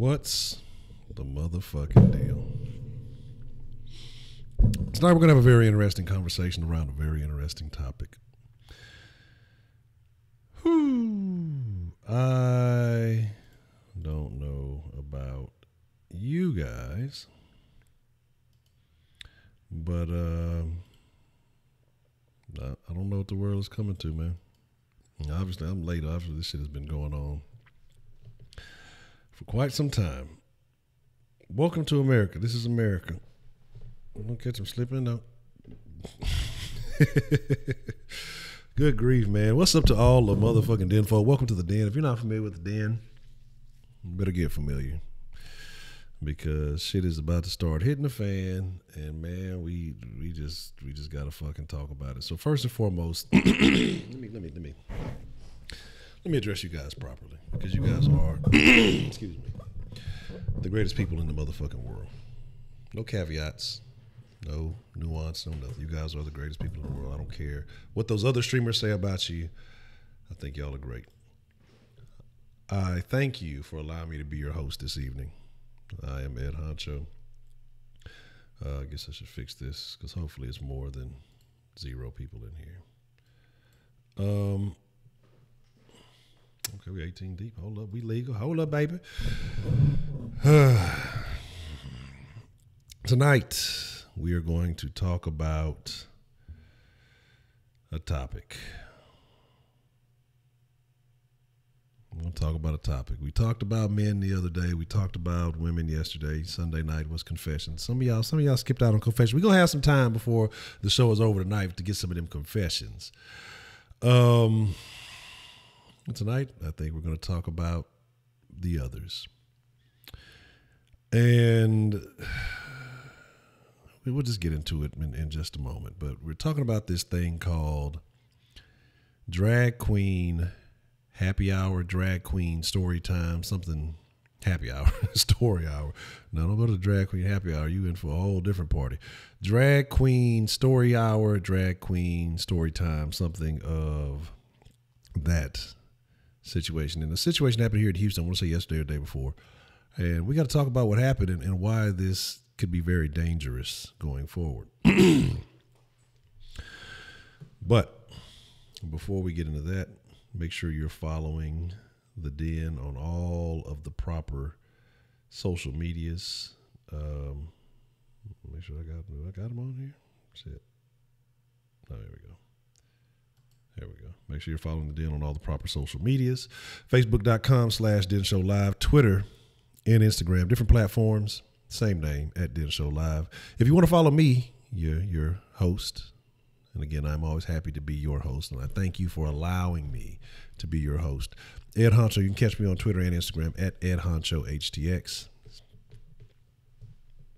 What's the motherfucking deal? Tonight we're going to have a very interesting conversation around a very interesting topic. I don't know about you guys, but I don't know what the world is coming to, man. Obviously, I'm late. Obviously, this shit has been going on for quite some time. Welcome to America. This is America. Don't catch him slipping out. Good grief, man. What's up to all the motherfucking den folk? Welcome to the den. If you're not familiar with the den, you better get familiar, because shit is about to start hitting the fan, and man, we just gotta fucking talk about it. So first and foremost, let me address you guys properly, because you guys are excuse me, the greatest people in the motherfucking world. No caveats, no nuance, no nothing. You guys are the greatest people in the world. I don't care what those other streamers say about you. I think y'all are great. I thank you for allowing me to be your host this evening. I am Ed Honcho. I guess I should fix this, because hopefully it's more than 0 people in here. Okay, we're 18 deep. Hold up, we legal. Hold up, baby. Tonight, we are going to talk about a topic. We're going to talk about a topic. We talked about men the other day. We talked about women yesterday. Sunday night was confession. Some of y'all skipped out on confession. We're going to have some time before the show is over tonight to get some of them confessions. Tonight, I think we're going to talk about the others. And we'll just get into it in just a moment. But we're talking about this thing called drag queen happy hour, drag queen story time, something happy hour, story hour. No, don't go to the drag queen happy hour. You in for a whole different party. Drag queen story hour, drag queen story time, something of that situation. And the situation happened here in Houston, I want to say yesterday or the day before. And we got to talk about what happened and why this could be very dangerous going forward. But before we get into that, make sure you're following the Den on all of the proper social medias. Make sure I got them on here. Shit. Oh, there we go. There we go. Make sure you're following the Den on all the proper social medias. Facebook.com/Den Show Live, Twitter and Instagram, different platforms, same name, @Den Show Live. If you want to follow me, your host. And again, I'm always happy to be your host, and I thank you for allowing me to be your host. Ed Honcho, you can catch me on Twitter and Instagram @EdHonchoHTX.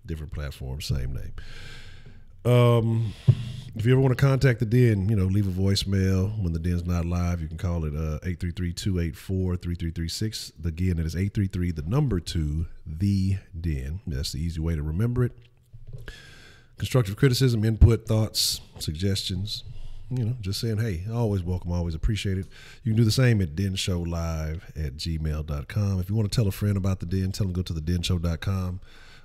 Different platforms, same name. If you ever want to contact the Den, leave a voicemail when the Den's not live. You can call it 833-284-3336. Again, it is 833, the number 2, the Den. That's the easy way to remember it. Constructive criticism, input, thoughts, suggestions, just saying, hey, always welcome, always appreciate it. You can do the same at denshowlive@gmail.com. If you want to tell a friend about the Den, tell them go to thedenshow.com.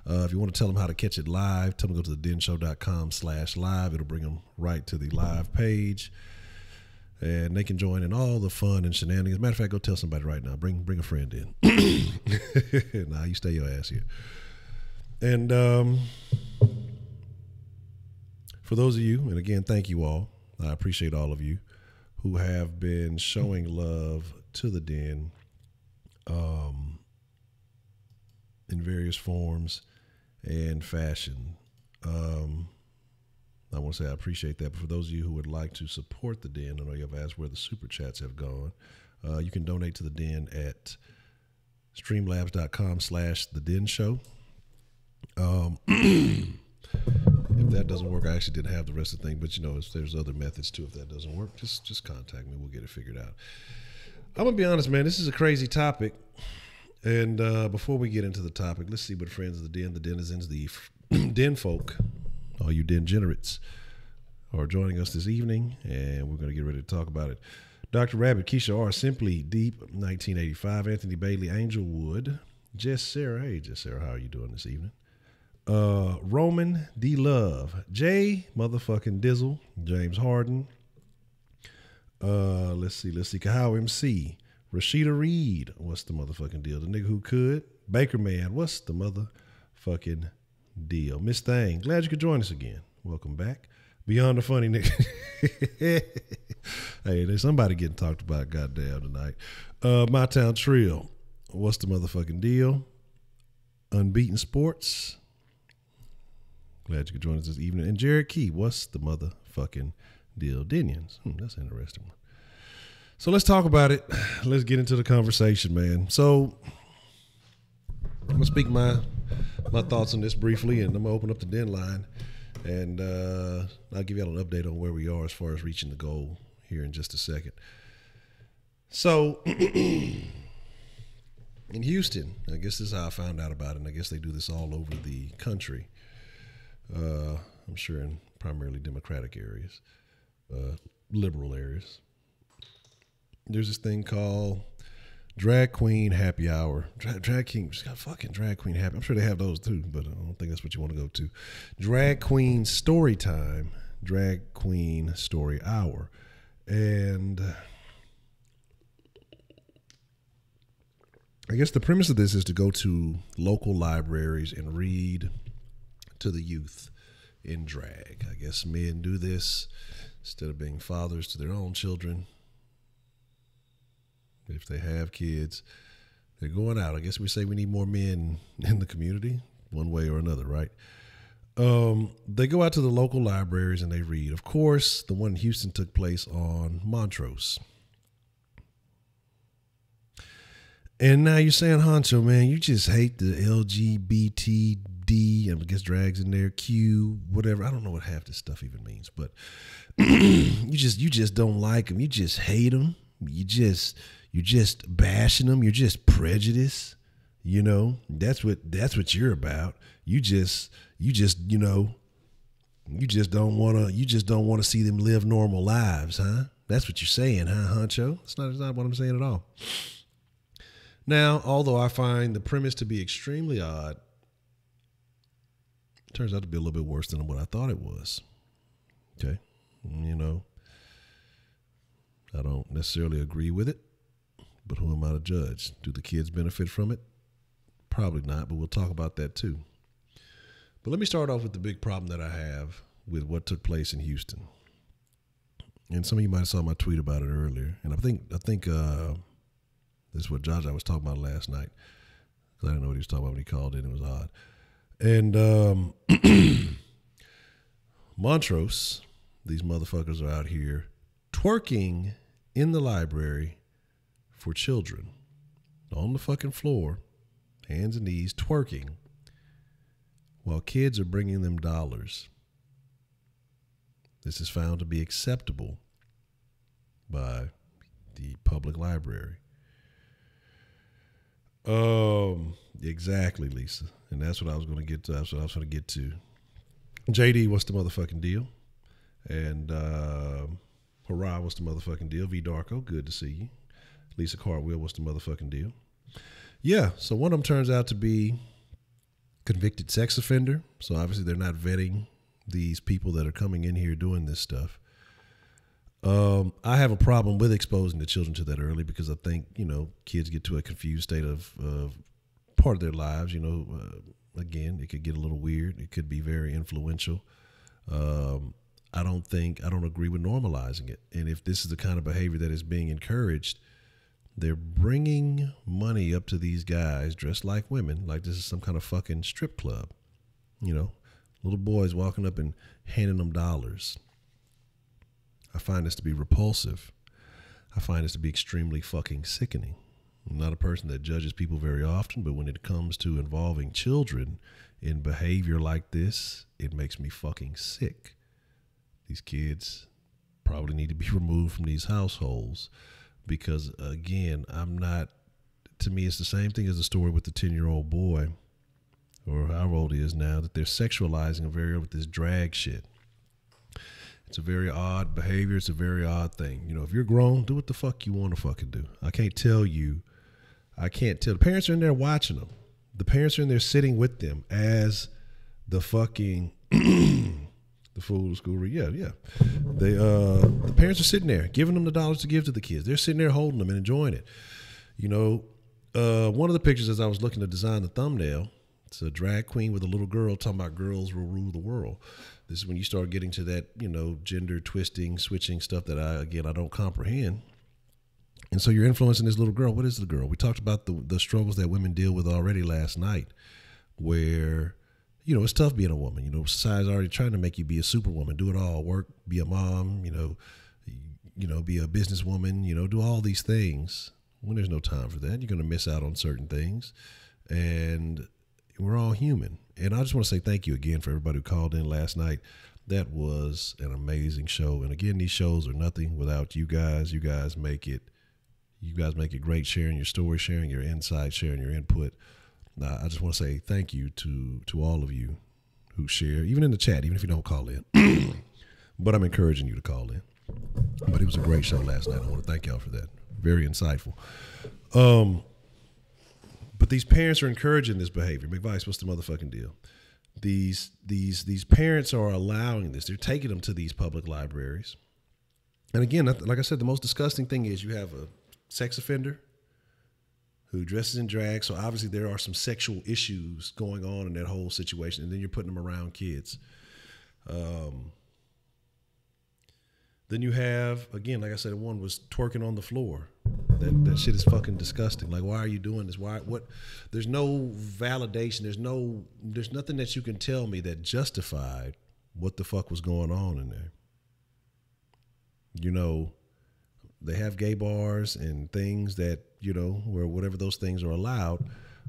If you want to tell them how to catch it live, tell them go to thedenshow.com/live. It'll bring them right to the live page, and they can join in all the fun and shenanigans. Matter of fact, go tell somebody right now. Bring a friend in. Nah, you stay your ass here. And for those of you, and again, thank you all. I appreciate all of you who have been showing love to the Den in various forms and fashion. I want to say I appreciate that. But for those of you who would like to support the Den, I know you have asked where the super chats have gone. You can donate to the Den at streamlabs.com/thedenshow. If that doesn't work, I actually didn't have the rest of the thing, but there's other methods too. If that doesn't work, just contact me. We'll get it figured out. I'm gonna be honest, man. This is a crazy topic, and before we get into the topic, let's see what friends of the denizens, the Den folk, all you Den generates, are joining us this evening, and we're gonna get ready to talk about it. Dr. Rabbit, Keisha R, Simply Deep, 1985, Anthony Bailey, Angel Wood, Jess Sarah. Hey, Jess Sarah, how are you doing this evening? Roman D. Love. Jay motherfucking Dizzle. James Harden. Let's see. Kahau MC. Rashida Reed. What's the motherfucking deal? The nigga who could. Baker Man. What's the motherfucking deal? Miss Thang. Glad you could join us again. Welcome back. Beyond the funny nigga. Hey, there's somebody getting talked about goddamn tonight. My Town Trill. What's the motherfucking deal? Unbeaten Sports. Glad you could join us this evening. And Jared Key. What's the motherfucking deal? Dinians. That's an interesting one. So let's talk about it. Let's get into the conversation, man. So I'm going to speak my thoughts on this briefly, and I'm going to open up the Denline, and I'll give you all an update on where we are as far as reaching the goal here in just a second. So in Houston, I guess this is how I found out about it, and I guess they do this all over the country. I'm sure in primarily Democratic areas, liberal areas. There's this thing called Drag Queen Happy Hour. Drag King just got fucking Drag Queen Happy. I'm sure they have those too, but I don't think that's what you want to go to. Drag Queen Story Time. Drag Queen Story Hour. And I guess the premise of this is to go to local libraries and read to the youth in drag. I guess men do this instead of being fathers to their own children. If they have kids, they're going out. I guess we say we need more men in the community, one way or another, right? They go out to the local libraries and they read. Of course, the one in Houston took place on Montrose. And now you're saying, Honcho, man, you just hate the LGBTD, I guess drags in there, Q, whatever. I don't know what half this stuff even means, but you just don't like them. You just hate them. You're just bashing them. You're just prejudiced. You know, that's what you're about. You just don't want to see them live normal lives, huh? That's what you're saying, huh, Honcho? It's not what I'm saying at all. Now, although I find the premise to be extremely odd, it turns out to be a little bit worse than what I thought it was. Okay. You know, I don't necessarily agree with it, but who am I to judge? Do the kids benefit from it? Probably not, but we'll talk about that too. But let me start off with the big problem that I have with what took place in Houston. And some of you might have saw my tweet about it earlier. And I think this is what Jaja was talking about last night. I didn't know what he was talking about when he called in. It was odd. And Montrose, these motherfuckers are out here twerking in the library for children on the fucking floor, hands and knees, twerking while kids are bringing them dollars. This is found to be acceptable by the public library. Exactly, Lisa. And that's what I was going to get to. That's what I was going to get to. JD, what's the motherfucking deal? And Hurrah, what's the motherfucking deal? V Darko, good to see you. Lisa Cartwheel, what's the motherfucking deal? Yeah, so one of them turns out to be convicted sex offender. So obviously they're not vetting these people that are coming in here doing this stuff. I have a problem with exposing the children to that early because I think, you know, kids get to a confused state of part of their lives. You know, again, it could get a little weird. It could be very influential. I don't agree with normalizing it. And if this is the kind of behavior that is being encouraged, they're bringing money up to these guys dressed like women, like this is some kind of fucking strip club. You know, little boys walking up and handing them dollars. I find this to be repulsive. I find this to be extremely fucking sickening. I'm not a person that judges people very often, but when it comes to involving children in behavior like this, it makes me fucking sick. These kids probably need to be removed from these households because, again, to me, it's the same thing as the story with the 10-year-old boy, or how old he is now, that they're sexualizing with this drag shit. It's a very odd behavior. It's a very odd thing. You know, if you're grown, do what the fuck you want to fucking do. I can't tell. The parents are in there watching them. the parents are in there sitting with them as the fucking the fool school. Yeah. The parents are sitting there giving them the dollars to give to the kids. They're sitting there holding them and enjoying it. You know, one of the pictures as I was looking to design the thumbnail, it's a drag queen with a little girl talking about girls will rule the world. This is when you start getting to that, you know, gender twisting, switching stuff that I don't comprehend. And so you're influencing this little girl. What is the girl? We talked about the struggles that women deal with already last night, where, you know, it's tough being a woman. You know, society's already trying to make you be a superwoman, do it all, work, be a mom, you know, be a businesswoman, you know, do all these things. When there's no time for that, you're going to miss out on certain things. And we're all human. And I just want to say thank you again for everybody who called in last night. That was an amazing show. And again, these shows are nothing without you guys. You guys make it great, sharing your story, sharing your insight, sharing your input. I just want to say thank you to all of you who share, even in the chat, even if you don't call in. But I'm encouraging you to call in. But it was a great show last night. I want to thank y'all for that. Very insightful. But these parents are encouraging this behavior. McVice, what's the motherfucking deal? These parents are allowing this. They're taking them to these public libraries. And again, like I said, the most disgusting thing is you have a sex offender who dresses in drag. So obviously there are some sexual issues going on in that whole situation. And then you're putting them around kids. Then you have, again, like I said, one was twerking on the floor. That shit is fucking disgusting. Like, why are you doing this? What? There's no validation. There's nothing that you can tell me that justified what the fuck was going on in there. You know, they have gay bars and things that, you know, where whatever those things are allowed,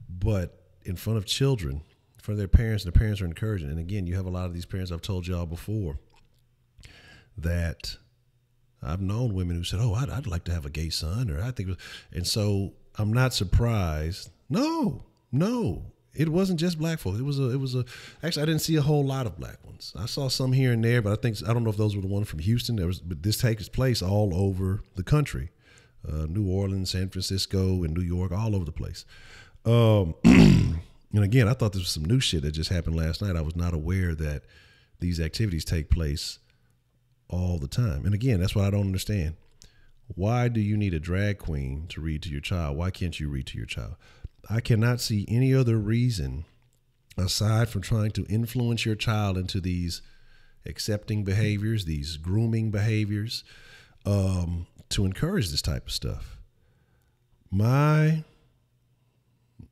but in front of children, in front of their parents, and the parents are encouraging. And again, you have a lot of these parents, I've told y'all before, that I've known women who said, "Oh, I'd like to have a gay son," or I think, and so I'm not surprised. No, it wasn't just black folks. It was actually, I didn't see a whole lot of black ones. I saw some here and there, but I don't know if those were the ones from Houston. But this takes place all over the country, New Orleans, San Francisco, and New York, all over the place. And again, I thought this was some new shit that just happened last night. I was not aware that these activities take place all the time. And again, that's what I don't understand. Why do you need a drag queen to read to your child? Why can't you read to your child? I cannot see any other reason aside from trying to influence your child into these accepting behaviors, these grooming behaviors, to encourage this type of stuff.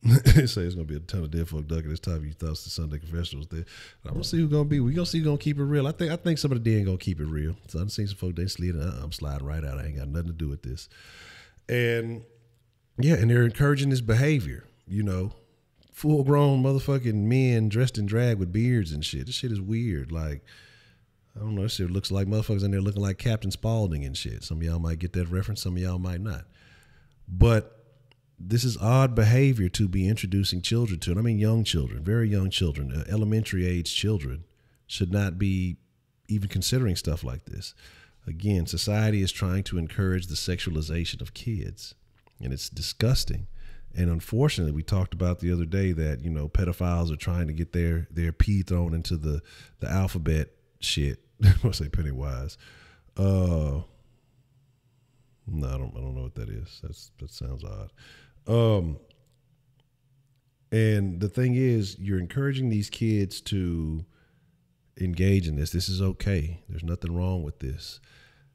They say it's gonna be a ton of dead folk ducking this time. You thought the Sunday confessional was there. I'm gonna see who's gonna be. We gonna see who's gonna keep it real. I think some of the dead gonna keep it real. So I've seen some folk they slid. I'm sliding right out. I ain't got nothing to do with this. And yeah, and they're encouraging this behavior. You know, full grown motherfucking men dressed in drag with beards and shit. This shit is weird. Like, I don't know. This shit looks like motherfuckers in there looking like Captain Spaulding and shit. Some of y'all might get that reference. Some of y'all might not. But this is odd behavior to be introducing children to. And I mean young children, very young children, elementary age children should not be even considering stuff like this. Again, society is trying to encourage the sexualization of kids, and it's disgusting. And unfortunately, we talked about the other day that, you know, pedophiles are trying to get their pee thrown into the alphabet shit. I want to say Pennywise. No, I don't know what that is. That sounds odd. And the thing is, you're encouraging these kids to engage in this. This is okay. There's nothing wrong with this.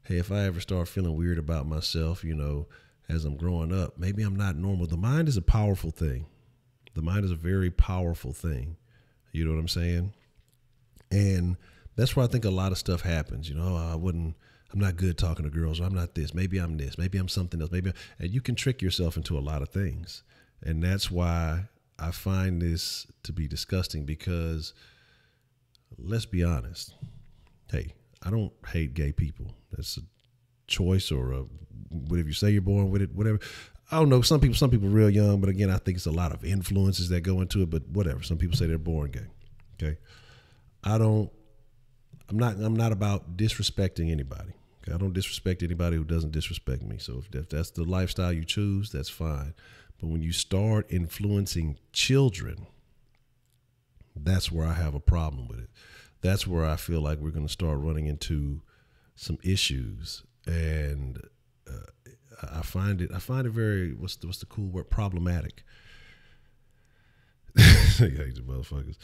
Hey, if I ever start feeling weird about myself, you know, as I'm growing up, maybe I'm not normal. The mind is a powerful thing. The mind is a very powerful thing. You know what I'm saying? And that's where I think a lot of stuff happens. You know, I'm not good talking to girls, or I'm not this. Maybe I'm this. Maybe I'm something else. And you can trick yourself into a lot of things. And that's why I find this to be disgusting, because let's be honest. Hey, I don't hate gay people. That's a choice, or whatever you say you're born with it, whatever. I don't know. Some people real young, but again, I think it's a lot of influences that go into it, but whatever. Some people say they're born gay. Okay. I'm not about disrespecting anybody. Okay? I don't disrespect anybody who doesn't disrespect me. So if that's the lifestyle you choose, that's fine. But when you start influencing children, that's where I have a problem with it. That's where I feel like we're going to start running into some issues. And I find it very, what's the cool word? Problematic. I hate the motherfuckers.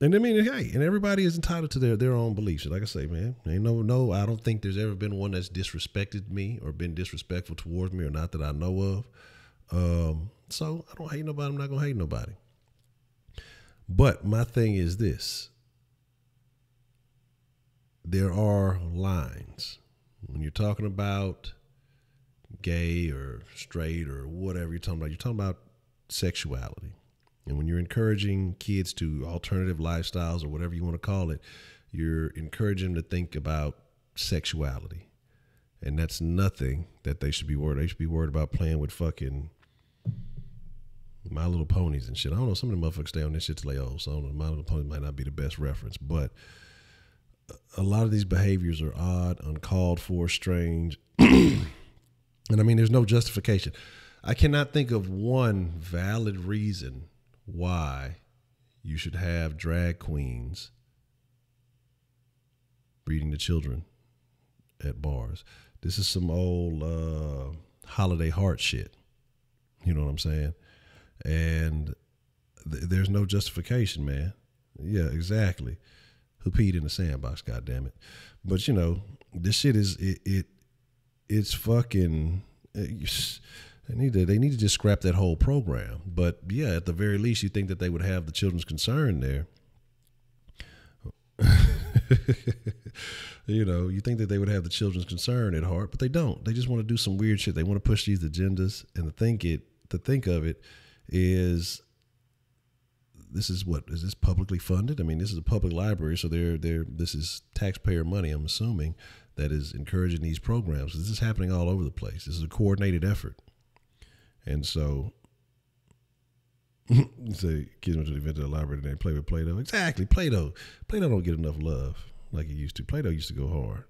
And I mean, hey, and everybody is entitled to their own beliefs. Like I say, man, ain't no, I don't think there's ever been one that's disrespected me or been disrespectful towards me, or not that I know of. So I don't hate nobody. I'm not gonna hate nobody. But my thing is this: there are lines when you're talking about gay or straight or whatever you're talking about. You're talking about sexuality. And when you're encouraging kids to alternative lifestyles or whatever you want to call it, you're encouraging them to think about sexuality. And that's nothing that they should be worried. They should be worried about playing with fucking My Little Ponies and shit. I don't know. Some of the motherfuckers stay on this shit till they old. So I don't know. My Little Ponies might not be the best reference. But a lot of these behaviors are odd, uncalled for, strange. And I mean, there's no justification. I cannot think of one valid reason why you should have drag queens breeding the children at bars. This is some old holiday heart shit. You know what I'm saying? And there's no justification, man. Yeah, exactly. Who peed in the sandbox, goddammit. But you know, this shit is it's fucking. They need to just scrap that whole program. But yeah, at the very least, you think that they would have the children's concern there. You know, you think that they would have the children's concern at heart, but they don't. They just want to do some weird shit. They want to push these agendas, and to think of it is, this is publicly funded? I mean, this is a public library, so this is taxpayer money, I'm assuming, that is encouraging these programs. This is happening all over the place. This is a coordinated effort. And so, you say kids went to the event at the library and they play with Play-Doh. Exactly, Play-Doh. Play-Doh don't get enough love like it used to. Play-Doh used to go hard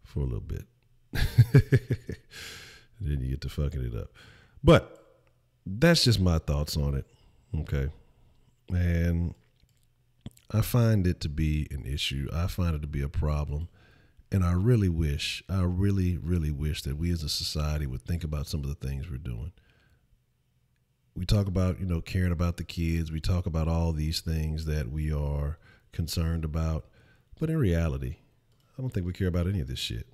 for a little bit. Then you get to fucking it up. But that's just my thoughts on it. Okay. And I find it to be an issue. I find it to be a problem. And I really wish that we as a society would think about some of the things we're doing. We talk about, caring about the kids. We talk about all these things that we are concerned about. But in reality, I don't think we care about any of this shit.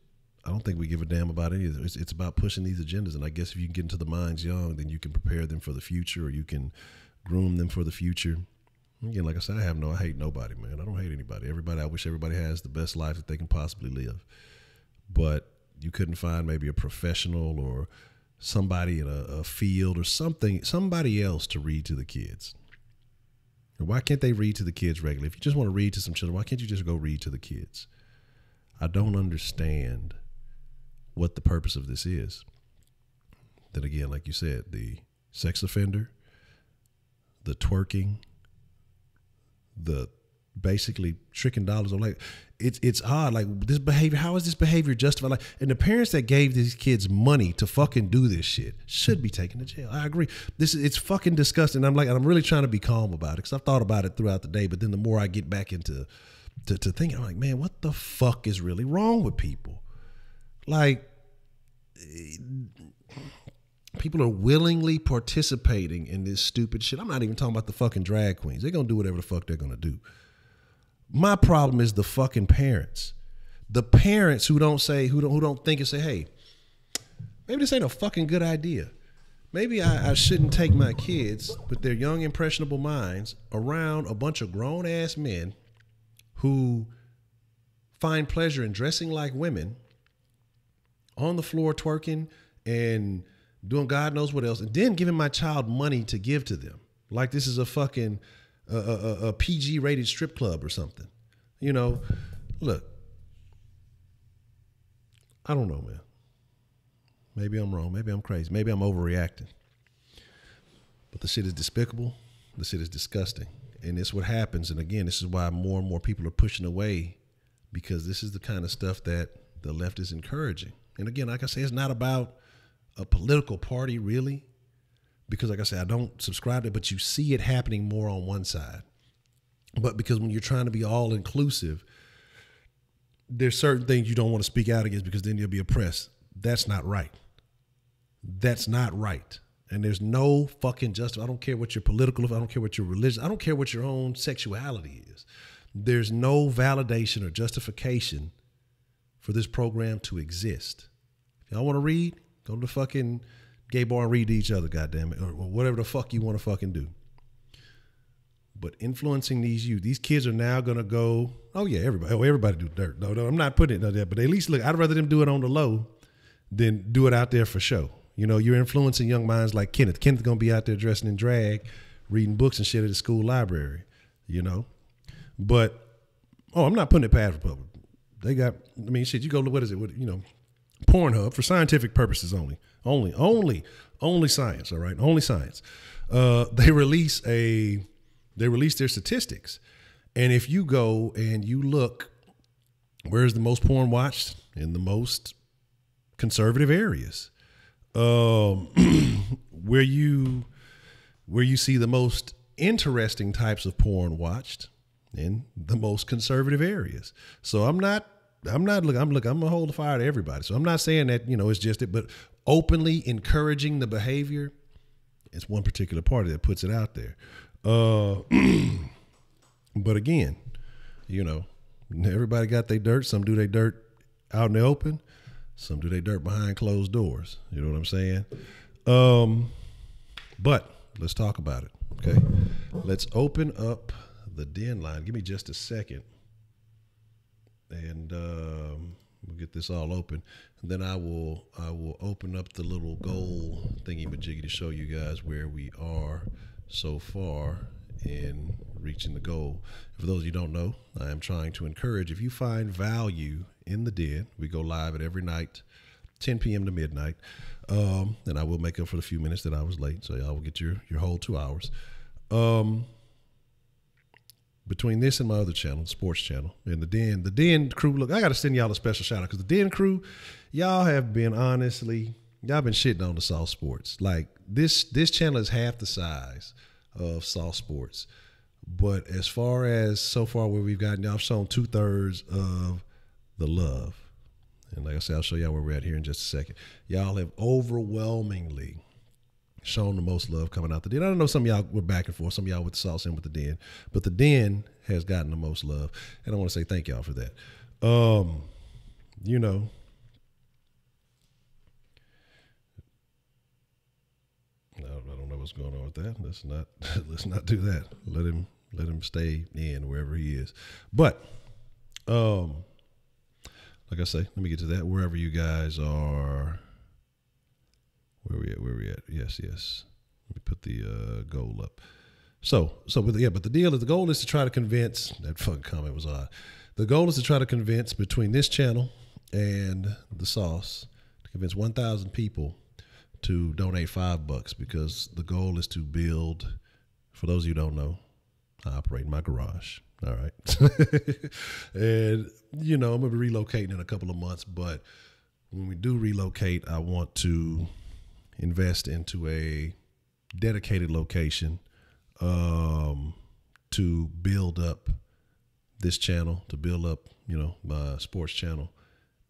I don't think we give a damn about any of this. It's about pushing these agendas. And I guess if you can get into the minds young, then you can prepare them for the future, or you can groom them for the future. Again, like I said, I hate nobody, man. I don't hate anybody. I wish everybody has the best life that they can possibly live. But you couldn't find maybe a professional or somebody in a field or somebody else to read to the kids. Why can't they read to the kids regularly? If you just want to read to some children, why can't you just go read to the kids? I don't understand what the purpose of this is. Then again, like you said, the sex offender, the twerking, the basically tricking dollars on, like, it's odd. Like, this behavior, how is this behavior justified? Like, and the parents that gave these kids money to fucking do this shit should be taken to jail. I agree. It's fucking disgusting. I'm really trying to be calm about it, because I've thought about it throughout the day. But then the more I get back into thinking, I'm like, man, what the fuck is really wrong with people? Like, people are willingly participating in this stupid shit. I'm not even talking about the fucking drag queens. They're going to do whatever the fuck they're going to do. My problem is the fucking parents. The parents who don't think and say, hey, maybe this ain't a fucking good idea. Maybe I shouldn't take my kids with their young, impressionable minds around a bunch of grown-ass men who find pleasure in dressing like women, on the floor twerking and doing God knows what else, and then giving my child money to give to them. Like this is a fucking a PG rated strip club or something. Look, I don't know, man. Maybe I'm wrong. Maybe I'm crazy. Maybe I'm overreacting. But the shit is despicable. The shit is disgusting. And it's what happens. And again, this is why more and more people are pushing away, because this is the kind of stuff that the left is encouraging. And again, like I say, it's not about a political party, really. because like I said, I don't subscribe to it, but you see it happening more on one side. But because when you're trying to be all inclusive, there's certain things you don't want to speak out against because then you'll be oppressed. That's not right. That's not right. And there's no fucking justice. I don't care what your political, I don't care what your religion, I don't care what your own sexuality is. There's no validation or justification for this program to exist. If y'all want to read, go to the fucking gay bar and read to each other, goddammit, or whatever the fuck you want to fucking do. But influencing these youth, these kids are now going to go, oh yeah, everybody do dirt. No, I'm not putting it on there, but at least look, I'd rather them do it on the low than do it out there for show. You know, you're influencing young minds like Kenneth. Kenneth's going to be out there dressing in drag, reading books and shit at the school library, you know. But, I'm not putting it past Republic. They got, I mean, shit, you go, what is it, you know, Pornhub for scientific purposes only science, all right? Only science. They release their statistics. And if you go and you look, where's the most porn watched? In the most conservative areas. Where you see the most interesting types of porn watched in the most conservative areas. So I'm gonna hold the fire to everybody. So I'm not saying that, you know, it's just it, but openly encouraging the behavior, it's one particular party that puts it out there. But again, you know, everybody got their dirt. Some do their dirt out in the open. Some do their dirt behind closed doors. You know what I'm saying? But let's talk about it. Okay. Let's open up the Denline. Give me just a second. And we'll get this all open. And then I will open up the little goal thingy-majiggy to show you guys where we are so far in reaching the goal. For those of you who don't know, I am trying to encourage, if you find value in the Den, we go live at every night, 10 p.m. to midnight. And I will make up for the few minutes that I was late. So y'all will get your whole 2 hours. Between this and my other channel, sports channel, and the Den crew, look, I got to send y'all a special shout out because the Den crew, y'all have been y'all been shitting on the Sauce Sports. Like this channel is half the size of Sauce Sports. But as far as so far where we've gotten, y'all have shown 2/3 of the love. And like I said, I'll show y'all where we're at here in just a second. Y'all have overwhelmingly shown the most love coming out the Den. I don't know, some of y'all were back and forth, some of y'all with the Sauce and with the Den, but the Den has gotten the most love. And I want to say thank y'all for that. You know, I don't know what's going on with that. Let's not do that. Let him stay in wherever he is. But, like I say, let me get to that. Wherever you guys are, where we at? Yes. Let me put the goal up. But the deal is, the goal is to try to convince, that fucking comment was odd. The goal is to try to convince, between this channel and the Sauce, to convince 1,000 people to donate $5, because the goal is to build, for those of you who don't know, I operate in my garage. All right. And, you know, I'm going to be relocating in a couple of months, but when we do relocate, I want to invest into a dedicated location to build up this channel, to build up, you know, my sports channel,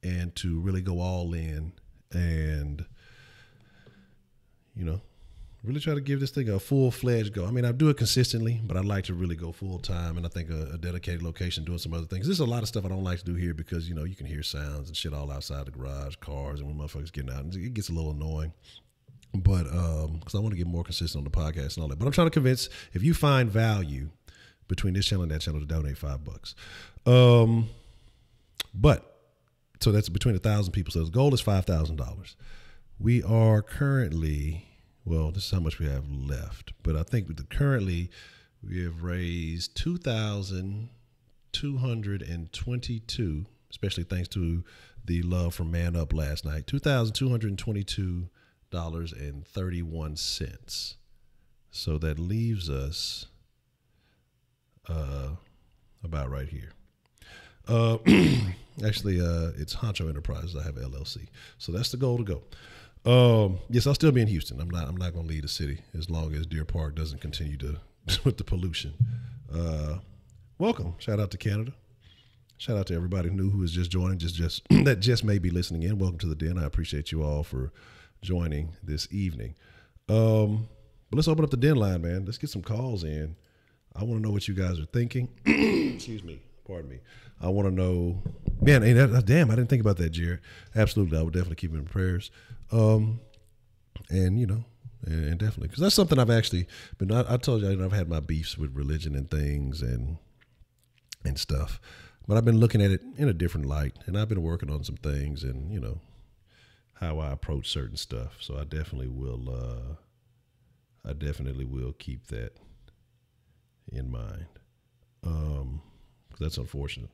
and to really go all in and, you know, really try to give this thing a full-fledged go. I mean, I do it consistently, but I'd like to really go full-time, and I think a dedicated location, doing some other things. There's a lot of stuff I don't like to do here because, you know, you can hear sounds and shit all outside the garage, cars, and when motherfuckers getting out, and it gets a little annoying. But because I want to get more consistent on the podcast and all that. But I'm trying to convince, if you find value between this channel and that channel, to donate $5. But so that's between 1,000 people. So the goal is $5,000. We are currently, well, this is how much we have left. But I think currently we have raised $2,222, especially thanks to the love from Man Up last night. $2,222.31. So that leaves us about right here. Actually, it's Honcho Enterprises. I have LLC. So that's the goal to go. Yes, I'll still be in Houston. I'm not going to leave the city as long as Deer Park doesn't continue to with the pollution. Welcome. Shout out to Canada. Shout out to everybody new who is just joining, just that just may be listening in. Welcome to the Den. I appreciate you all for joining this evening. But let's open up the Den line, man. Let's get some calls in. I want to know what you guys are thinking. Excuse me. Pardon me. I want to know, man, damn, I didn't think about that, Jared. Absolutely. I would definitely keep it in prayers. And definitely, because that's something I've actually been, I told you, I've had my beefs with religion and things and stuff, but I've been looking at it in a different light, and I've been working on some things and, how I approach certain stuff. So I definitely will keep that in mind. That's unfortunate.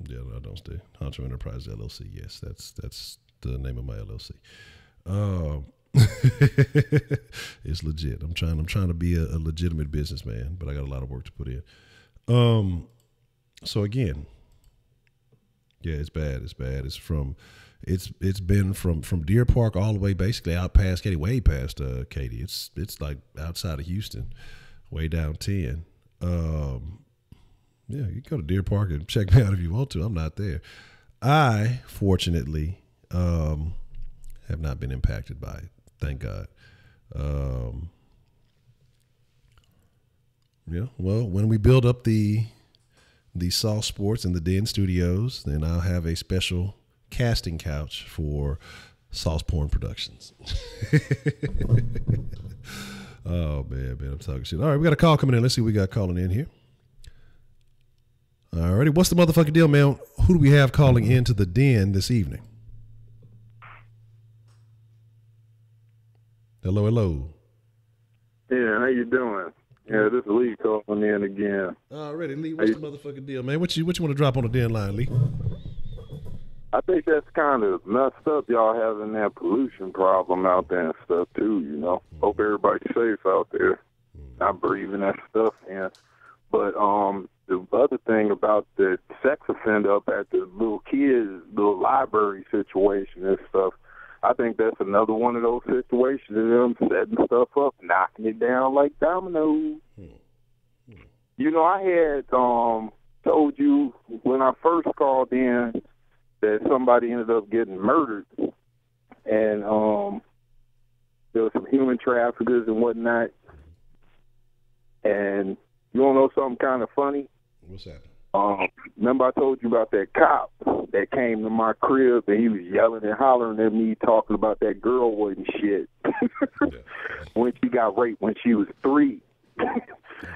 Yeah, no, don't stay. Honcho Enterprise LLC. Yes, that's the name of my LLC. It's legit. I'm trying to be a legitimate businessman, but I got a lot of work to put in. So again, yeah, it's bad. It's bad. It's been from Deer Park all the way basically out past Katy, way past Katy. It's like outside of Houston, way down 10. Yeah, you can go to Deer Park and check me out if you want to. I'm not there. I, fortunately, have not been impacted by it. Thank God. Yeah, well, when we build up the Sauce Sports and the Den Studios, then I'll have a special casting couch for Sauce Porn Productions. Oh, man, I'm talking shit. All right, we got a call coming in. Let's see what we got calling in here. All righty, what's the motherfucking deal, man? Who do we have calling into the Den this evening? Hello. Yeah, how you doing? Yeah, this is Lee calling in again. Already, Lee, what's the motherfucking deal, man? What you want to drop on the Den line, Lee? I think that's kind of messed up, y'all having that pollution problem out there and stuff, too, Hope everybody's safe out there, not breathing that stuff in. But the other thing about the sex offender up at the little library situation and stuff, I think that's another one of those situations of them setting stuff up, knocking it down like dominoes. I had told you when I first called in that somebody ended up getting murdered, and there was some human traffickers and whatnot. And you want to know something kind of funny? What's that? Remember I told you about that cop that came to my crib and he was yelling and hollering at me, talking about that girl wasn't shit. When she got raped when she was 3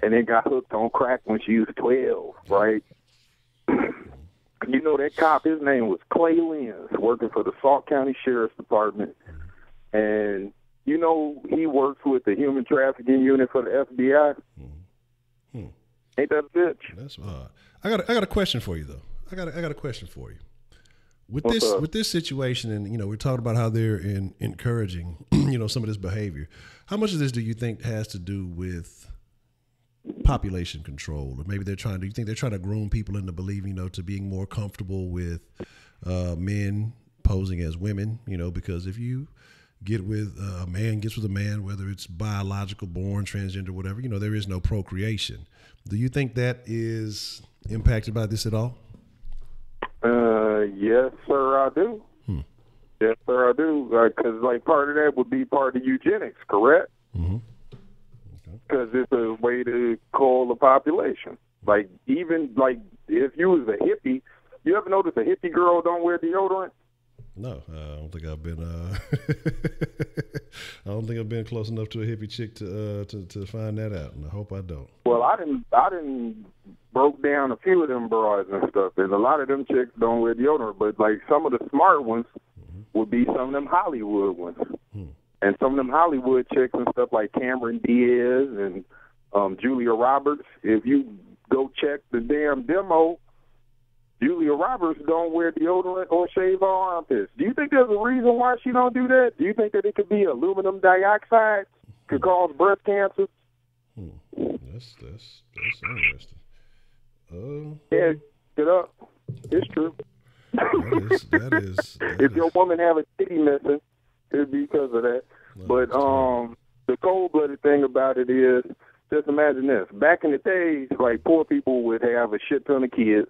and then got hooked on crack when she was 12, right? That cop, his name was Clay Lenz, working for the Salt County Sheriff's Department. And, he works with the human trafficking unit for the FBI. Ain't that a bitch? That's odd. I got a question for you though. I got a question for you. With this situation, and we're talking about how they're encouraging, some of this behavior. How much of this do you think has to do with population control, or maybe do you think they're trying to groom people into believing, to being more comfortable with men posing as women? Because if you get with a man gets with a man, whether it's biological, born, transgender, whatever, there is no procreation. Do you think that is impacted by this at all? Yes, sir, I do. Yes, sir, I do. Because, part of that would be part of eugenics, correct? Mm-hmm. Because it's a way to cull the population. Even if you was a hippie, you ever notice a hippie girl don't wear deodorant? No, I don't think I've been. I don't think I've been close enough to a hippie chick to find that out, and I hope I don't. Well, I didn't broke down a few of them broads and stuff, and a lot of them chicks don't wear deodorant. But some of the smart ones would be some of them Hollywood ones, and some of them Hollywood chicks and stuff like Cameron Diaz and Julia Roberts. If you go check the damn demo, Julia Roberts don't wear deodorant or shave her armpits. Do you think there's a reason why she don't do that? Do you think that it could be aluminum dioxide could cause breast cancer? That's interesting. Yeah, get up. It's true. That is. If your woman have a titty missing, it'd be because of that. No, but the cold-blooded thing about it is, just imagine this. Back in the days, like, poor people would have a shit ton of kids,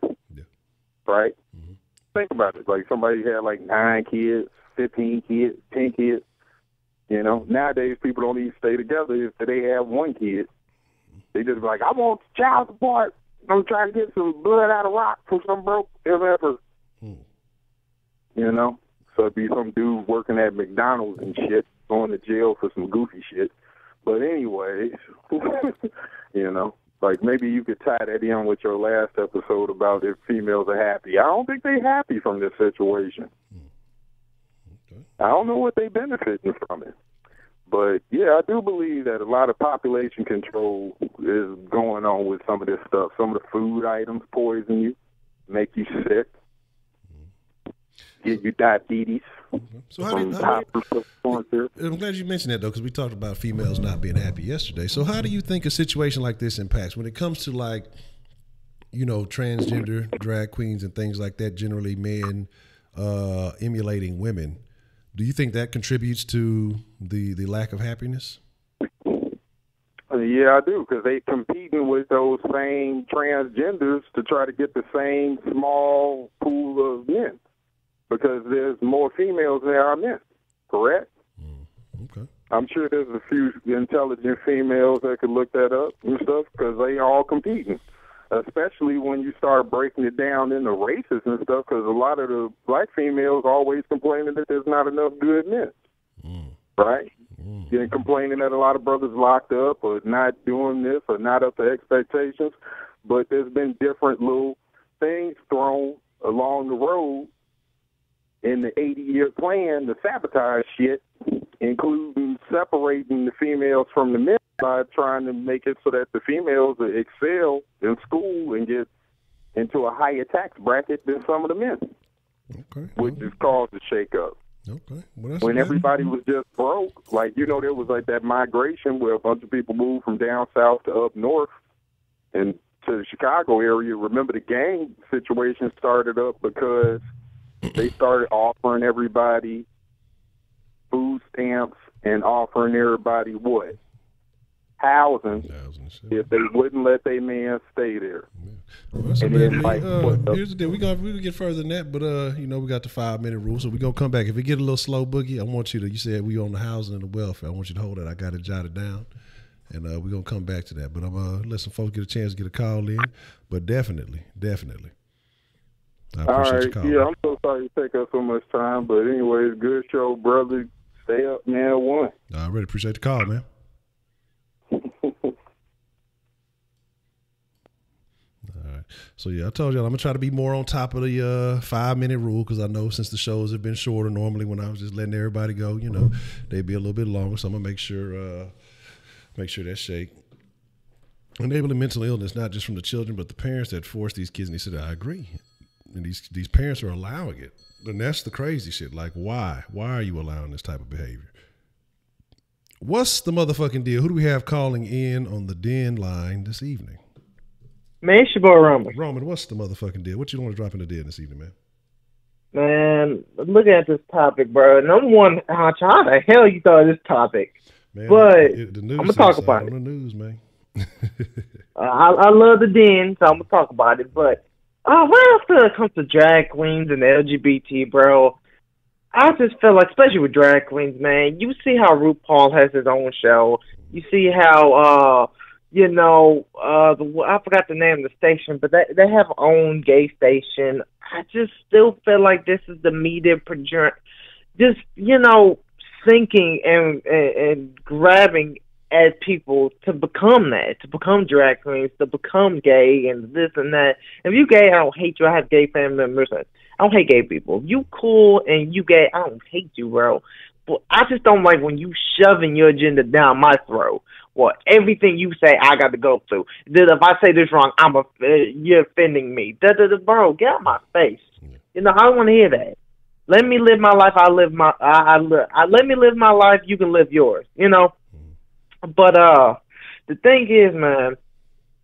right? Mm-hmm. Think about it. Like, somebody had, like, 9 kids, 15 kids, 10 kids. You know, nowadays people don't even stay together if they have 1 kid. They just be like, I want child support. I'm trying to get some blood out of rock from some broke whoever. You know? So it'd be some dude working at McDonald's and shit, going to jail for some goofy shit. But anyways, you know, like maybe you could tie that in with your last episode about if females are happy. I don't think they're happy from this situation. Okay. I don't know what they're benefiting from it. But, yeah, I do believe that a lot of population control is going on with some of this stuff. Some of the food items poison you, make you sick, give you diabetes. So I'm glad you mentioned that, though, because we talked about females not being happy yesterday. So how do you think a situation like this impacts when it comes to, like, you know, transgender drag queens and things like that, generally men emulating women? Do you think that contributes to the lack of happiness? Yeah, I do, because they competing with those same transgenders to try to get the same small pool of men, because there's more females than there are men, correct? Okay. I'm sure there's a few intelligent females that could look that up and stuff, because they all competing. Especially when you start breaking it down into races and stuff, because a lot of the black females always complaining that there's not enough good men, right? You're complaining that a lot of brothers locked up or not doing this or not up to expectations, but there's been different little things thrown along the road in the 80-year plan to sabotage shit, including separating the females from the men by trying to make it so that the females excel in school and get into a higher tax bracket than some of the men, which has caused the shake-up. Okay. Well, when everybody was just broke, like, you know, there was like that migration where a bunch of people moved from down south to up north and to the Chicago area. Remember, the gang situation started up because they started offering everybody food stamps and offering everybody what? Housing if they wouldn't let their man stay there. Well, and then, here's the deal. We can get further than that, but you know, we got the 5-minute rule, so we're gonna come back. If we get a little slow, Boogie, I want you to. You said we on the housing and the welfare. I want you to hold that. I got it jotted down, and we're gonna come back to that. But I'm gonna let some folks get a chance to get a call in. But definitely. I appreciate your call. Yeah, I'm so sorry to take up so much time, but anyways, good show, brother. Stay up, man. One. I really appreciate the call, man. So, yeah, I told y'all I'm going to try to be more on top of the 5-minute rule, because I know since the shows have been shorter, normally when I was just letting everybody go, you know, they'd be a little bit longer. So I'm going to make sure that's shake. Enabling mental illness, not just from the children, but the parents that force these kids. And they said, I agree. And these parents are allowing it. And that's the crazy shit. Like, why? Why are you allowing this type of behavior? What's the motherfucking deal? Who do we have calling in on the Den line this evening? Man, it's your boy Roman. Roman, what's the motherfucking deal? What you want to drop in the Den this evening, man? Man, look at this topic, bro. Number one, how the hell you thought of this topic? Man, but I'm gonna talk about it. On the news, man. I love the Den, so I'm gonna talk about it. But when it comes to drag queens and LGBT, bro, I just feel like, especially with drag queens, man, you see how RuPaul has his own show. You see how I forgot the name of the station, but they have their own gay station. I just still feel like this is the media just, thinking and grabbing at people to become that, to become drag queens, to become gay and this and that. If you gay, I don't hate you. I have gay family members. I don't hate gay people. If you cool and you gay, I don't hate you, bro. But I just don't like when you shoving your agenda down my throat. Well, everything you say, I got to go through. Then if I say this wrong, you're offending me. Bro, get out my face. I don't want to hear that. Let me live my life. Let me live my life. You can live yours. But the thing is, man,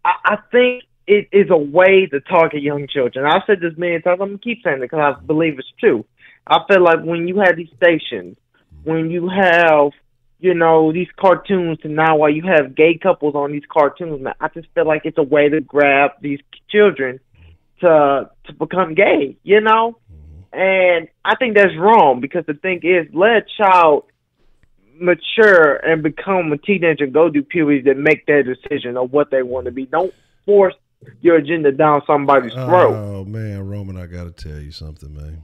I think it is a way to target young children. I've said this many times. I'm gonna keep saying it because I believe it's true. I feel like when you have these stations, when you have, you know, these cartoons, and now while you have gay couples on these cartoons, man, I just feel like it's a way to grab these children to become gay, you know? And I think that's wrong, because the thing is, let a child mature and become a teenager and go through puberty to make their decision of what they want to be. Don't force your agenda down somebody's throat. Oh man, Roman, I gotta tell you something, man.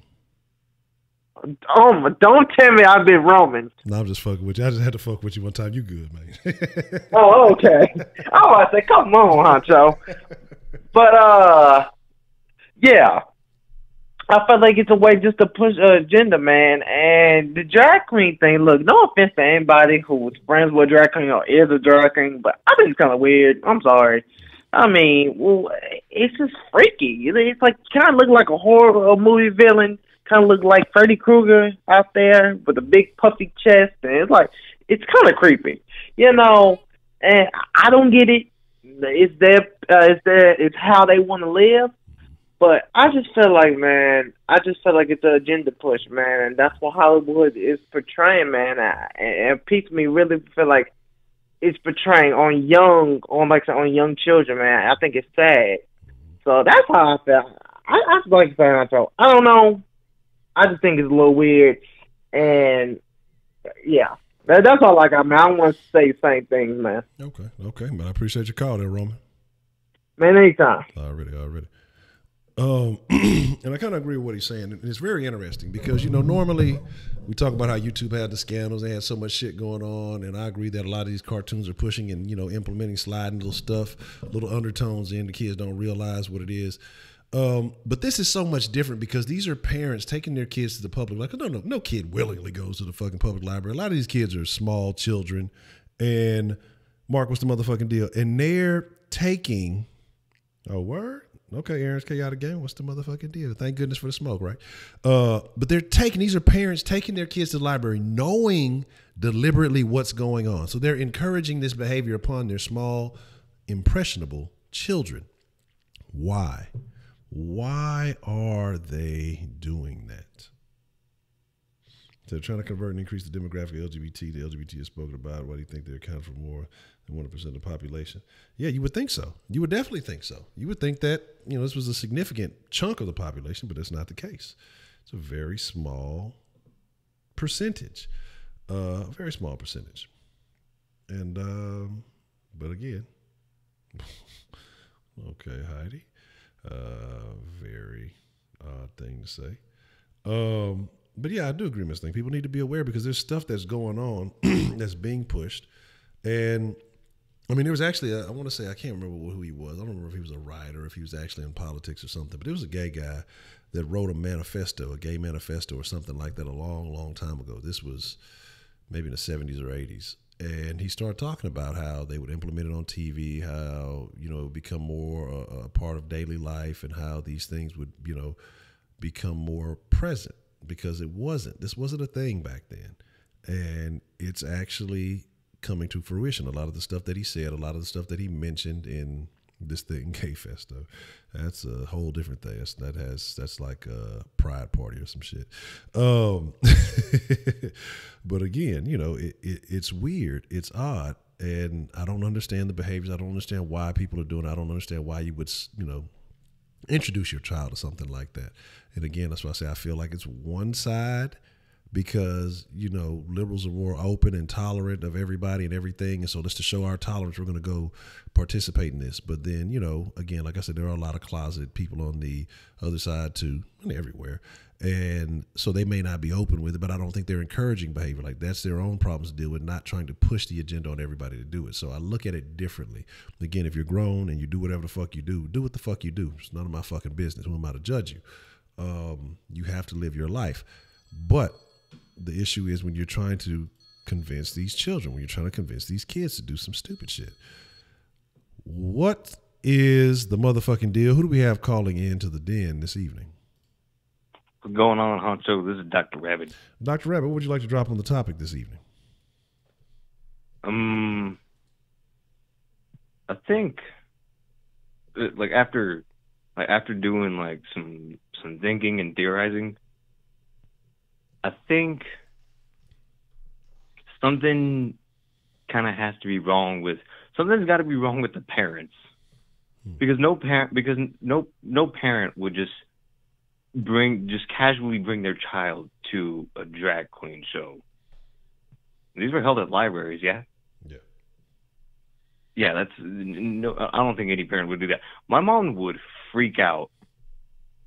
Don't tell me I've been Roman. No, I'm just fucking with you. I just had to fuck with you one time. You good, man. Oh, okay. I say, come on, Honcho. But yeah, I feel like it's a way just to push an agenda, man. And the drag queen thing, look, no offense to anybody who was friends with a drag queen or is a drag queen, but I think it's kind of weird. I'm sorry. I mean, well, it's just freaky. It's like, kind of look like a horror movie villain. Kind of look like Freddy Krueger out there with a big puffy chest, and it's like, it's kind of creepy, you know. And I don't get it. It's how they want to live. But I just feel like, man, it's an agenda push, man, and that's what Hollywood is portraying, man. And it piques me really feel like it's portraying on young children, man. I think it's sad. So that's how I feel. I like to say, I don't know. I just think it's a little weird, and yeah, that's all I got, man. I don't want to say the same things, man. Okay, man. I appreciate your call there, Roman. Man, anytime. Already. And I kind of agree with what he's saying. It's very interesting because, you know, normally we talk about how YouTube had the scandals, they had so much shit going on, and I agree that a lot of these cartoons are pushing and, you know, implementing sliding little stuff, little undertones in. The kids don't realize what it is. But this is so much different because these are parents taking their kids to the public. Like, no kid willingly goes to the fucking public library. A lot of these kids are small children. And Mark, what's the motherfucking deal? And they're taking, oh, word? Okay, Aaron's chaotic game. What's the motherfucking deal? Thank goodness for the smoke, right? But these are parents taking their kids to the library, knowing deliberately what's going on. So they're encouraging this behavior upon their small, impressionable children. Why? Why are they doing that? So they're trying to convert and increase the demographic of LGBT. The LGBT is spoken about. Why do you think they account for more than 1% of the population? Yeah, you would think so. You would definitely think so. You would think that, you know, this was a significant chunk of the population, but that's not the case. It's a very small percentage. Very small percentage. And, but again, okay, Heidi. Very odd thing to say. But yeah, I do agree with this thing. People need to be aware because there's stuff that's going on that's being pushed. And I mean, there was actually, I want to say, I can't remember who he was. I don't remember if he was a writer, if he was actually in politics or something, but it was a gay guy that wrote a gay manifesto or something like that a long, long time ago. This was maybe in the 70s or 80s. And he started talking about how they would implement it on TV, how, you know, it would become more a part of daily life and how these things would, you know, become more present because this wasn't a thing back then. And it's actually coming to fruition. A lot of the stuff that he said, a lot of the stuff that he mentioned in this thing, Gay Festo, that's a whole different thing. That's like a pride party or some shit. But again, you know, it's weird, it's odd, and I don't understand the behaviors. I don't understand why people are doing it. I don't understand why you would, you know, introduce your child to something like that. And again, that's why I say I feel like it's one side because, you know, liberals are more open and tolerant of everybody and everything. And so just to show our tolerance, we're going to go participate in this. But then, you know, again, like I said, there are a lot of closeted people on the other side too, and everywhere. And so they may not be open with it, but I don't think they're encouraging behavior. Like that's their own problems to deal with, not trying to push the agenda on everybody to do it. So I look at it differently. Again, if you're grown and you do whatever the fuck you do what the fuck you do. It's none of my fucking business. Who am I to judge you? You have to live your life. But the issue is when you're trying to convince these children, when you're trying to convince these kids to do some stupid shit. What is the motherfucking deal? Who do we have calling into the den this evening? What's going on, Honcho? This is Dr. Rabbit. Dr. Rabbit, what would you like to drop on the topic this evening? I think after doing like some thinking and theorizing, I think something kind of has to be wrong with something's got to be wrong with the parents, because no parent would just casually bring their child to a drag queen show. These were held at libraries, yeah. Yeah, that's no. I don't think any parent would do that. My mom would freak out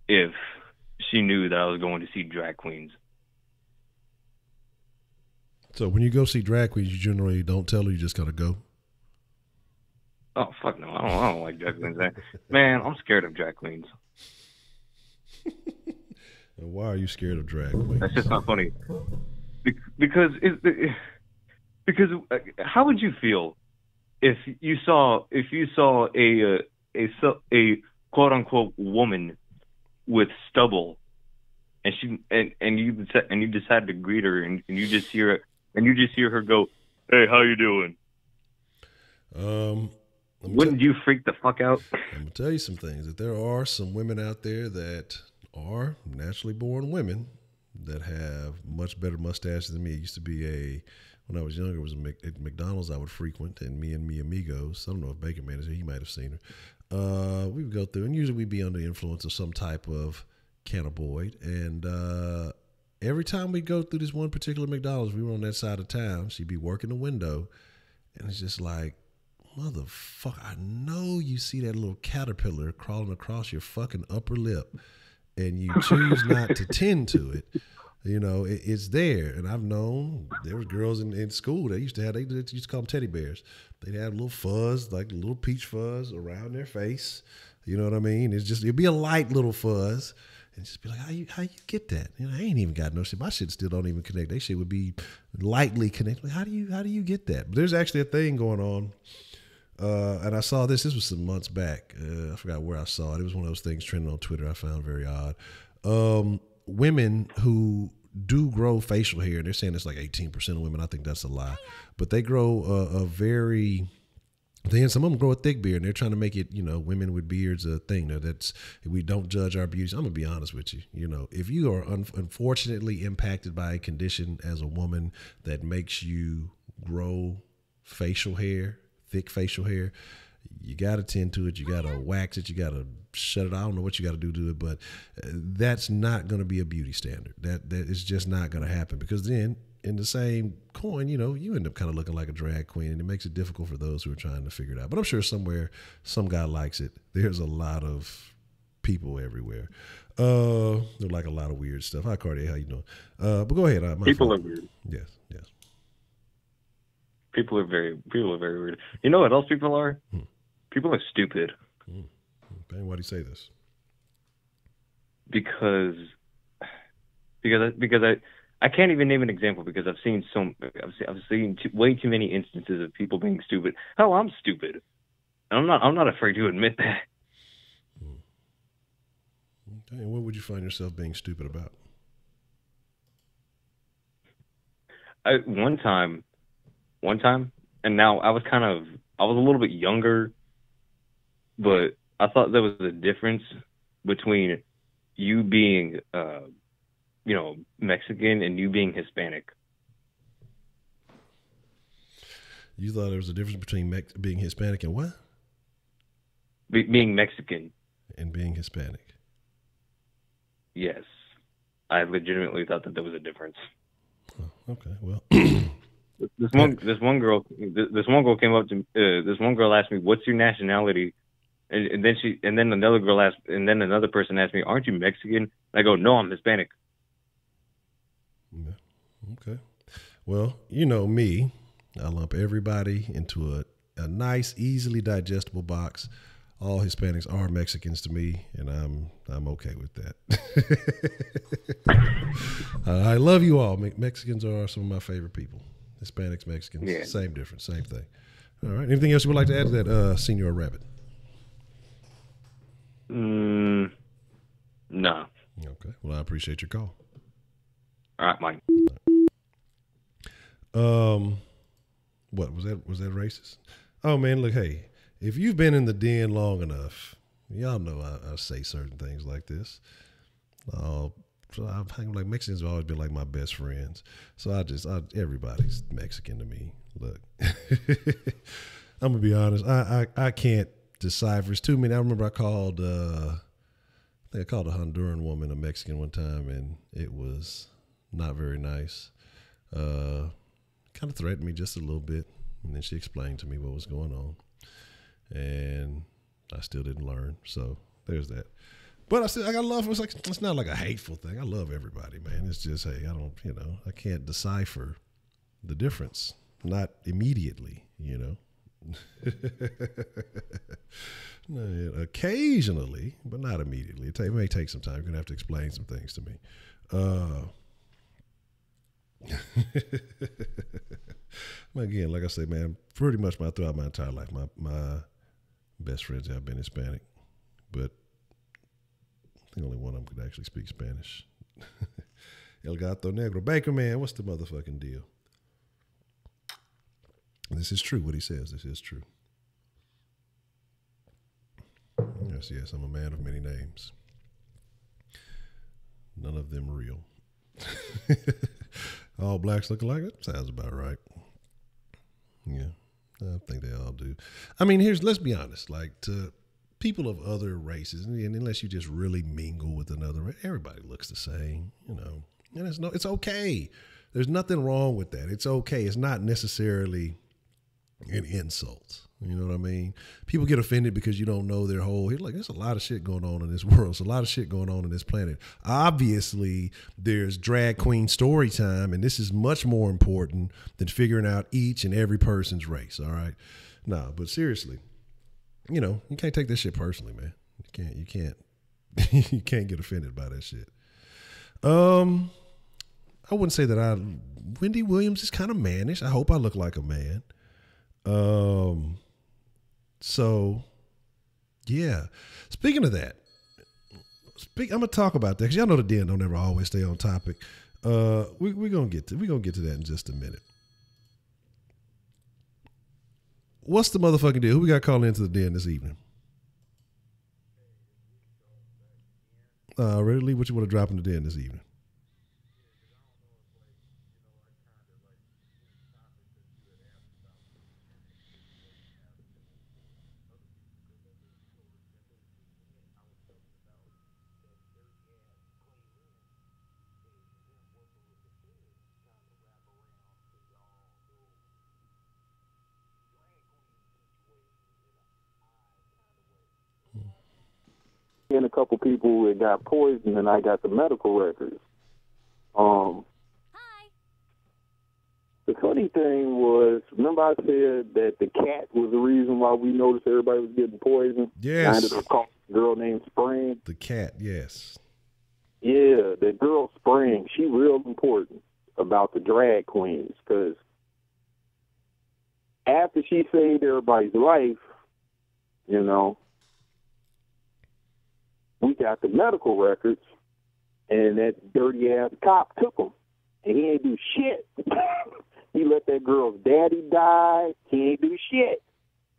if she knew that I was going to see drag queens. So when you go see drag queens, you generally don't tell her, you just gotta go? Oh, fuck no. I don't like drag queens. Man, I'm scared of drag queens. And why are you scared of drag queens? That's just not funny. Because how would you feel if you saw a quote unquote woman with stubble, and you decide to greet her, and you just hear her go, "Hey, how you doing?" Wouldn't you freak the fuck out? I'm gonna tell you some things. That there are some women out there that are naturally born women that have much better mustaches than me. It used to be when I was younger, it was at McDonald's I would frequent, and me and mi amigos, I don't know if Bacon Man is here, he might have seen her. We would go through, and usually we'd be under the influence of some type of cannabinoid. And every time we go through this one particular McDonald's, we were on that side of town, she'd be working the window, and it's just like, motherfucker, I know you see that little caterpillar crawling across your fucking upper lip, and you choose not to tend to it. You know, it's there. And I've known there was girls in school that used to call them teddy bears. They'd have little fuzz, like little peach fuzz around their face. You know what I mean? It'd be a light little fuzz. And just be like, how you get that? You know, I ain't even got no shit. My shit still don't even connect. That shit would be lightly connected. Like, how do you get that? But there's actually a thing going on. And I saw this was some months back. I forgot where I saw it. It was one of those things trending on Twitter I found very odd. Women who do grow facial hair, and they're saying it's like 18% of women. I think that's a lie. But they grow then some of them grow a thick beard, and they're trying to make it, women with beards a thing. We don't judge our beauties. I'm going to be honest with you. If you are unfortunately impacted by a condition as a woman that makes you grow facial hair, thick facial hair, you got to tend to it. You got to wax it. You got to shut it. I don't know what you got to do to it, but that's not going to be a beauty standard. That is just not going to happen, because then in the same coin, you end up kind of looking like a drag queen, and it makes it difficult for those who are trying to figure it out. But I'm sure somewhere some guy likes it. There's a lot of people everywhere. There's like a lot of weird stuff. Hi, Cartier. How you doing? But go ahead. People are weird. Yes. People are very weird. You know what else people are? People are stupid. Okay, why do you say this? Because I can't even name an example, because I've seen way too many instances of people being stupid. Hell, I'm stupid. I'm not afraid to admit that. Okay, and what would you find yourself being stupid about? One time, and now I was a little bit younger, but I thought there was a difference between you being, Mexican and you being Hispanic. You thought there was a difference between being Hispanic and what? Being Mexican. And being Hispanic. Yes. I legitimately thought that there was a difference. Oh, okay, well. This one girl came up to this one girl asked me, "What's your nationality?" And then another person asked me, "Aren't you Mexican?" And I go, "No, I'm Hispanic." Yeah. Okay. Well, you know me, I lump everybody into a nice, easily digestible box. All Hispanics are Mexicans to me, and I'm okay with that. I love you all. Mexicans are some of my favorite people. Hispanics, Mexicans, yeah. Same difference, same thing. All right. Anything else you would like to add to that, Senior Rabbit? No. Okay. Well, I appreciate your call. All right, Mike. What was that? Was that racist? Oh man, look, hey, if you've been in the den long enough, y'all know I say certain things like this. So I'm like Mexicans have always been like my best friends. So everybody's Mexican to me. Look, I'm gonna be honest. I can't decipher. It's too many. I remember I called a Honduran woman a Mexican one time, and it was not very nice. Kind of threatened me just a little bit, and then she explained to me what was going on, and I still didn't learn. So there's that. But I got love. It's not like a hateful thing. I love everybody, man. It's just, hey, I can't decipher the difference. Not immediately, No, occasionally, but not immediately. It may take some time. You're gonna have to explain some things to me. Again, like I say, man, pretty much throughout my entire life, my best friends have been Hispanic, but I think only one of them could actually speak Spanish. El Gato Negro. Baker man, what's the motherfucking deal? This is true, what he says. This is true. Yes, I'm a man of many names. None of them real. All blacks look alike? That sounds about right. Yeah, I think they all do. I mean, let's be honest, like to people of other races, and unless you just really mingle with another race, everybody looks the same, and it's okay. There's nothing wrong with that. It's okay. It's not necessarily an insult. You know what I mean? People get offended because you don't know their whole. Like, there's a lot of shit going on in this world. There's a lot of shit going on in this planet. Obviously, there's drag queen story time, and this is much more important than figuring out each and every person's race. All right? No, but seriously, you can't take this shit personally, man. You can't you can't get offended by that shit. I wouldn't say that Wendy Williams is kind of mannish. I hope I look like a man. So, yeah. Speaking of that, I'm gonna talk about that because y'all know the den don't ever always stay on topic. We're gonna get to that in just a minute. What's the motherfucking deal? Who we got calling into the den this evening? Ready, what you want to drop in the den this evening? And a couple people that got poisoned, and I got the medical records. Hi. The funny thing was, remember I said that the cat was the reason why we noticed everybody was getting poisoned? Yes. I ended up calling a girl named Spring. The cat, yes. Yeah, that girl Spring, she real important about the drag queens, because after she saved everybody's life, we got the medical records, and that dirty ass cop took them, and he ain't do shit. He let that girl's daddy die. He ain't do shit.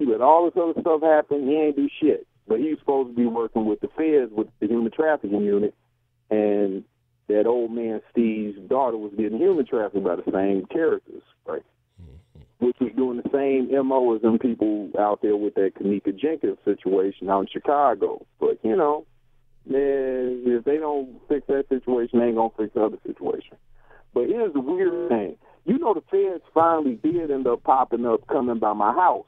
He let all this other stuff happen. He ain't do shit. But he was supposed to be working with the feds, with the human trafficking unit, and that old man Steve's daughter was getting human trafficked by the same characters, right? Which was doing the same MO as them people out there with that Kanika Jenkins situation out in Chicago. But, man, if they don't fix that situation, they ain't going to fix the other situation. But here's the weird thing. The feds finally did end up popping up, coming by my house.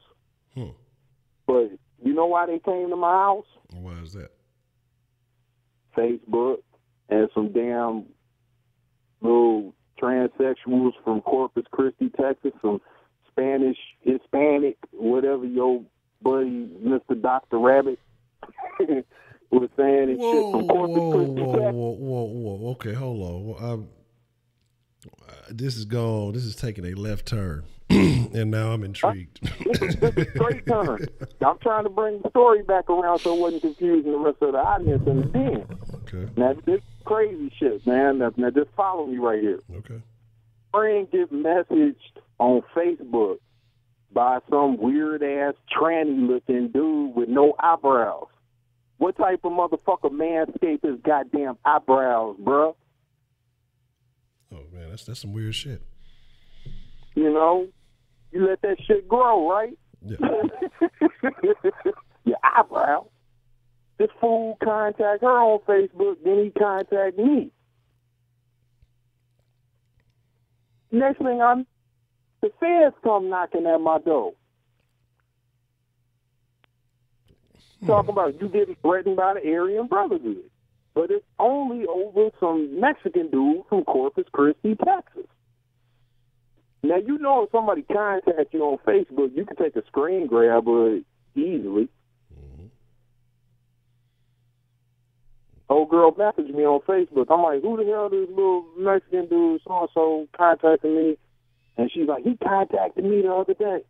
But you know why they came to my house? Why is that? Facebook and some damn little transsexuals from Corpus Christi, Texas, some Spanish, Hispanic, whatever your buddy, Mr. Dr. Rabbit, was saying and shit from Corpus Christi, Texas. Whoa. Okay, hold on. This is taking a left turn, and now I'm intrigued. This is a straight turn. I'm trying to bring the story back around so it wasn't confusing the rest of the audience in the den. Okay. Now, this crazy shit, man. Now, just follow me right here. Okay. Friend get messaged on Facebook by some weird-ass, tranny-looking dude with no eyebrows. What type of motherfucker manscape his goddamn eyebrows, bruh? Oh, man, that's some weird shit. You know? You let that shit grow, right? Yeah. Your eyebrow. This fool contact her on Facebook, then he contact me. Next thing the feds come knocking at my door. Talking about you getting threatened by the Aryan Brotherhood. But it's only over some Mexican dude from Corpus Christi, Texas. Now, you know if somebody contacts you on Facebook, you can take a screen grab of it easily. Mm-hmm. Old girl messaged me on Facebook. I'm like, who the hell is this little Mexican dude so-and-so contacting me? And she's like, he contacted me the other day.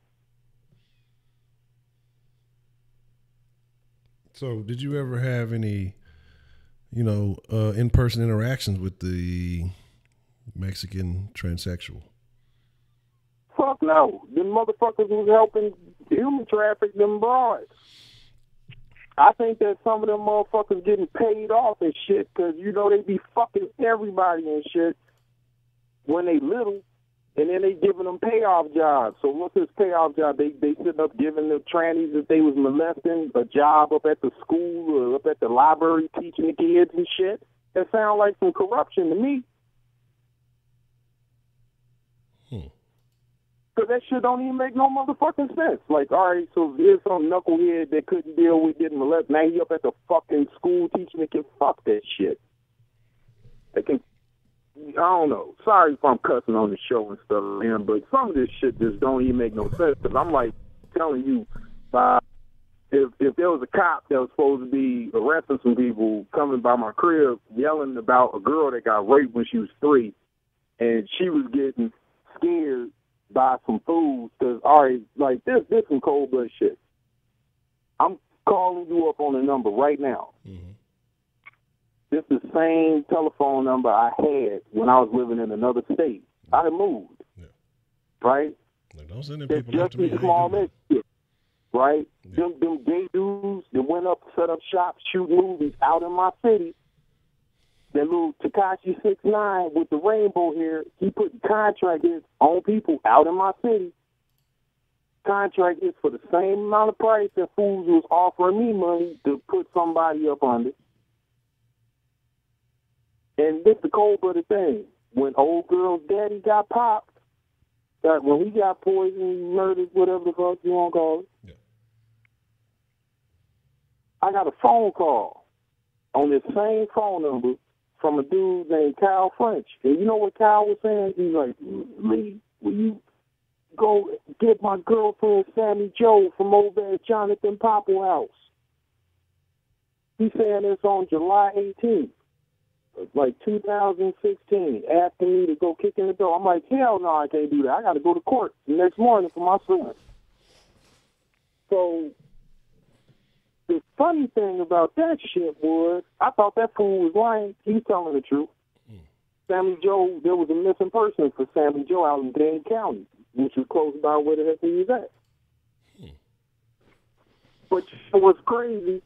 So, did you ever have any, in-person interactions with the Mexican transsexual? Fuck no. Them motherfuckers was helping human traffic them broads. I think that some of them motherfuckers getting paid off and shit because, they be fucking everybody and shit when they little. And then they giving them payoff jobs. So what's this payoff job? They sitting up giving the trannies that they was molesting a job up at the school or up at the library teaching the kids and shit. That sound like some corruption to me. Because that shit don't even make no motherfucking sense. Like, all right, so here's some knucklehead that couldn't deal with getting molested. Now he up at the fucking school teaching the kids. Fuck that shit. They can... I don't know. Sorry if I'm cussing on the show and stuff, man, but some of this shit just don't even make no sense. Because I'm like telling you, if there was a cop that was supposed to be arresting some people coming by my crib yelling about a girl that got raped when she was 3, and she was getting scared by some fools, because, all right, like, this some cold-blooded shit. I'm calling you up on the number right now. Mm-hmm. This is the same telephone number I had when I was living in another state. I had moved, right? Like, don't send them people just after me. Small shit, right? Yeah. Them gay dudes that went up, set up shops, shoot movies out in my city. That little Tekashi 6ix9ine with the rainbow hair, he put contract hits on people out in my city. Contract hits for the same amount of price that fools was offering me money to put somebody up under. And this the cold-blooded thing. When old girl's daddy got popped, when he got poisoned, murdered, whatever the fuck you want to call it, yeah. I got a phone call on this same phone number from a dude named Kyle French. And you know what Kyle was saying? He's like, Lee, will you go get my girlfriend Sammy Joe from over at Jonathan Popple house? He's saying this on July 18th. Like 2016, asking me to go kick in the door. I'm like, hell no, I can't do that. I got to go to court the next morning for my son. So the funny thing about that shit was, I thought that fool was lying. He's telling the truth. Sammy Joe, there was a missing person for Sammy Joe out in Dane County, which was close by where the heck he was at. But what's crazy?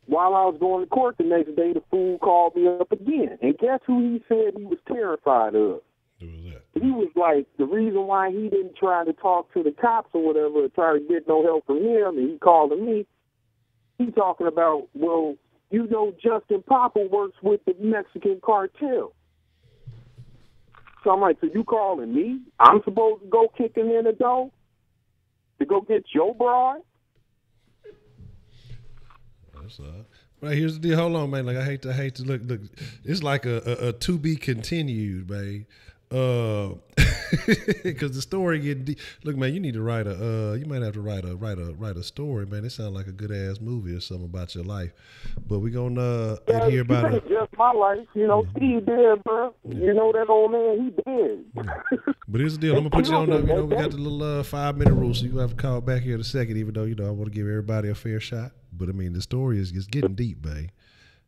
While I was going to court the next day, the fool called me up again. And guess who he said he was terrified of? Who was that? He was like, the reason why he didn't try to talk to the cops or whatever, or try to get no help from him, and he called me, he talking about, well, Justin Popple works with the Mexican cartel. So I'm like, so you calling me? I'm supposed to go kicking in the door to go get your broad? Right, here's the deal. Hold on, man. Like I hate to look. It's like a to be continued, man. Because the story getting deep. Look, man, you need to write you might have to write a story, man. It sounds like a good ass movie or something about your life. But we gonna hear about it. Just my life, Steve dead, bro. Yeah. That old man, he dead. Yeah. But here's the deal. I'm gonna put you on. We got the little 5-minute rule, so you have to call back here in a second. Even though I want to give everybody a fair shot. But I mean, the story is getting deep, man.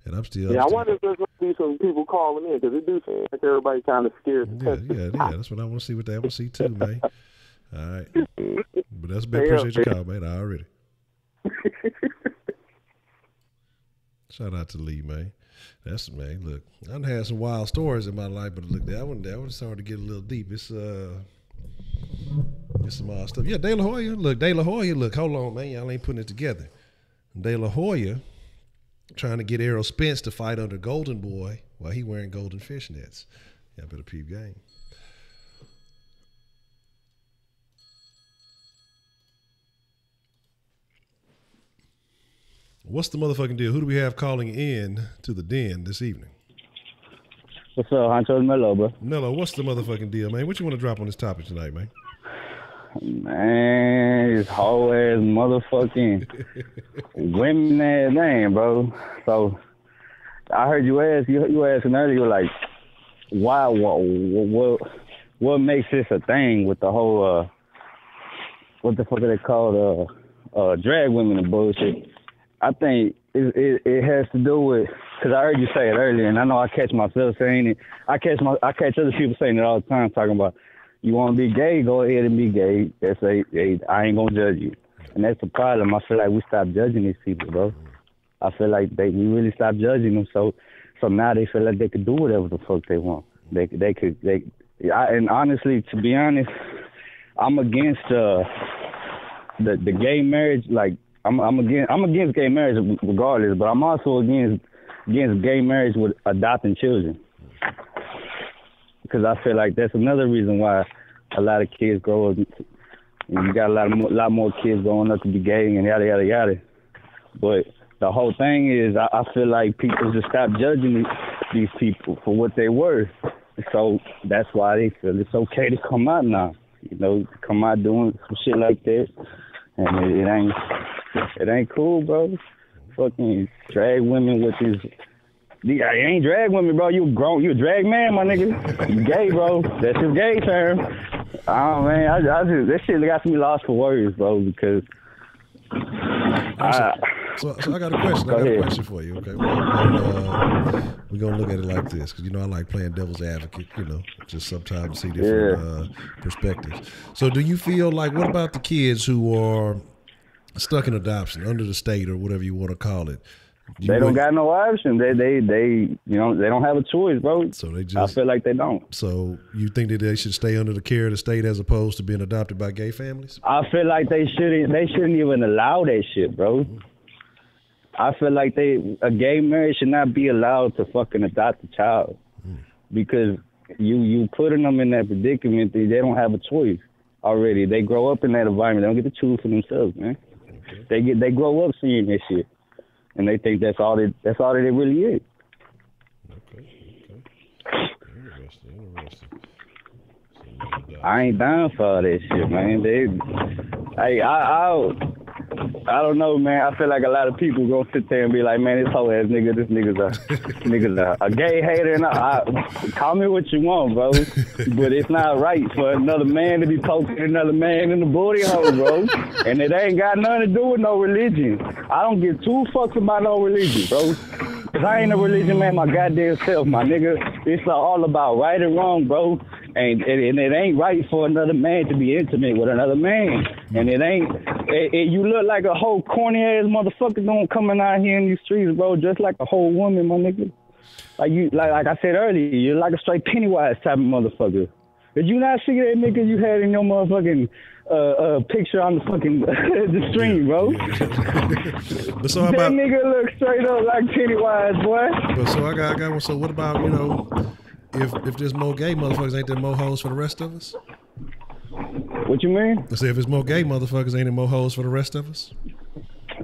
And I'm still. Yeah, I wonder if there's going to be some people calling in because it do seem like everybody kind of scared. Yeah. That's what I want to see. What they want to see too, man. All right. But That's been appreciate your call, man. Already. Shout out to Lee, man. That's man. Look, I've had some wild stories in my life, but look, that one started to get a little deep. It's some odd stuff. Yeah, De La Hoya. Look, De La Hoya. Look, hold on, man. Y'all ain't putting it together. De La Hoya trying to get Errol Spence to fight under Golden Boy while he wearing golden fishnets. Yeah, better peep game. What's the motherfucking deal? Who do we have calling in to the den this evening? What's up, Honcho? Mello, bro. Mello, what's the motherfucking deal, man? What you want to drop on this topic tonight, man? Man, this whole ass motherfucking women ass name, bro. So I heard you asking earlier, you were like, why, what makes this a thing with the whole, what the fuck are they called, drag women and bullshit? I think it has to do with, because I heard you say it earlier, and I know I catch myself saying it. I catch other people saying it all the time, talking about, you want to be gay, go ahead and be gay. I ain't going to judge you. And that's the problem. I feel like we stopped judging these people, bro. I feel like we really stopped judging them, so now they feel like they could do whatever the fuck they want. And honestly, to be honest, I'm against the gay marriage, like, I'm against gay marriage regardless, but I'm also against gay marriage with adopting children, because I feel like that's another reason why a lot of kids grow up. You got a lot more kids growing up to be gay and yada yada yada. But the whole thing is, I feel like people just stop judging these people for what they were. So that's why they feel it's okay to come out now. You know, to come out doing some shit like that, and it ain't cool, bro. Fucking drag women with this. You ain't drag women, bro. You a drag man, my nigga. You gay, bro. That's his gay term. Oh man, I just this shit got me lost for words, bro. Because so I got a question. I got a question for you. Okay, we're gonna look at it like this, because you know I like playing devil's advocate. You know, just sometimes see different perspectives. So, do you feel like, what about the kids who are stuck in adoption under the state or whatever you want to call it? They don't got no option. They you know, they don't have a choice, bro. So they just, I feel like they don't. So you think that they should stay under the care of the state as opposed to being adopted by gay families? I feel like they shouldn't even allow that shit, bro. I feel like a gay marriage should not be allowed to fucking adopt a child, because you putting them in that predicament that they don't have a choice already. They grow up in that environment. They don't get to choose for themselves, man. Okay. They grow up seeing this shit, and they think that's all that it really is. Okay. Interesting. I ain't down for all that shit, man. I don't know, man. I feel like a lot of people gonna sit there and be like, man, this whole ass nigga, this nigga's a gay hater, and call me what you want, bro. But it's not right for another man to be poking another man in the booty hole, bro. And it ain't got nothing to do with no religion. I don't give two fucks about no religion, bro. Cause I ain't a religion man, my goddamn self, my nigga. It's all about right and wrong, bro. And it ain't right for another man to be intimate with another man. And it ain't. You look like a whole corny ass motherfucker don't coming out here in these streets, bro, just like a whole woman, my nigga. Like I said earlier, you're like a straight Pennywise type of motherfucker. Did you not see that nigga you had in your motherfucking picture on the fucking the stream, bro? But so how about, that nigga look straight up like Pennywise, boy. But so I got one. So what about, you know, if there's more gay motherfuckers, ain't there more hoes for the rest of us? What you mean? I say, if it's more gay motherfuckers, ain't there more hoes for the rest of us?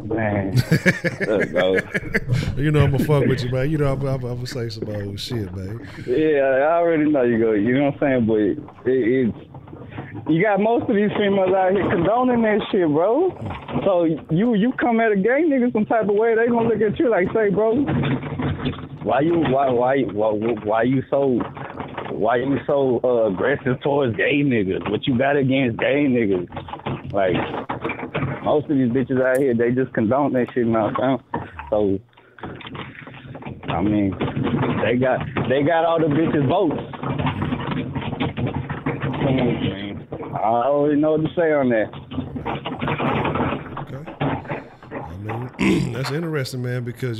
Man, look, bro. You know I'm gonna fuck with you, man. You know I'm gonna say some old shit, man. Yeah, I already know you go. You know what I'm saying? But you got most of these females out here condoning that shit, bro. So you come at a gay nigga some type of way, they gonna look at you like, say, bro, why you so aggressive towards gay niggas? What you got against gay niggas? Like, most of these bitches out here, they just condone that shit now, fam. So, I mean, they got all the bitches votes. Come on, man. already know what to say on that. Okay. I mean, that's interesting, man, because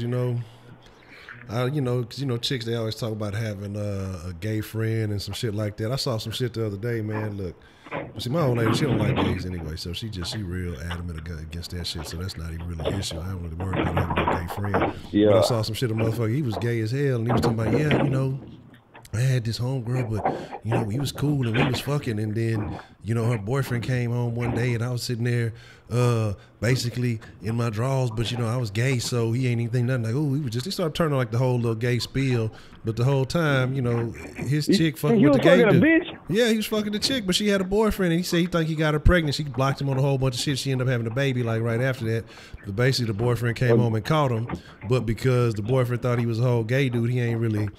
chicks, they always talk about having a gay friend and some shit like that. I saw some shit the other day, man. Look, see, my old lady, she don't like gays anyway, so she real adamant against that shit. So that's not even really an issue. I don't really worry about having a gay friend. Yeah. But I saw some shit, a motherfucker, he was gay as hell, and he was talking about, I had this homegirl, but we was cool and we was fucking, and then her boyfriend came home one day and I was sitting there basically in my drawers, but I was gay, so he ain't even think nothing. Like, oh, he started turning like the whole little gay spiel, but the whole time his chick fucking with the gay dude. Bitch? Yeah, he was fucking the chick, but she had a boyfriend, and he said he think he got her pregnant. She blocked him on a whole bunch of shit. She ended up having a baby like right after that. But basically the boyfriend came home and caught him, but because the boyfriend thought he was a whole gay dude, he ain't really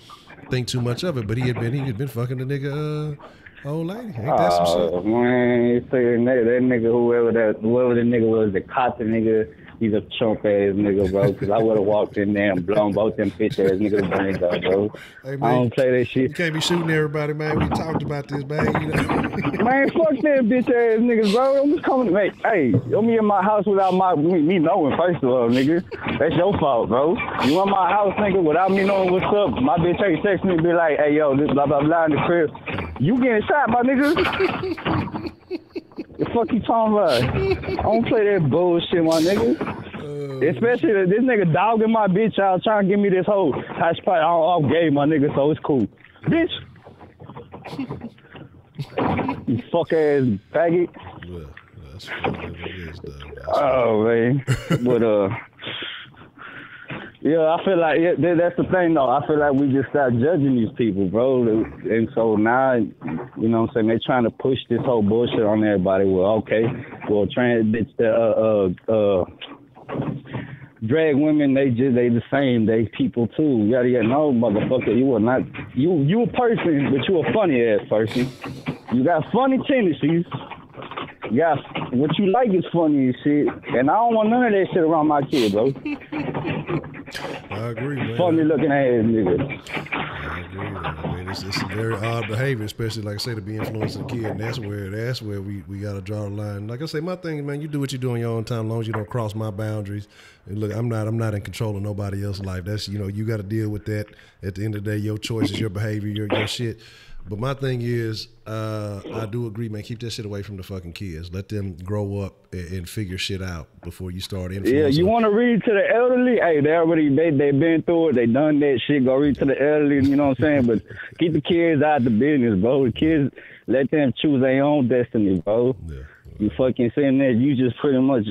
think too much of it, but he had been fucking the nigga old lady. Ain't that some shit? Man, you say that nigga, whoever the nigga was that caught the nigga, he's a chump ass nigga, bro. Because I would have walked in there and blown both them bitch ass niggas brains out, bro. Hey, man, I don't play that shit. You can't be shooting everybody, man. We talked about this, man. Man, fuck that bitch ass niggas, bro. I'm just coming to make. Hey, don't be in my house without me knowing. First of all, nigga, that's your fault, bro. You in my house, nigga, without me knowing what's up. My bitch ain't text me and be like, hey, yo, this blah blah blah in the crib. You getting shot, my nigga. The fuck you talking about? I don't play that bullshit, my nigga. Especially this nigga dogging my bitch out, trying to give me this whole hash pot off gay, my nigga, so it's cool. Bitch. You fuck ass faggot. Well, that's what it is, though. Oh, man. But, yeah, I feel like that's the thing, though. I feel like we just start judging these people, bro. And so now, you know what I'm saying, they're trying to push this whole bullshit on everybody. Well, okay, well, trans bitch, drag women, they the same. They people, too. Yada, yada. No, motherfucker, you are not. You a person, but you a funny-ass person. You got funny tendencies. You got, what you like is funny and shit. And I don't want none of that shit around my kid, bro. I agree, man. Funny looking ass nigga. I agree, man. I mean, it's very odd behavior, especially like I say, to be influencing a kid. And that's where we gotta draw the line. Like I say, my thing, man, you do what you do in your own time, as long as you don't cross my boundaries. And look, I'm not in control of nobody else's life. That's you got to deal with that. At the end of the day, your choices, your behavior, your shit. But my thing is, I do agree, man. Keep that shit away from the fucking kids. Let them grow up and figure shit out before you start influencing. Yeah, you want to read to the elderly? Hey, they been through it. They done that shit. Go read to the elderly. You know what I'm saying? But keep the kids out of the business, bro. The kids, let them choose their own destiny, bro. Yeah. You fucking saying that? You just pretty much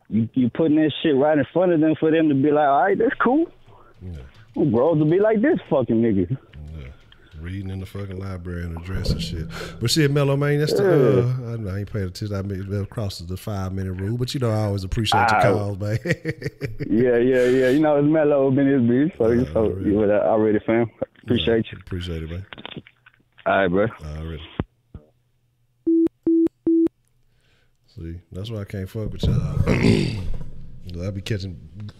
you putting that shit right in front of them for them to be like, all right, that's cool. Yeah. Well, bro, to be like this fucking nigga. Reading in the fucking library and addressing shit. But shit, Mello, man, that's the, I ain't paying attention. I mean, it crosses the 5-minute rule, but I always appreciate your calls, man. yeah. You know, it's Mello been his bitch, so you already, fam. Appreciate you. Appreciate it, man. All right, bro. Already. See, that's why I can't fuck with y'all. I be catching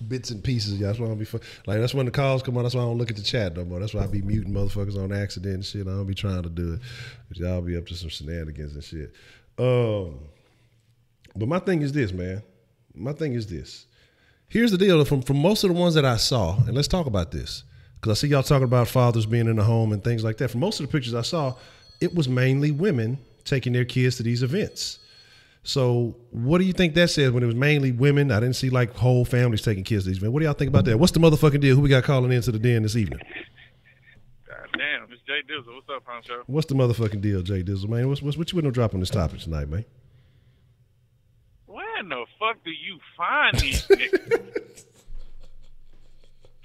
bits and pieces. That's why I don't be that's when the calls come on. That's why I don't look at the chat no more. That's why I be muting motherfuckers on accident and shit. I don't be trying to do it, but y'all be up to some shenanigans and shit. But my thing is this, man. My thing is this. Here's the deal. From most of the ones that I saw, and let's talk about this, because I see y'all talking about fathers being in the home and things like that. From most of the pictures I saw, it was mainly women taking their kids to these events. So what do you think that says when it was mainly women? I didn't see like whole families taking kids to these events. What do y'all think about that? What's the motherfucking deal? Who we got calling into the den this evening? God damn, it's Jay Dizzle. What's up, Honcho? What's the motherfucking deal, Jay Dizzle, man? What you want to drop on this topic tonight, man? Where in the fuck do you find these niggas?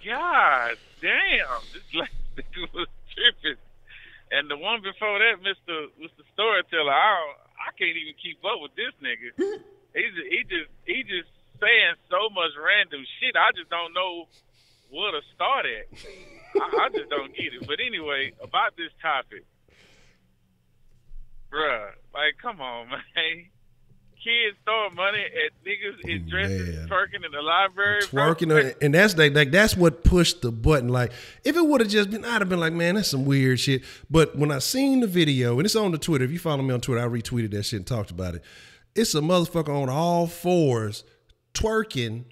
God damn, this last nigga was tripping. And the one before that, Mr. Storyteller, I can't even keep up with this nigga. He just saying so much random shit. I just don't know where to start at. I just don't get it. But anyway, about this topic, bruh, like, come on, man. kids throwing money at niggas in dresses, twerking in the library, twerking, and that's that's what pushed the button. Like, if it would have just been, I'd have been like, man, that's some weird shit. But when I seen the video, and it's on the Twitter, if you follow me on Twitter, I retweeted that shit and talked about it. It's a motherfucker on all fours twerking,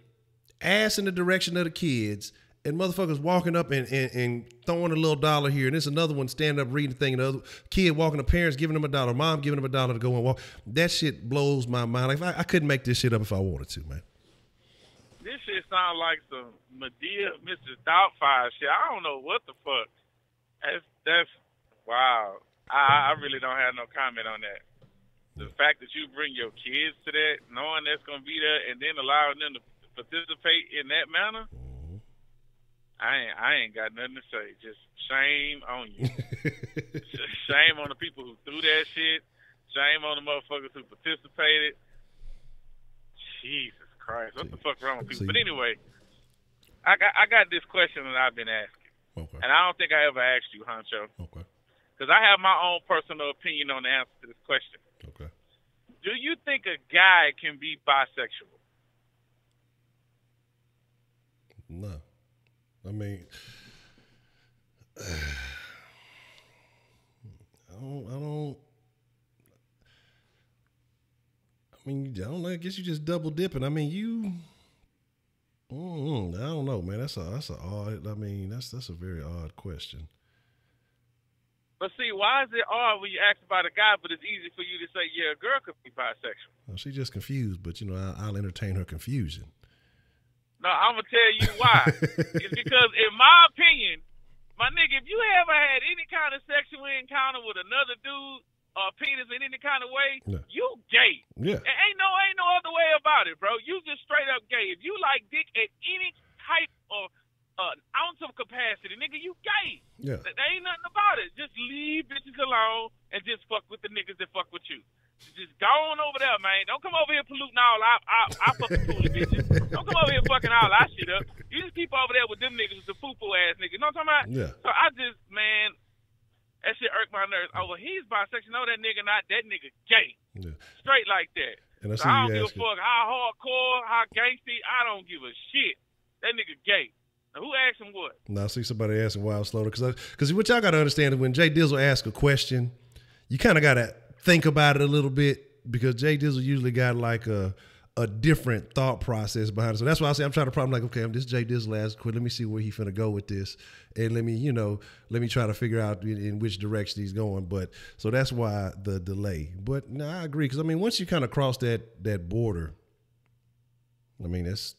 ass in the direction of the kids, and motherfuckers walking up and throwing a little dollar here, and there's another one standing up reading the thing, and the other kid walking, the parents giving them $1, mom giving them $1 to go and walk. That shit blows my mind. Like, I couldn't make this shit up if I wanted to, man. This shit sounds like some Medea, Mr. Doubtfire shit. I don't know what the fuck. That's wow. I really don't have no comment on that. The fact that you bring your kids to that, knowing that's gonna be there, and then allowing them to participate in that manner. I ain't got nothing to say. Just shame on you. Shame on the people who threw that shit. Shame on the motherfuckers who participated. Jesus Christ, what the fuck wrong with people? But anyway, I got this question that I've been asking, and I don't think I ever asked you, Honcho. Okay. Because I have my own personal opinion on the answer to this question. Okay. Do you think a guy can be bisexual? No. I mean, I don't know. I guess you just double dipping. I mean, I don't know, man. That's a odd. I mean, that's a very odd question. But see, why is it odd when you ask about a guy, but it's easy for you to say, yeah, a girl could be bisexual? Well, she's just confused, but I'll entertain her confusion. No, I'm gonna tell you why. It's because, in my opinion, my nigga, if you ever had any kind of sexual encounter with another dude or penis in any kind of way, you gay. Yeah. Ain't no other way about it, bro. You just straight up gay. If you like dick at any type of ounce of capacity, nigga, you gay. Yeah. There ain't nothing about it. Just leave bitches alone and just fuck with the niggas that fuck with you. Just go on over there, man. Don't come over here polluting all I fucking cool bitches. Don't come over here fucking all our shit up. You just keep over there with them niggas, the foo-foo ass niggas. You know what I'm talking about? Yeah. So I just, man, that shit irked my nerves. Oh, well, he's bisexual. No, that nigga not. That nigga gay. Yeah. Straight like that. And I don't give a fuck how hardcore, how gangsty. I don't give a shit. That nigga gay. Now, who asked him what? Now, I see somebody asking Wild Slaughter. Because what y'all got to understand is when Jay Dizzle asks a question, you kind of got to think about it a little bit, because Jay Dizzle usually got like a different thought process behind it. So that's why I say I'm trying to problem like, okay, I'm this Jay Dizzle asked quick. Let me see where he finna go with this, and let me try to figure out in which direction he's going. But so that's why the delay. But no, I agree, because I mean, once you kind of cross that border, I mean that's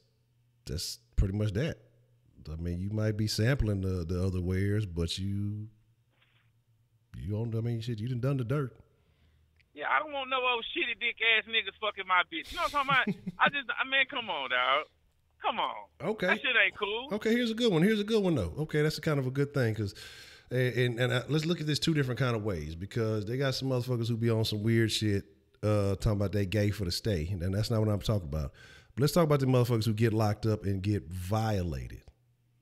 pretty much that. I mean, you might be sampling the other wares, but you don't. I mean, shit, you done the dirt. Yeah, I don't want no old shitty dick ass niggas fucking my bitch. You know what I'm talking about? Come on, dog. Come on. Okay. That shit ain't cool. Okay, here's a good one though. Okay, that's a kind of a good thing, because let's look at this two different kind of ways, because they got some motherfuckers who be on some weird shit talking about they gay for the stay, and that's not what I'm talking about. But let's talk about the motherfuckers who get locked up and get violated.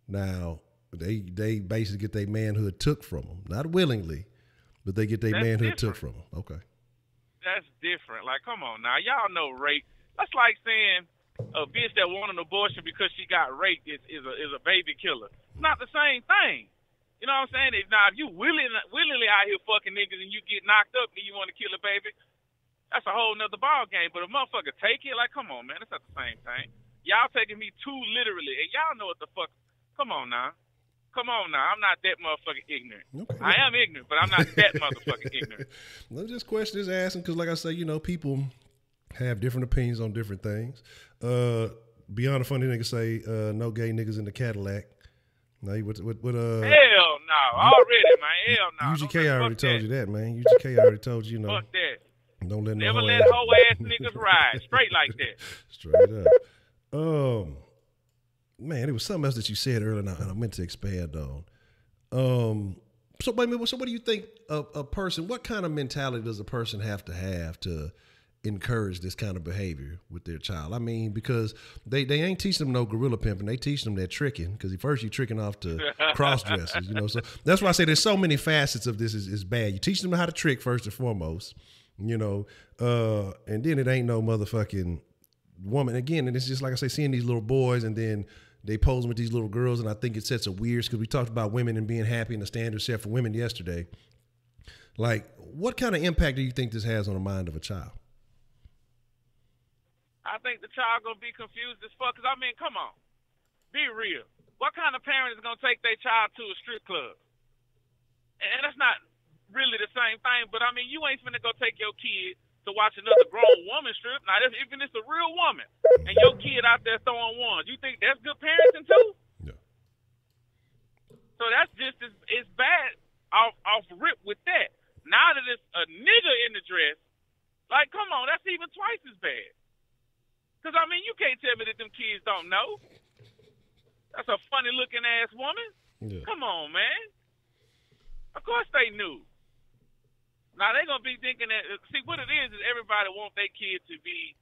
Now, they basically get their manhood took from them, not willingly, but they get their manhood took from them. Okay. That's different. Like, come on now. Y'all know rape. That's like saying a bitch that wanted an abortion because she got raped is a baby killer. It's not the same thing. You know what I'm saying? Now, if you willingly out here fucking niggas and you get knocked up and you want to kill a baby, that's a whole nother ball game. But a motherfucker take it, like, come on, man. It's not the same thing. Y'all taking me too literally, and y'all know what the fuck. Come on now. I'm not that motherfucking ignorant. Okay. I am ignorant, but I'm not that motherfucking ignorant. Let's just question this asking, because like I say, people have different opinions on different things. Beyond a funny nigga say, no gay niggas in the Cadillac. Now, what hell no. Already, man. Hell no. UGK already told you that, man. UGK already told you, Fuck that. Don't let Never let hoe ass niggas ride. Straight like that. Straight up. Man, there was something else that you said earlier, and I meant to expand on. So what do you think a person, what kind of mentality does a person have to encourage this kind of behavior with their child? I mean, because they ain't teaching them no gorilla pimping. They teach them that tricking, because first you're tricking off to cross-dressers, So that's why I say there's so many facets of this is bad. You teach them how to trick first and foremost. you know, and then it ain't no motherfucking woman again. And it's just like I say, seeing these little boys and then they posing with these little girls, and I think it sets a weird, because we talked about women and being happy and the standard set for women yesterday. Like, what kind of impact do you think this has on the mind of a child? I think the child gonna be confused as fuck. Cause I mean, come on, be real. What kind of parent is gonna take their child to a strip club? And that's not really the same thing. But I mean, you ain't finna go take your kid to watch another grown woman strip. Now, even if it's a real woman, and your kid out there throwing ones, you think that's good parenting too? Yeah. So that's just it's bad off rip with that. Now that it's a nigga in the dress, like, come on, that's even twice as bad. Because, I mean, you can't tell me that them kids don't know. That's a funny-looking ass woman. Yeah. Come on, man. Of course they knew. Now, they're going to be thinking that, see, what it is everybody wants their kid to be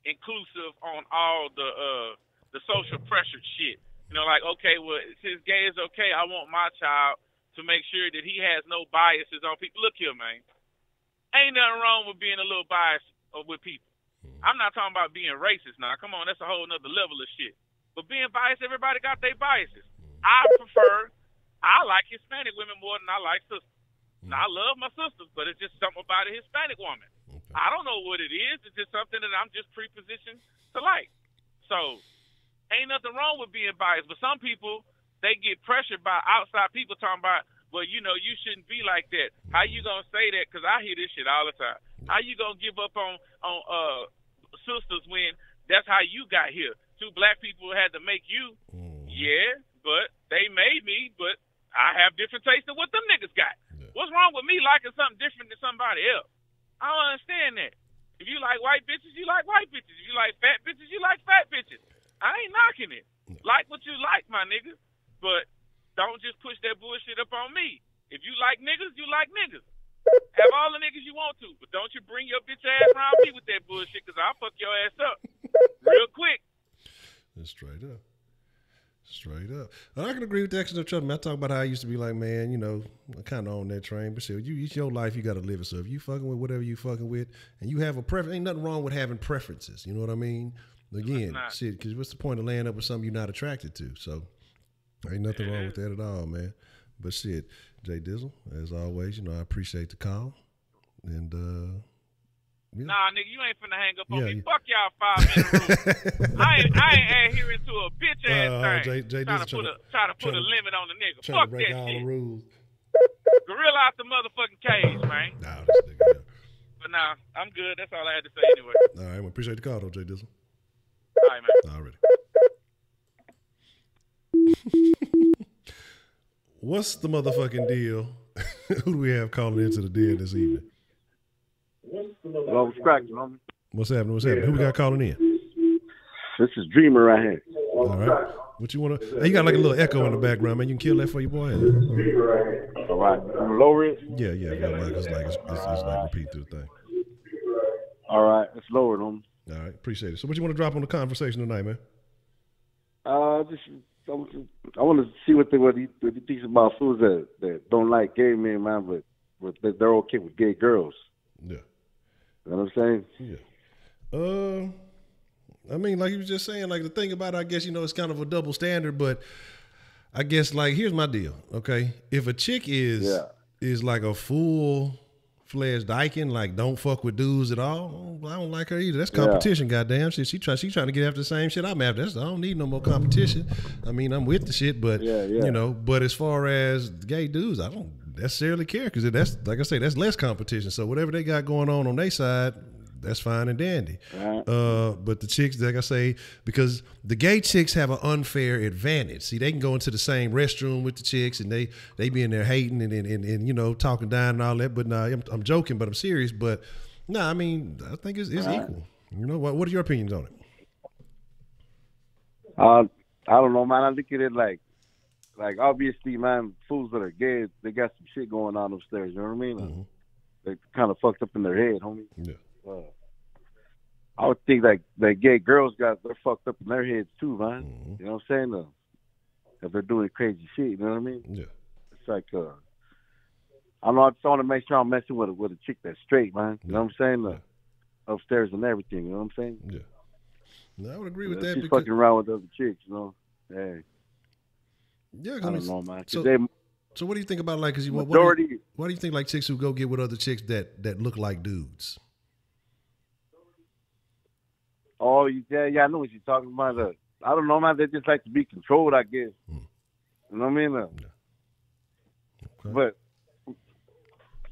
inclusive on all the social pressure shit. You know, like, okay, well, since gay is okay, I want my child to make sure that he has no biases on people. Look here, man. Ain't nothing wrong with being a little biased with people. I'm not talking about being racist now. Come on, that's a whole nother level of shit. But being biased, everybody got their biases. I like Hispanic women more than I like sisters. Now, I love my sisters, but it's just something about a Hispanic woman. Okay. I don't know what it is. It's just something that I'm just prepositioned to like. So, ain't nothing wrong with being biased. But some people, they get pressured by outside people talking about, well, you know, you shouldn't be like that. How you going to say that? Because I hear this shit all the time. How you going to give up on sisters when that's how you got here? 2 black people had to make you. Yeah, but they made me, but I have different tastes than what them niggas got. Yeah. What's wrong with me liking something different than somebody else? I don't understand that. If you like white bitches, you like white bitches. If you like fat bitches, you like fat bitches. I ain't knocking it. Like what you like, my nigga. But don't just push that bullshit up on me. If you like niggas, you like niggas. Have all the niggas you want to, but don't you bring your bitch ass around me with that bullshit, because I'll fuck your ass up real quick. That's straight up. Straight up. And I can agree with that, because I talk about how I used to be like, man, you know, I kind of on that train, but shit, it's your life, you got to live it. So if you fucking with whatever you fucking with, and you have a preference, ain't nothing wrong with having preferences. You know what I mean? Again, shit, because what's the point of laying up with something you're not attracted to? So ain't nothing wrong with that at all, man. But shit, Jay Dizzle, as always, you know, I appreciate the call. And, yeah. Nah, nigga, you ain't finna hang up on me. Fuck y'all 5 minute rule. I ain't adhering to a bitch ass thing. Jay trying to put a limit on the nigga. Trying Fuck to break that all shit. the rules. Gorilla out the motherfucking cage, man. Nah, this nigga, yeah. But nah, I'm good. That's all I had to say anyway. All right, well, appreciate the call though, Jay Dizzle. All right, man. Already. What's the motherfucking deal? Who do we have calling into the den this evening? Well, what's cracking, homie? What's happening? Who we got calling in? This is Dreamer right here. All right. What you want to? You got like a little echo in the background, man. You can kill that for your boy. All right. Lower it? Yeah. It's like repeat through the thing. All right. It's lowered, homie. All right. Appreciate it. So what you want to drop on the conversation tonight, man? I want to see what he thinks about fools that don't like gay men, man, but they're okay with gay girls. Yeah. You know what I'm saying? Yeah. I mean, like you was just saying, like the thing about it, I guess, you know, it's kind of a double standard, but I guess, like, here's my deal, okay? If a chick is like a full-fledged dyken, like don't fuck with dudes at all, I don't like her either. That's competition, goddamn shit. She trying to get after the same shit I'm after. I don't need no more competition. I mean, I'm with the shit, but you know, but as far as gay dudes, I don't necessarily care, because that's, like I say, that's less competition. So whatever they got going on their side, that's fine and dandy. But the chicks, like I say, because the gay chicks have an unfair advantage. See, they can go into the same restroom with the chicks, and they be in there hating and you know, talking down and all that. But nah, I'm joking, but I'm serious. But nah, I mean, I think it's equal. You know, what are your opinions on it? I don't know, man. I look at it like obviously, man, fools that are gay, they got some shit going on upstairs. You know what I mean? Mm-hmm. They kind of fucked up in their head, homie. Yeah. I would think like gay girls they're fucked up in their heads too, man. Mm-hmm. You know what I'm saying? If they're doing crazy shit, you know what I mean? Yeah. It's like I know I just want to make sure I'm messing with a chick that's straight, man. You know what I'm saying? Upstairs and everything. You know what I'm saying? Yeah. No, I would agree with that. She's Because, fucking around with other chicks, you know. Hey. yeah, I don't know, man. So what do you think about like? Cause you, why do you think like chicks who go get with other chicks that look like dudes? Oh, yeah, I know what you're talking about. I don't know, man. They just like to be controlled, I guess. You know what I mean? Yeah. Okay. But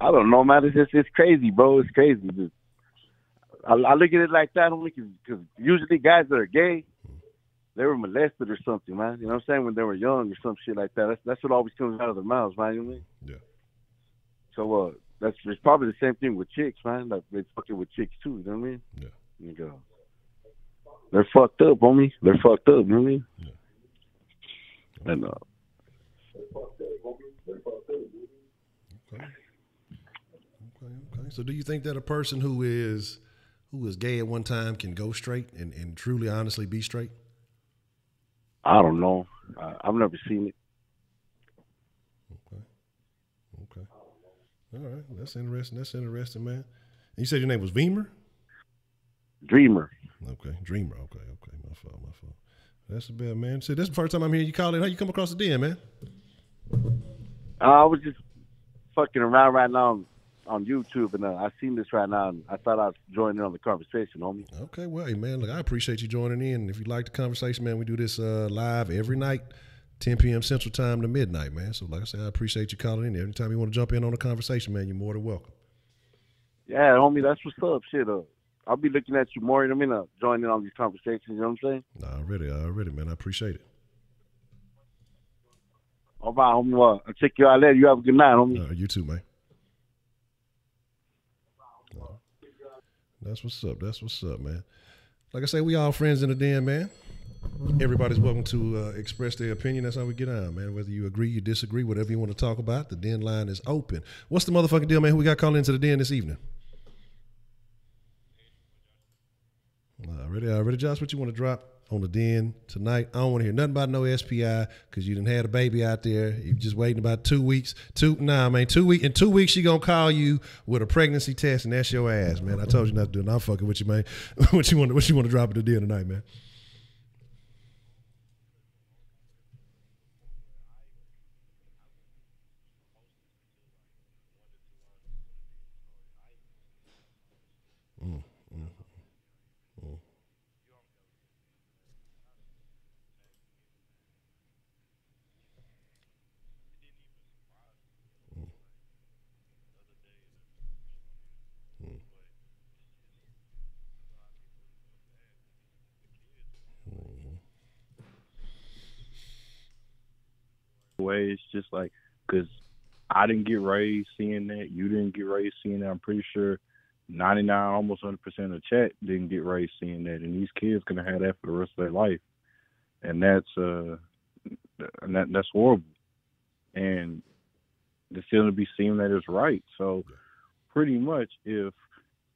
I don't know, man. It's crazy, bro. It's crazy. I look at it like that only because usually guys that are gay, they were molested or something, man. You know what I'm saying? When they were young or some shit like that. That's what always comes out of their mouths, man. You know what I mean? Yeah. So it's probably the same thing with chicks, man. Like they fucking with chicks too. You know what I mean? Yeah. You go. They're fucked up, homie. They're fucked up. You know what I mean? Yeah. And Okay. So do you think that a person who is gay at one time can go straight and truly honestly be straight? I don't know. I've never seen it. Okay. All right. That's interesting, man. You said your name was Veemer? Dreamer. Okay. Dreamer. Okay. My fault. That's a bad, man. See, that's the first time I'm hearing you call in. How you come across the den, man? I was just fucking around right now on YouTube, and I seen this right now, and I thought I'd join in on the conversation, homie. Okay, well, hey, man, look, I appreciate you joining in. If you like the conversation, man, we do this live every night, 10 p.m. Central Time to midnight, man. So, like I said, I appreciate you calling in. Every time you want to jump in on the conversation, man, you're more than welcome. Yeah, homie, that's what's up. Shit, I'll be looking at you more. You know what I mean? Join in on these conversations. You know what I'm saying? Already, man. I appreciate it. All right, homie. Well, I'll check you out later. You have a good night, homie. You too, man. That's what's up, man. Like I say, we all friends in the den, man. Everybody's welcome to express their opinion. That's how we get on, man. Whether you agree, you disagree, whatever you want to talk about, the den line is open. What's the motherfucking deal, man? Who we got calling into the den this evening? Already, Josh, what you want to drop on the den tonight? I don't want to hear nothing about no SPI because you done had a baby out there. You just waiting about 2 weeks. 2 weeks. In 2 weeks, she gonna call you with a pregnancy test, and that's your ass, man. I told you not to do it. I'm fucking with you, man. What you want to drop at the den tonight, man? Ways, just like, because I didn't get raised seeing that, you didn't get raised seeing that. I'm pretty sure 99, almost 100% of chat didn't get raised seeing that, and these kids gonna have that for the rest of their life, and that's horrible, and they're still to be seen that is right. So pretty much, if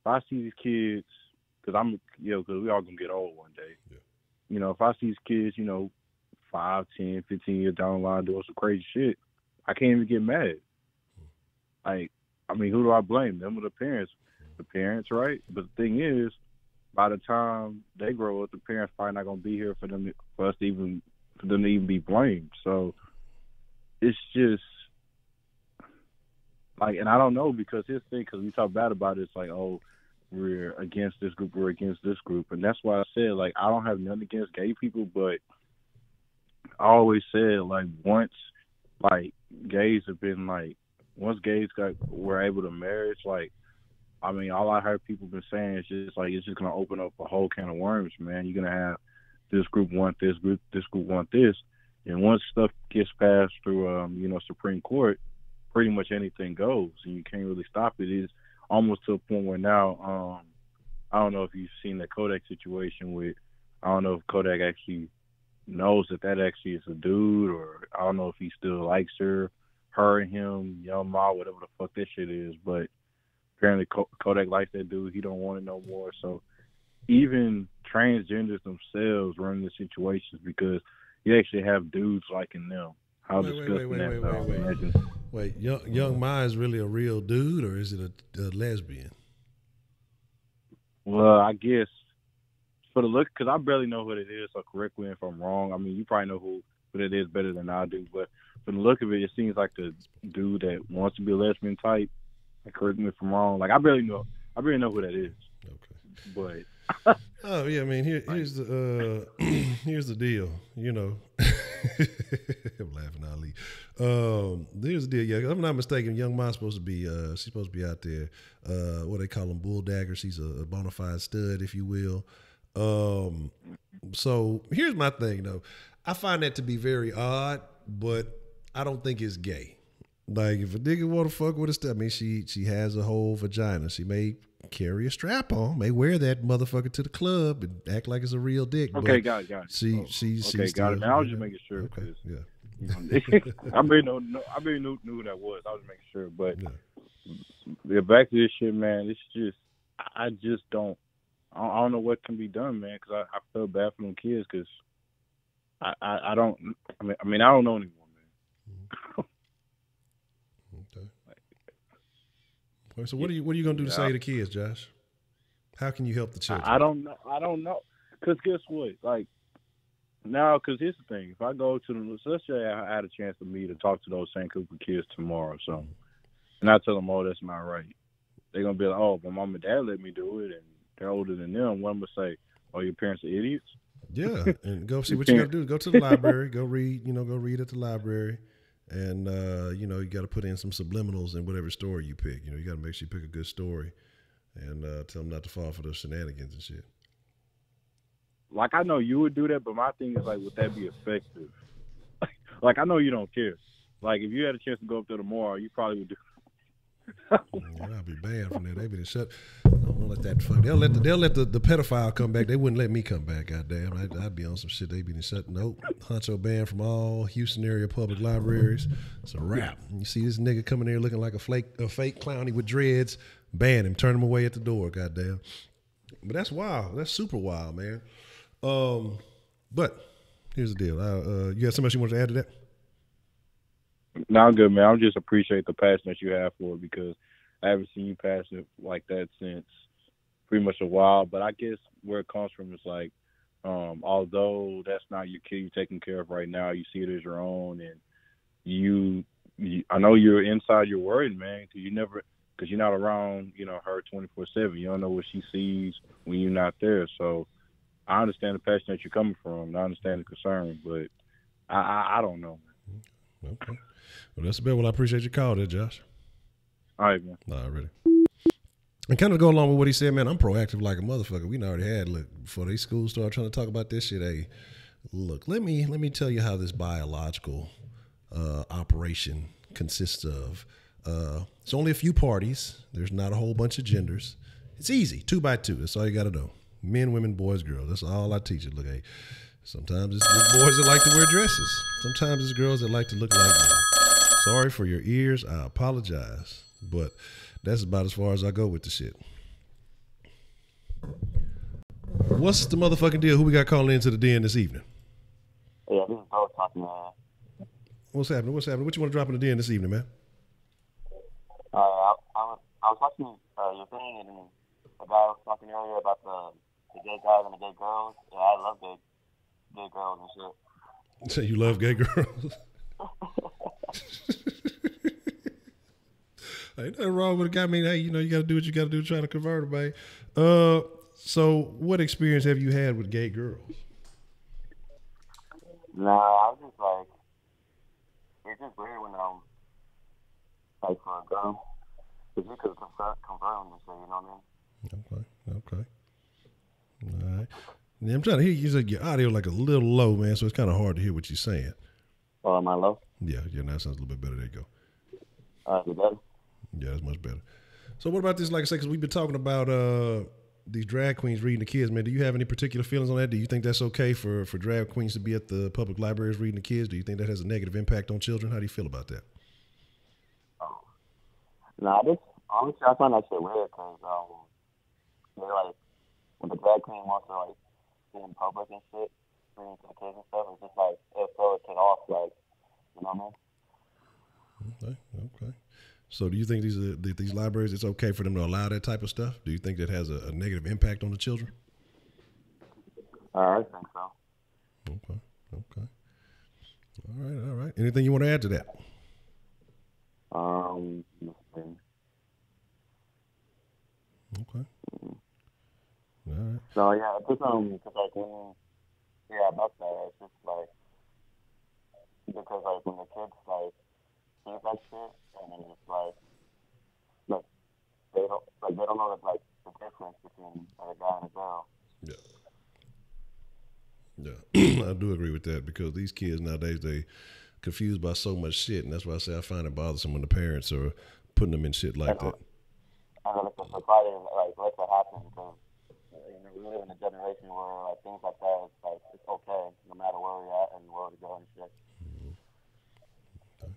I see these kids, because we all gonna get old one day. Yeah. If I see these kids, 5, 10, 15 years down the line doing some crazy shit, I can't even get mad. Like, who do I blame? Them or the parents? The parents, right? But the thing is, by the time they grow up, the parents probably not gonna be here for them to even be blamed. So it's just like, and I don't know, because his thing, because we talk bad about it, it's like, oh, we're against this group, we're against this group, and that's why I said, like, I don't have nothing against gay people, but I always said, like, once gays were able to marry, like, all I heard people been saying is just like, it's just gonna open up a whole can of worms, man. You're gonna have this group want this group want this, and once stuff gets passed through Supreme Court, pretty much anything goes, and you can't really stop it. It's almost to a point where now, I don't know if you've seen the Kodak situation with, I don't know if Kodak actually knows that actually is a dude, or I don't know if he still likes her and him, Young Ma, whatever the fuck that shit is, but apparently Kodak likes that dude. He don't want it no more. So even transgenders themselves run into situations because you actually have dudes liking them. How disgusting that. Wait, young Ma is really a real dude, or is it a lesbian? Well, I guess for the look, because I barely know what it is, so correct me if I'm wrong. I mean, you probably know who it is better than I do, but from the look of it, it seems like the dude that wants to be a lesbian type. Like, correct me if I'm wrong. Like, I barely know who that is. Okay. But oh yeah, I mean here's the here's the deal. You know, I'm laughing, Ali. Here's the deal. Yeah, if I'm not mistaken, young Ma's supposed to be she's supposed to be out there. What they call them, bull daggers. She's a bona fide stud, if you will. So here's my thing though. I find that to be very odd, but I don't think it's gay. Like if a nigga want to fuck with a stud, I mean she has a whole vagina. She may carry a strap on, may wear that motherfucker to the club and act like it's a real dick. Okay, but got it. She's got still, it. Man, I was just making sure. Okay, yeah. You know, I barely knew who that was. I was making sure. But yeah, back to this shit, man. It's just I just don't. I don't know what can be done, man. Because I feel bad for them kids. Because I don't. I mean I don't know anymore, man. Okay. So what are you gonna do to save the kids, Josh? How can you help the children? I don't know. Cause guess what? Like now, cause here's the thing. If I go to them, let's say I had a chance to meet or talk to those same group of kids tomorrow or something, and I tell them, oh, that's not right. They're gonna be like, oh, my mom and dad let me do it, and they're older than them. What I'm gonna say? Oh, your parents are idiots. Yeah, and go see what you got to do. Go to the library. Go read. Go read at the library. And, you got to put in some subliminals in whatever story you pick. You got to make sure you pick a good story and tell them not to fall for those shenanigans and shit. Like, I know you would do that, but my thing is, like, would that be effective? Like, I know you don't care. Like, if you had a chance to go up there tomorrow, you probably would do I'll be banned from there. They be shut. I don't let that fuck. They'll let the pedophile come back. They wouldn't let me come back. Goddamn, I'd be on some shit. They be shut. Nope. Honcho banned from all Houston area public libraries. It's a wrap. You see this nigga coming there looking like a fake clowny with dreads. Ban him. Turn him away at the door. Goddamn. But that's wild. That's super wild, man. But here's the deal. You got something else you want to add to that? No, I'm good, man. I just appreciate the passion that you have for it because I haven't seen you passionate like that since pretty much a while. But I guess where it comes from is like, although that's not your kid you're taking care of right now, you see it as your own, and you I know you're inside, you're worried, man, because you're not around, her 24/7. You don't know what she sees when you're not there. So I understand the passion that you're coming from, and I understand the concern, but I don't know, man. Okay. Well, that's about. Well, I appreciate your call there, Josh. All right, man. All right, ready. And kind of go along with what he said, man, I'm proactive like a motherfucker. We already had, before these schools started trying to talk about this shit, hey, look, let me tell you how this biological operation consists of. It's only a few parties. There's not a whole bunch of genders. It's easy, 2 by 2. That's all you got to know. Men, women, boys, girls. That's all I teach you. Look, hey, sometimes it's boys that like to wear dresses. Sometimes it's girls that like to look like men. Sorry for your ears. I apologize. But that's about as far as I go with the shit. What's the motherfucking deal? Who we got calling into the den this evening? Yeah, this is Bo talking. What's happening? What you want to drop in the den this evening, man? I was watching your thing, and the guy was talking earlier about the gay guys and the gay girls. Yeah, I love gay girls and shit. So you love gay girls? Ain't nothing wrong with a guy. I mean, hey, you got to do what you got to do trying to convert them, man. So what experience have you had with gay girls? Nah, I was just like, it's just weird when like for a girl, because you could convert them and shit, you know what I mean? Okay. All right. Yeah, I'm trying to hear you. Your audio like a little low, man, so it's kind of hard to hear what you're saying. Oh, am I low? Yeah, now it sounds a little bit better. There you go. Is it better? Yeah, that's much better. So what about this, like I said, because we've been talking about these drag queens reading the kids, man. Do you have any particular feelings on that? Do you think that's okay for drag queens to be at the public libraries reading the kids? Do you think that has a negative impact on children? How do you feel about that? Nah, honestly, I find that shit weird because they're like, when the drag queen wants to like be in public and shit, reading to the kids and stuff, it's just like, it throws it off, like, you know what I mean? Okay. So do you think these libraries, it's okay for them to allow that type of stuff? Do you think that has a negative impact on the children? I think so. Okay. All right. Anything you want to add to that? Nothing. Okay. All right. So yeah, just cause like when about that, it's just like because like when the kids like see that shit and then it's like they don't know that like the difference between a guy and a girl. Yeah, I do agree with that because these kids nowadays, they confused by so much shit, and that's why I say I find it bothersome when the parents are putting them in shit like that. And then it's a society like lets it happen because we live in a generation where like things like that it's like it's okay no matter where we're at and where we go and shit. Okay.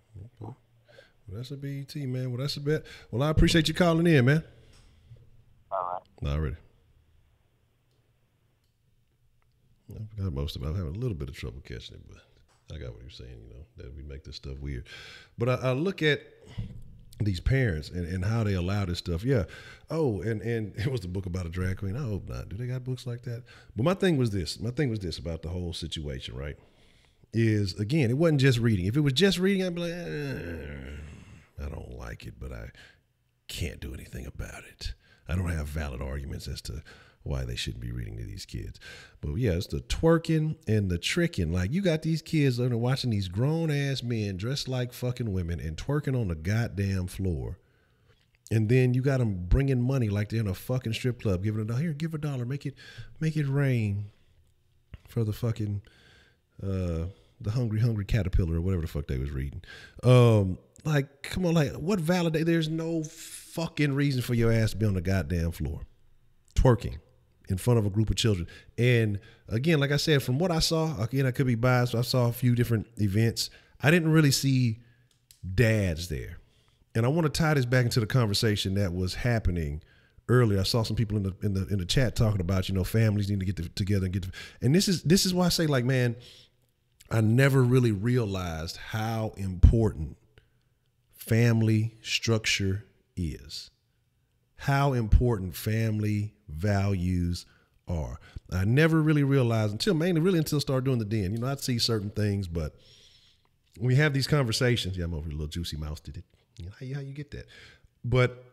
Well, that's a BET, man. Well, that's a bet. Well, I appreciate you calling in, man. All right. Already. I forgot most of it. I'm having a little bit of trouble catching it, but I got what you're saying, that we make this stuff weird. But I look at these parents and how they allow this stuff. Yeah. Oh, and it was the book about a drag queen. I hope not. Do they got books like that? But my thing was this about the whole situation, right? Is, again, it wasn't just reading. If it was just reading, I'd be like, I don't like it, but I can't do anything about it. I don't have valid arguments as to why they shouldn't be reading to these kids. But yeah, it's the twerking and the tricking. Like, you got these kids that are watching these grown ass men dressed like fucking women and twerking on the goddamn floor. And then you got them bringing money like they're in a fucking strip club, giving a dollar. Here, give $1, make it rain for the fucking the hungry caterpillar or whatever the fuck they was reading. Like, come on, like, what validate? There's no fucking reason for your ass to be on the goddamn floor twerking in front of a group of children. And again, like I said, from what I saw, again, I could be biased. I saw a few different events. I didn't really see dads there. And I want to tie this back into the conversation that was happening earlier. I saw some people in the chat talking about, families need to get together and and this is why I say, like, man, I never really realized how important family structure is. How important family values are. I never really realized until I started doing the den. I'd see certain things, but when we have these conversations, I'm over here, little juicy mouse did it. How you get that? But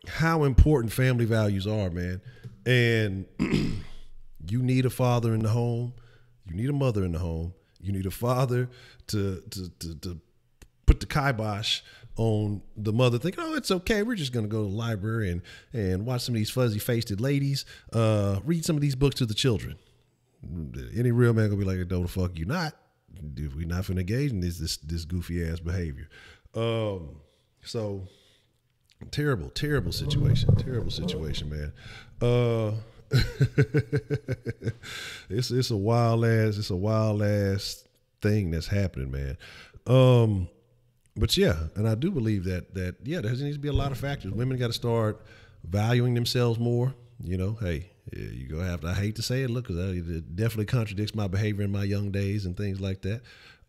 how important family values are, man. And you need a father in the home. You need a mother in the home. You need a father to put the kibosh on the mother, thinking, oh, it's okay. We're just going to go to the library and watch some of these fuzzy-faced ladies read some of these books to the children. Any real man going to be like, no, the fuck you not. If we not finna engage in this goofy-ass behavior. So, terrible situation. Terrible situation, man. It's a wild ass thing that's happening, man. But yeah, and I do believe that there needs to be a lot of factors. Women got to start valuing themselves more. Hey, you gonna have to. I hate to say it, look, because it definitely contradicts my behavior in my young days and things like that.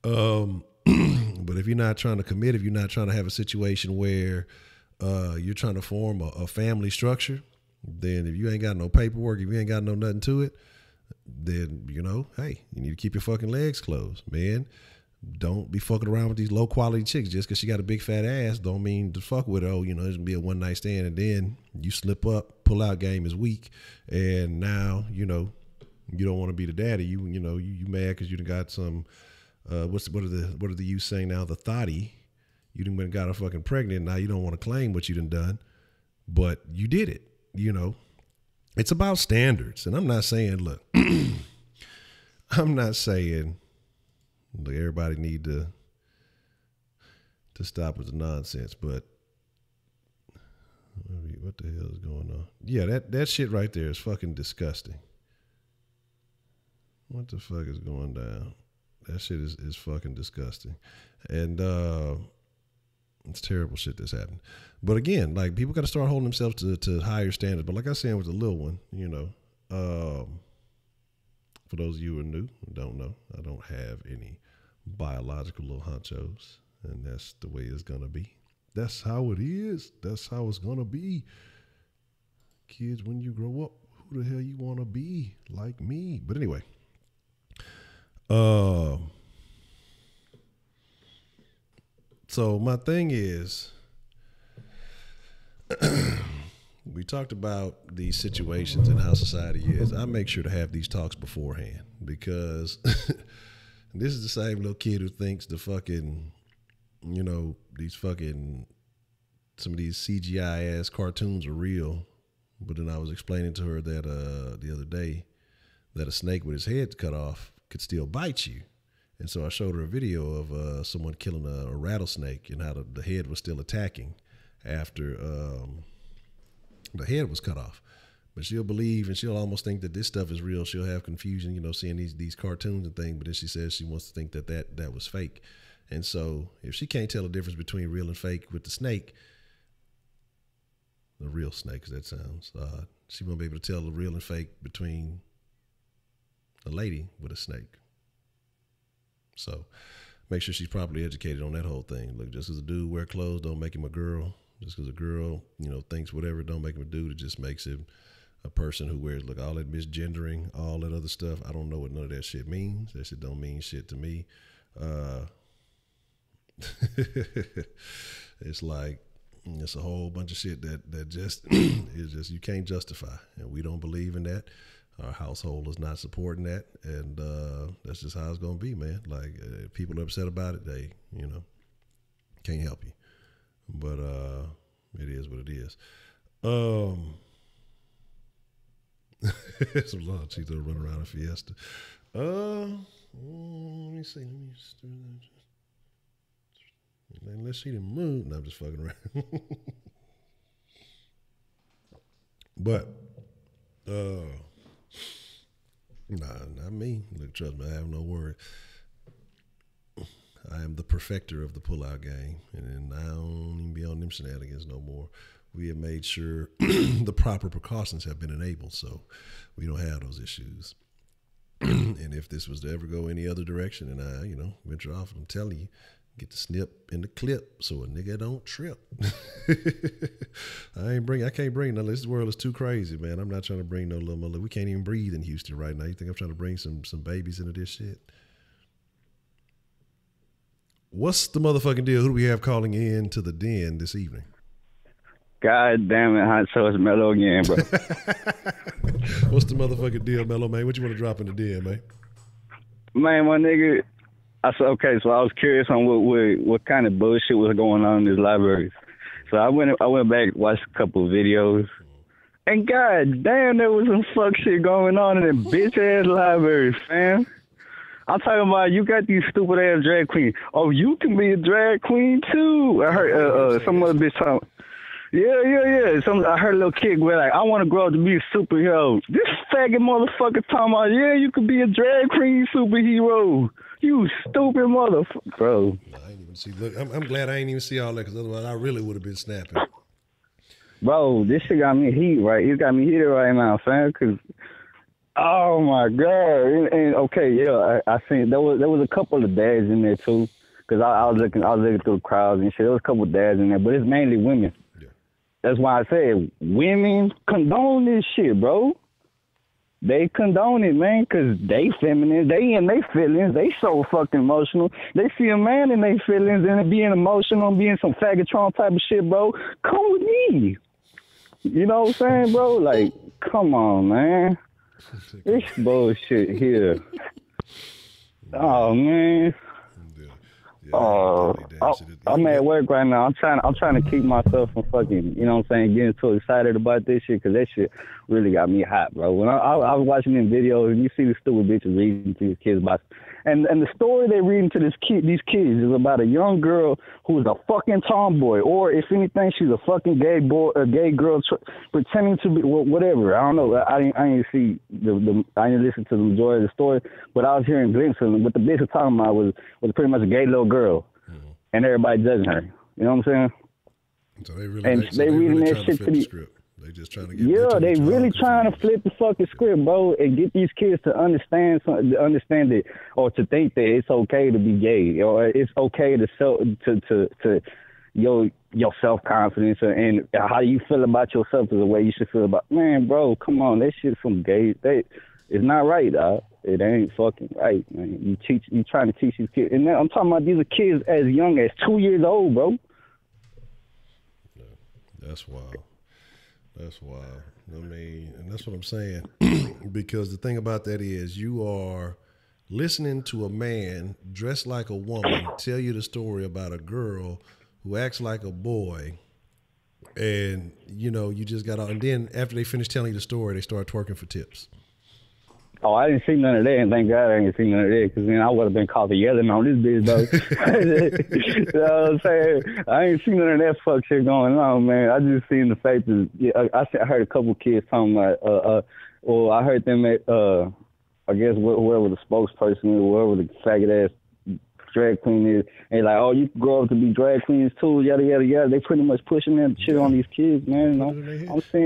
But if you're not trying to commit, if you're not trying to have a situation where you're trying to form a family structure, then if you ain't got no paperwork, if you ain't got no nothing to it, then, hey, you need to keep your fucking legs closed, man. Don't be fucking around with these low quality chicks just because she got a big fat ass. Don't mean to fuck with her. Oh, there's gonna be a one night stand, and then you slip up, pull out game is weak, and now you don't want to be the daddy. You mad because you done got some. What are the youth saying now? The thotty. You done got her fucking pregnant. Now you don't want to claim what you done, but you did it. It's about standards, and I'm not saying, look, I'm not saying. Look, everybody need to stop with the nonsense, but what the hell is going on? Yeah, that shit right there is fucking disgusting. What the fuck is going down? That shit is fucking disgusting. And it's terrible shit that's happened. But again, like, people got to start holding themselves to higher standards. But like I said with the little one, for those of you who are new and don't know, I don't have any biological little honchos. And that's the way it's going to be. That's how it is. That's how it's going to be. Kids, when you grow up, who the hell you want to be like me? But anyway. So my thing is, we talked about these situations and how society is. I make sure to have these talks beforehand because this is the same little kid who thinks the fucking, you know, these fucking, some of these CGI ass cartoons are real. But then I was explaining to her that the other day that a snake with his head cut off could still bite you. And so I showed her a video of someone killing a rattlesnake and how the head was still attacking after the head was cut off. But she'll believe and she'll almost think that this stuff is real. She'll have confusion, you know, seeing these cartoons and things. But then she says she wants to think that was fake. And so if she can't tell the difference between real and fake with the snake, the real snake, that sounds odd, she won't be able to tell the real and fake between a lady with a snake. So make sure she's properly educated on that whole thing. Look, just because a dude wear clothes don't make him a girl. Just because a girl, you know, thinks whatever don't make him a dude. It just makes him a person who wears, look, all that misgendering, all that other stuff. I don't know what none of that shit means. That shit don't mean shit to me. It's like, it's a whole bunch of shit that just is just, you can't justify. And we don't believe in that. Our household is not supporting that. And that's just how it's going to be, man. Like, if people are upset about it, they, you know, can't help you. But it is what it is. Some lot of chicks that run around a Fiesta. Let me see. Let's see them move. No, I'm just fucking around. But nah, not me. Look, trust me, I have no worry. I am the perfecter of the pullout game, and I don't even be on them shenanigans no more. We have made sure the proper precautions have been enabled, so we don't have those issues. And if this was to ever go any other direction, and I, you know, venture off, I'm telling you, get the snip in the clip so a nigga don't trip. I can't bring no. This world is too crazy, man. I'm not trying to bring no little. We can't even breathe in Houston right now. You think I'm trying to bring some babies into this shit? What's the motherfucking deal? Who do we have calling in to the den this evening? God damn it, Honcho, it's Mello again, bro. What's the motherfucking deal, Mello, man? What you want to drop in the den, man? Man, my nigga, I said, okay, so I was curious on what kind of bullshit was going on in this library. So I went back, watched a couple of videos, and god damn, there was some fuck shit going on in them bitch ass libraries, fam. I'm talking about, you got these stupid ass drag queens. Oh, you can be a drag queen too. I heard some other bitch talking. Yeah. I heard a little kid go like, I want to grow up to be a superhero. This faggot motherfucker talking about, yeah, you could be a drag queen superhero. You stupid motherfucker, bro. I ain't even see. Look, I'm glad I ain't even see all that, because otherwise I really would have been snapping. Bro, this shit got me heat, right? It got me heated right now, fam, because, oh my god. And okay, yeah, I seen there was a couple of dads in there too, because I was looking through the crowds and shit. There was a couple of dads in there, but it's mainly women. Yeah. That's why I said women condone this shit, bro. They condone it, man, because they feminine. They in their feelings. They so fucking emotional. They see a man in their feelings and being emotional, being some faggotron type of shit, bro. Come with me. You know what I'm saying, bro? Like, come on, man. This bullshit here. Oh, man. I'm at work right now. I'm trying to keep myself from fucking, you know what I'm saying, getting so excited about this shit, because that shit really got me hot, bro. When I was watching them videos and you see the stupid bitches reading to these kids about, and the story they reading to these kids is about a young girl who's a fucking tomboy, or if anything, she's a fucking gay boy, a gay girl pretending to be whatever. I don't know. I didn't see I didn't listen to the majority of the story, but I was hearing glimpses. And what the bitch was talking about was pretty much a gay little girl, and everybody judging her. You know what I'm saying? So they really reading that shit to the script. They just trying to get. Yeah, they really confused. trying to flip the fucking script, bro, and get these kids to understand it, or to think that it's okay to be gay, or it's okay to your self confidence, and how you feel about yourself is the way you should feel about. Man, bro, come on, that shit's some gay. It's not right, dog. It ain't fucking right, man. You trying to teach these kids, and I'm talking about these are kids as young as 2 years old, bro. Yeah, that's wild. That's wild. I mean, and that's what I'm saying. Because the thing about that is you are listening to a man dressed like a woman tell you the story about a girl who acts like a boy. And, you know, you just got on. And then after they finish telling you the story, they start twerking for tips. Oh, I didn't see none of that, and thank God I didn't see none of that, because then I would have been caught for yelling on this bitch, though. You know what I'm saying? I ain't seen none of that fuck shit going on, man. I just seen the fact that, I heard a couple kids talking about, well, I heard them at, I guess, whoever the spokesperson is, whoever the faggot-ass drag queen is, and like, oh, you can grow up to be drag queens too, yada yada yada. They pretty much pushing that shit on these kids, man. You know?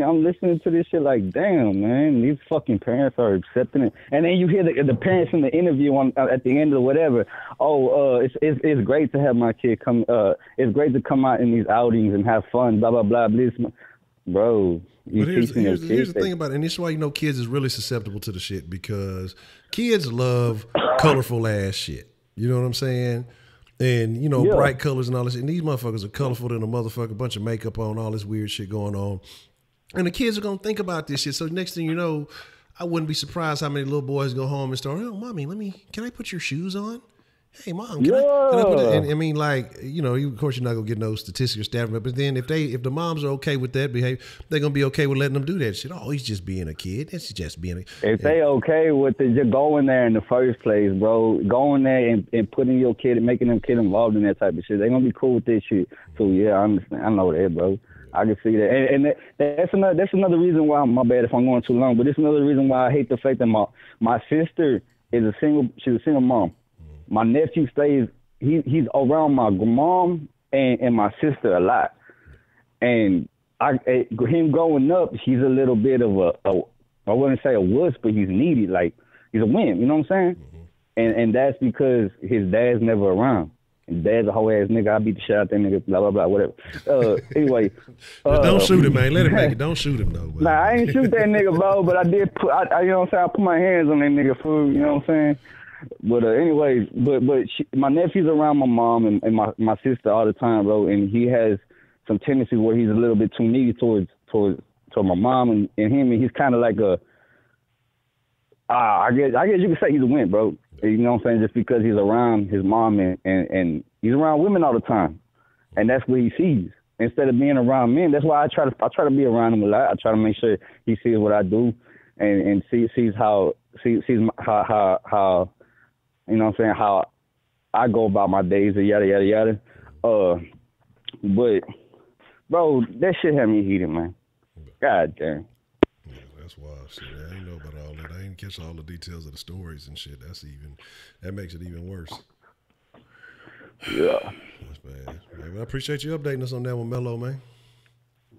I'm listening to this shit like, damn, man, these fucking parents are accepting it. And then you hear the parents in the interview at the end of whatever. Oh, it's great to have my kid come. It's great to come out in these outings and have fun. Blah blah blah. Bro. But here's the thing about it, and this is why you know kids is really susceptible to the shit, because kids love colorful ass shit. You know what I'm saying? And, you know, bright colors and all this. And these motherfuckers are colorful than a motherfucker, bunch of makeup on, all this weird shit going on. And the kids are going to think about this shit. So next thing you know, I wouldn't be surprised how many little boys go home and start, oh, mommy, can I put your shoes on? Hey, mom, can I put it? And I mean, like, you know, of course you're not going to get no statistics or staff, but then if the moms are okay with that behavior, they're going to be okay with letting them do that shit. Oh, he's just being a kid. That's just being a kid. If they okay with it, just going there in the first place, bro, going there and putting your kid and making them kid involved in that type of shit, they're going to be cool with this shit. So, yeah, I understand. I know that, bro. I can see that. And that's another reason why, my bad if I'm going too long, but it's another reason why I hate the fact that my sister she's a single mom. My nephew he's around my mom and my sister a lot. And him growing up, he's a little bit of I wouldn't say a wuss, but he's needy. Like, he's a wimp, you know what I'm saying? Mm-hmm. And that's because his dad's never around. His dad's a whole ass nigga. I beat the shit out that nigga, blah, blah, blah, whatever. Anyway. Don't shoot him, man. Let him make it. Don't shoot him, though. Nah, I ain't shoot that nigga, bro, but I did you know what I'm saying? I put my hands on that nigga, fool, you know what I'm saying? But anyways, my nephew's around my mom and my sister all the time, bro, and he has some tendencies where he's a little bit too needy towards my mom and him, and he's kind of like I guess you could say he's a wimp, bro. You know what I'm saying? Just because he's around his mom and he's around women all the time, and that's what he sees instead of being around men. That's why I try to be around him a lot. I try to make sure he sees what I do and sees how you know what I'm saying, how I go about my days and yada, yada, yada. But, bro, that shit had me heated, man. God damn. Yeah, that's wild shit. I ain't know about all that. I ain't catch all the details of the stories and shit. That makes it even worse. Yeah. That's bad. Man, I appreciate you updating us on that one, Mello, man.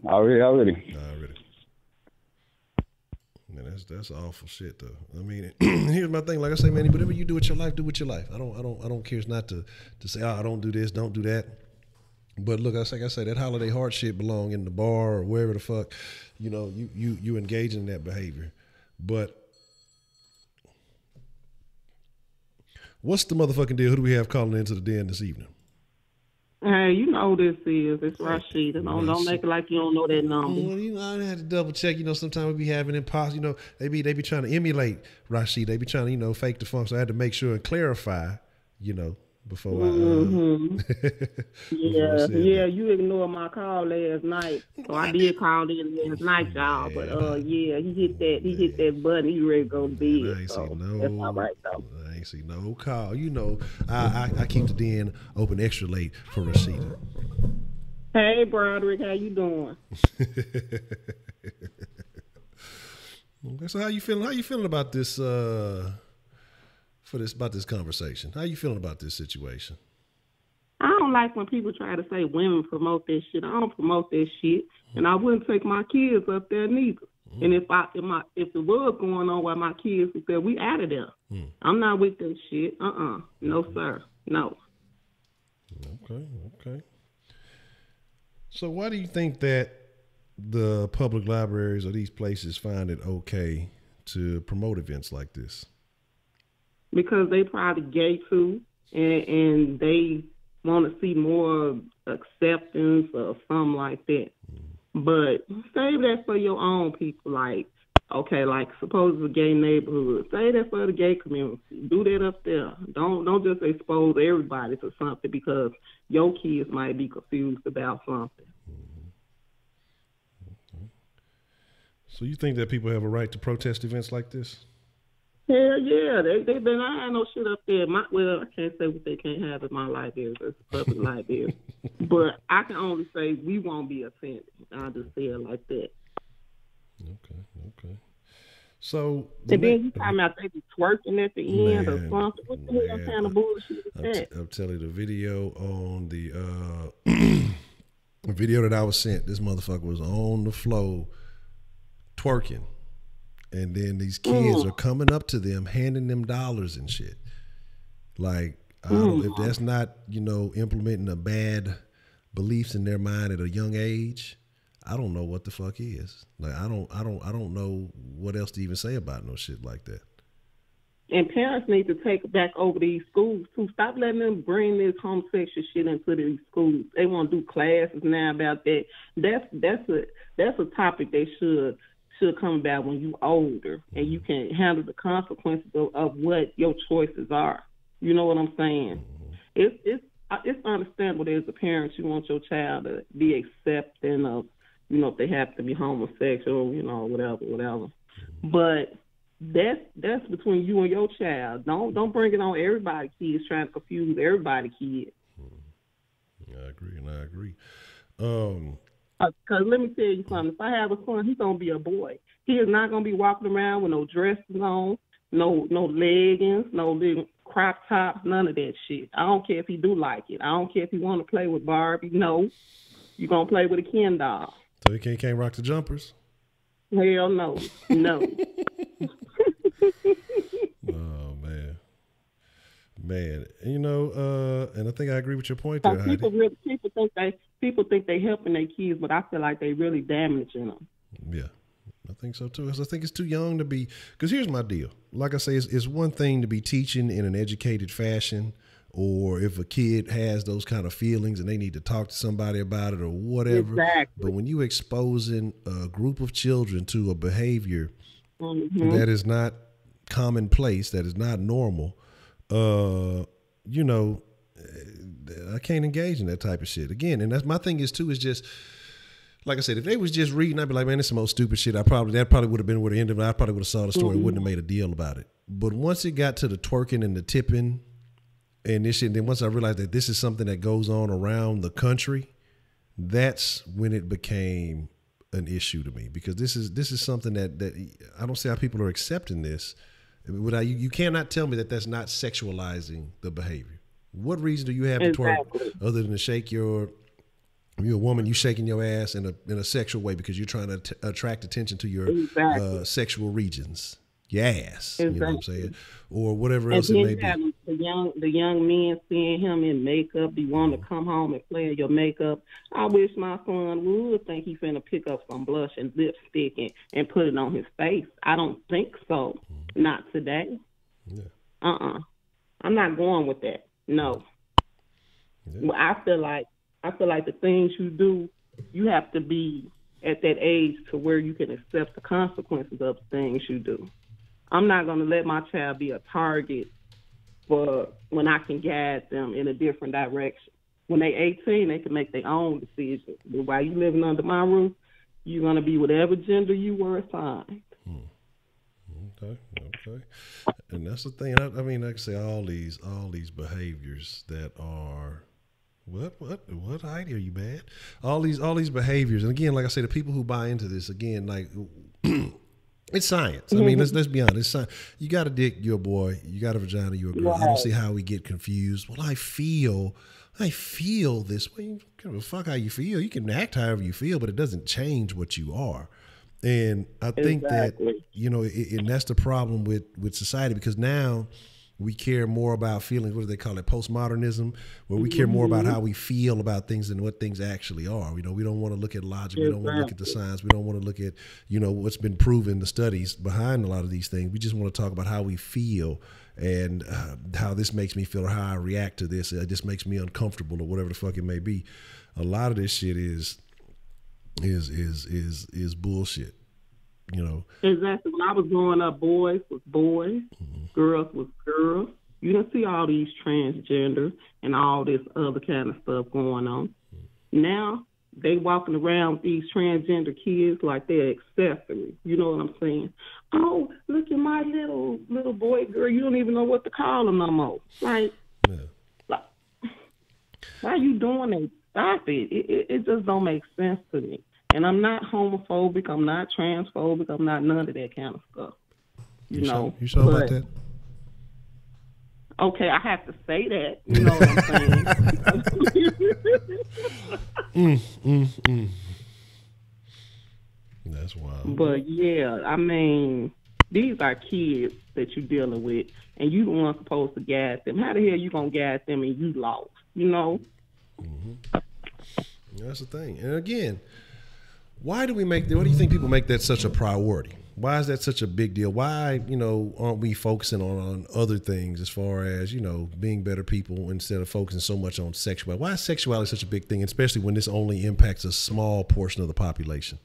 Already. Man, that's awful shit, though. I mean, here's my thing. Like I say, man, whatever you do with your life, do with your life. I don't care not to say, I don't do this, don't do that. But look, like I say, that holiday heart shit belong in the bar or wherever the fuck, you know, you engage in that behavior. But what's the motherfucking deal? Who do we have calling into the den this evening? Hey, you know who this is. It's Rashida. Don't make it like you don't know that number. Well, you know, I had to double check. You know, sometimes we be having impossible. You know, they be trying to emulate Rashida. They be trying to, you know, fake the funk. So I had to make sure and clarify, you know, before Yeah, you ignored my call last night. So I did call in last night, y'all. But he hit that button. He ready to go to bed. That's all right though. I ain't see no call. You know, I keep the den open extra late for Rashida. Hey, Broderick, how you doing? Okay, so how you feeling? How you feeling about this? About this conversation? How you feeling about this situation? I don't like when people try to say women promote that shit. I don't promote that shit, and I wouldn't take my kids up there neither. And if it was going on while my kids was there, we out of there. I'm not with that shit. No, sir. No. Okay. So why do you think that the public libraries or these places find it okay to promote events like this? Because they probably gay too, and they want to see more acceptance or something like that. But save that for your own people. Like, okay, like suppose it's a gay neighborhood. Save that for the gay community. Do that up there. Don't just expose everybody to something because your kids might be confused about something. So you think that people have a right to protest events like this? Hell yeah, they been eyeing no shit up there. Well, I can't say what they can't have at my library. It's public library. But I can only say we won't be offended. I'll just say it like that. Okay. So and then you talking about they be twerking at the end or something. What the hell kind of bullshit is that? I'm telling you, the video on the video that I was sent, this motherfucker was on the floor twerking. And then these kids are coming up to them, handing them dollars and shit. Like, if that's not, implementing a bad beliefs in their mind at a young age, I don't know what the fuck is. Like, I don't know what else to even say about no shit like that. And parents need to take back over these schools too. Stop letting them bring this homosexual shit into these schools. They want to do classes now about that. That's a topic they should come about when you older and you can handle the consequences of what your choices are. You know what I'm saying? It's understandable as a parent you want your child to be accepting of, if they have to be homosexual, whatever. But that's between you and your child. Don't bring it on everybody's kids trying to confuse everybody's kids. I agree. Because let me tell you something. If I have a son, he's going to be a boy. He is not going to be walking around with no dresses on, no leggings, no little crop tops, none of that shit. I don't care if he do like it. I don't care if he want to play with Barbie. No. You're going to play with a Ken doll. So he can't rock the jumpers? Hell no. No. Oh, man. And I think I agree with your point there, Heidi. People think they helping their kids, but I feel like they really damaging them. Yeah, I think so too. I think it's too young to be. Because here's my deal. Like I say, it's one thing to be teaching in an educated fashion, or if a kid has those kind of feelings and they need to talk to somebody about it or whatever. Exactly. But when you exposing a group of children to a behavior that is not commonplace, that is not normal, I can't engage in that type of shit again. And that's my thing is just like I said, if they was just reading, I'd be like, man, this is the most stupid shit. That probably would have been where the end of it. I probably would have saw the story and wouldn't have made a deal about it. But once it got to the twerking and the tipping and this shit, and then once I realized that this is something that goes on around the country, that's when it became an issue to me, because this is something that I don't see how people are accepting this. You cannot tell me that that's not sexualizing the behavior. What reason do you have to twerk other than to shake you're a woman, you shaking your ass in a sexual way because you're trying to attract attention to your sexual regions, your ass, you know what I'm saying, or whatever else it may be. The young men seeing him in makeup, be wanting to come home and play in your makeup. I wish my son would think he's finna pick up some blush and lipstick and put it on his face. I don't think so. Not today. Yeah. I'm not going with that. No. Yeah. Well, I feel like the things you do, you have to be at that age to where you can accept the consequences of the things you do. I'm not going to let my child be a target for when I can guide them in a different direction. When they're 18, they can make their own decisions. But while you living under my roof, you're going to be whatever gender you were assigned. Okay. And that's the thing. I mean, like I say, all these behaviors that are what Heidi, are you bad? All these behaviors, and again, like I say, the people who buy into this, again, like It's science. I mean, let's be honest. It's science. You got a dick, you're a boy. You got a vagina, you're a girl. I don't see how we get confused. Well, I feel this way. You don't give a fuck how you feel. You can act however you feel, but it doesn't change what you are. And I think that, you know, and that's the problem with society, because now we care more about feelings. What do they call it? Postmodernism, where we care more about how we feel about things than what things actually are. You know, we don't want to look at logic. We don't want to look at the science. We don't want to look at, you know, what's been proven, the studies behind a lot of these things. We just want to talk about how we feel and how this makes me feel, or how I react to this. It just makes me uncomfortable, or whatever the fuck it may be. A lot of this shit is bullshit. You know, exactly. When I was growing up, boys was boys, girls was girls. You didn't see all these transgender and all this other kind of stuff going on. Now they walking around with these transgender kids like they're accessories. You know what I'm saying? Oh, look at my little boy, girl. You don't even know what to call them no more. Like, why are you doing that? Stop it. It just don't make sense to me. And I'm not homophobic. I'm not transphobic. I'm not none of that kind of stuff. You know. You sure about that? Okay, I have to say that. You know what I'm saying? That's wild. But yeah, I mean, these are kids that you're dealing with, and you the one supposed to guide them. How the hell you gonna guide them and you lost? You know. That's the thing. And again, why do we what do you think people make that such a priority? Why is that such a big deal? Why, you know, aren't we focusing on other things as far as, you know, being better people instead of focusing so much on sexuality? Why is sexuality such a big thing, especially when this only impacts a small portion of the population?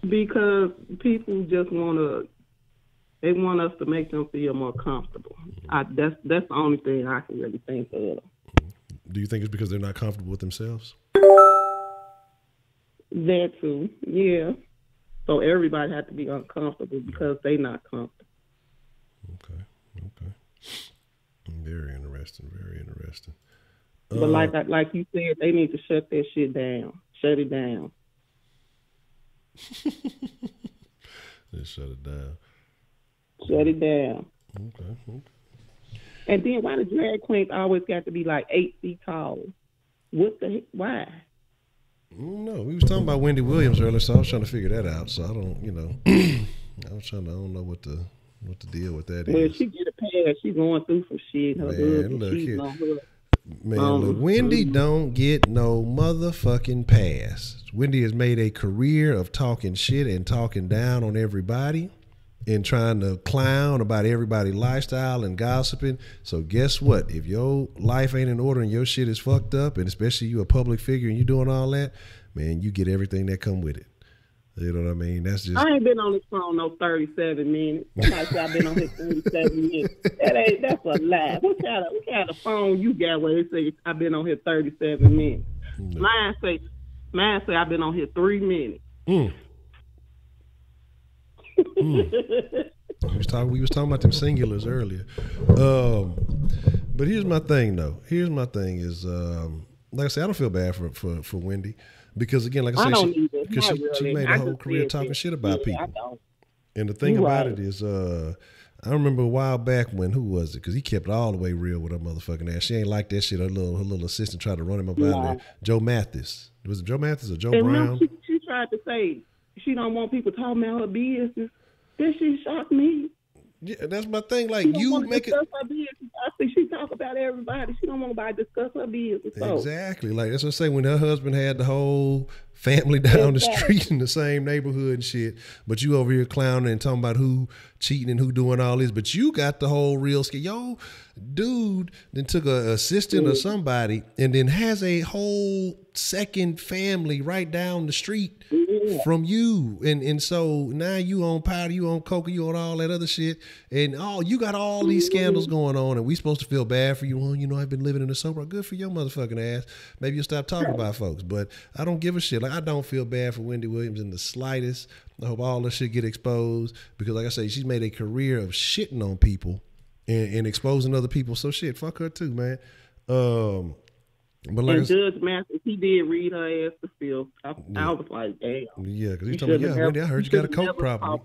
Because people just they want us to make them feel more comfortable. That's the only thing I can really think of. Do you think it's because they're not comfortable with themselves? That too, yeah. So everybody had to be uncomfortable because they not comfortable. Okay. Very interesting. But like you said, they need to shut that shit down. Shut it down. Just shut it down. Shut it down. Okay. And then why the drag queens always got to be like 8 feet tall? What the heck? Why? No, we was talking about Wendy Williams earlier, so I was trying to figure that out. So I don't, you know, I don't know what the deal with that is. Well, she get a pass. She going through some shit. Her husband cheating on her. Man, look, Wendy don't get no motherfucking pass. Wendy has made a career of talking shit and talking down on everybody and trying to clown about everybody's lifestyle and gossiping. So guess what? If your life ain't in order and your shit is fucked up, and especially you a public figure and you doing all that, man, you get everything that come with it. You know what I mean? That's just. I ain't been on this phone no 37 minutes. Somebody said I've been on here 37 minutes. That's a lie. What kind of phone you got where they say I've been on here 37 minutes? No. Mine say I've been on here 3 minutes. We was talking about them singulars earlier. But here's my thing though. Is like I said, I don't feel bad for Wendy, because again, like I said, because she made a whole career talking shit about people. And the thing about it is, I remember a while back when, who was it? Because he kept it all the way real with her motherfucking ass. She ain't like that shit. Her little assistant tried to run him up out of there. Joe Mathis. Was it Joe Mathis or Joe Brown? She tried to say she don't want people talking about her business. This shit shocked me. Yeah, that's my thing. Like, you make it. Her business. I think she talk about everybody. She don't want nobody to discuss her business. So. Exactly. Like, that's what I say. When her husband had the whole family down the street in the same neighborhood and shit, but you over here clowning and talking about who cheating and who doing all this, but you got the whole real scale. Yo, dude then took a assistant or somebody and then has a whole second family right down the street from you, and so now you on powder, you on coke, you on all that other shit, and you got all these scandals going on, and we supposed to feel bad for you. Well, you know, I've been living in the sober. Good for your motherfucking ass. Maybe you'll stop talking about folks, but I don't give a shit. Like, I don't feel bad for Wendy Williams in the slightest. I hope all this shit get exposed, because like I say, she's made a career of shitting on people and exposing other people. So shit, fuck her too, man. But like and Judge Mathis, he did read her ass to filth. I was like, damn. Yeah, because he told me, Wendy, I heard you got a coke problem.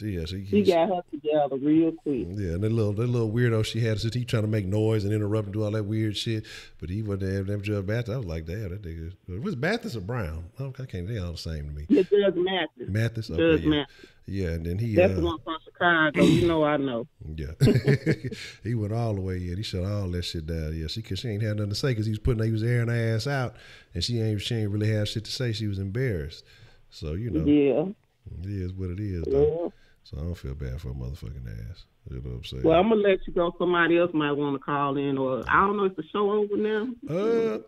Yeah, so he got her together real quick. Yeah, and that little weirdo she had, he trying to make noise and interrupt and do all that weird shit. But he wasn't there. That Judge Mathis, I was like, damn, that nigga. Was Mathis or Brown? I can't. They all the same to me. Yeah, Judge Mathis. Mathis. Okay, Judge yeah. Mathis. Yeah, and then he. That's the one from Chicago. You know, I know. Yeah, he went all the way in. He shut all that shit down. Yeah, she ain't had nothing to say because he was airing her ass out, and she ain't really have shit to say. She was embarrassed. So yeah, it is what it is. Though. Yeah. So I don't feel bad for a motherfucking ass. You know what I'm saying? Well, I'm gonna let you go. Somebody else might want to call in, or I don't know. Is the show over now?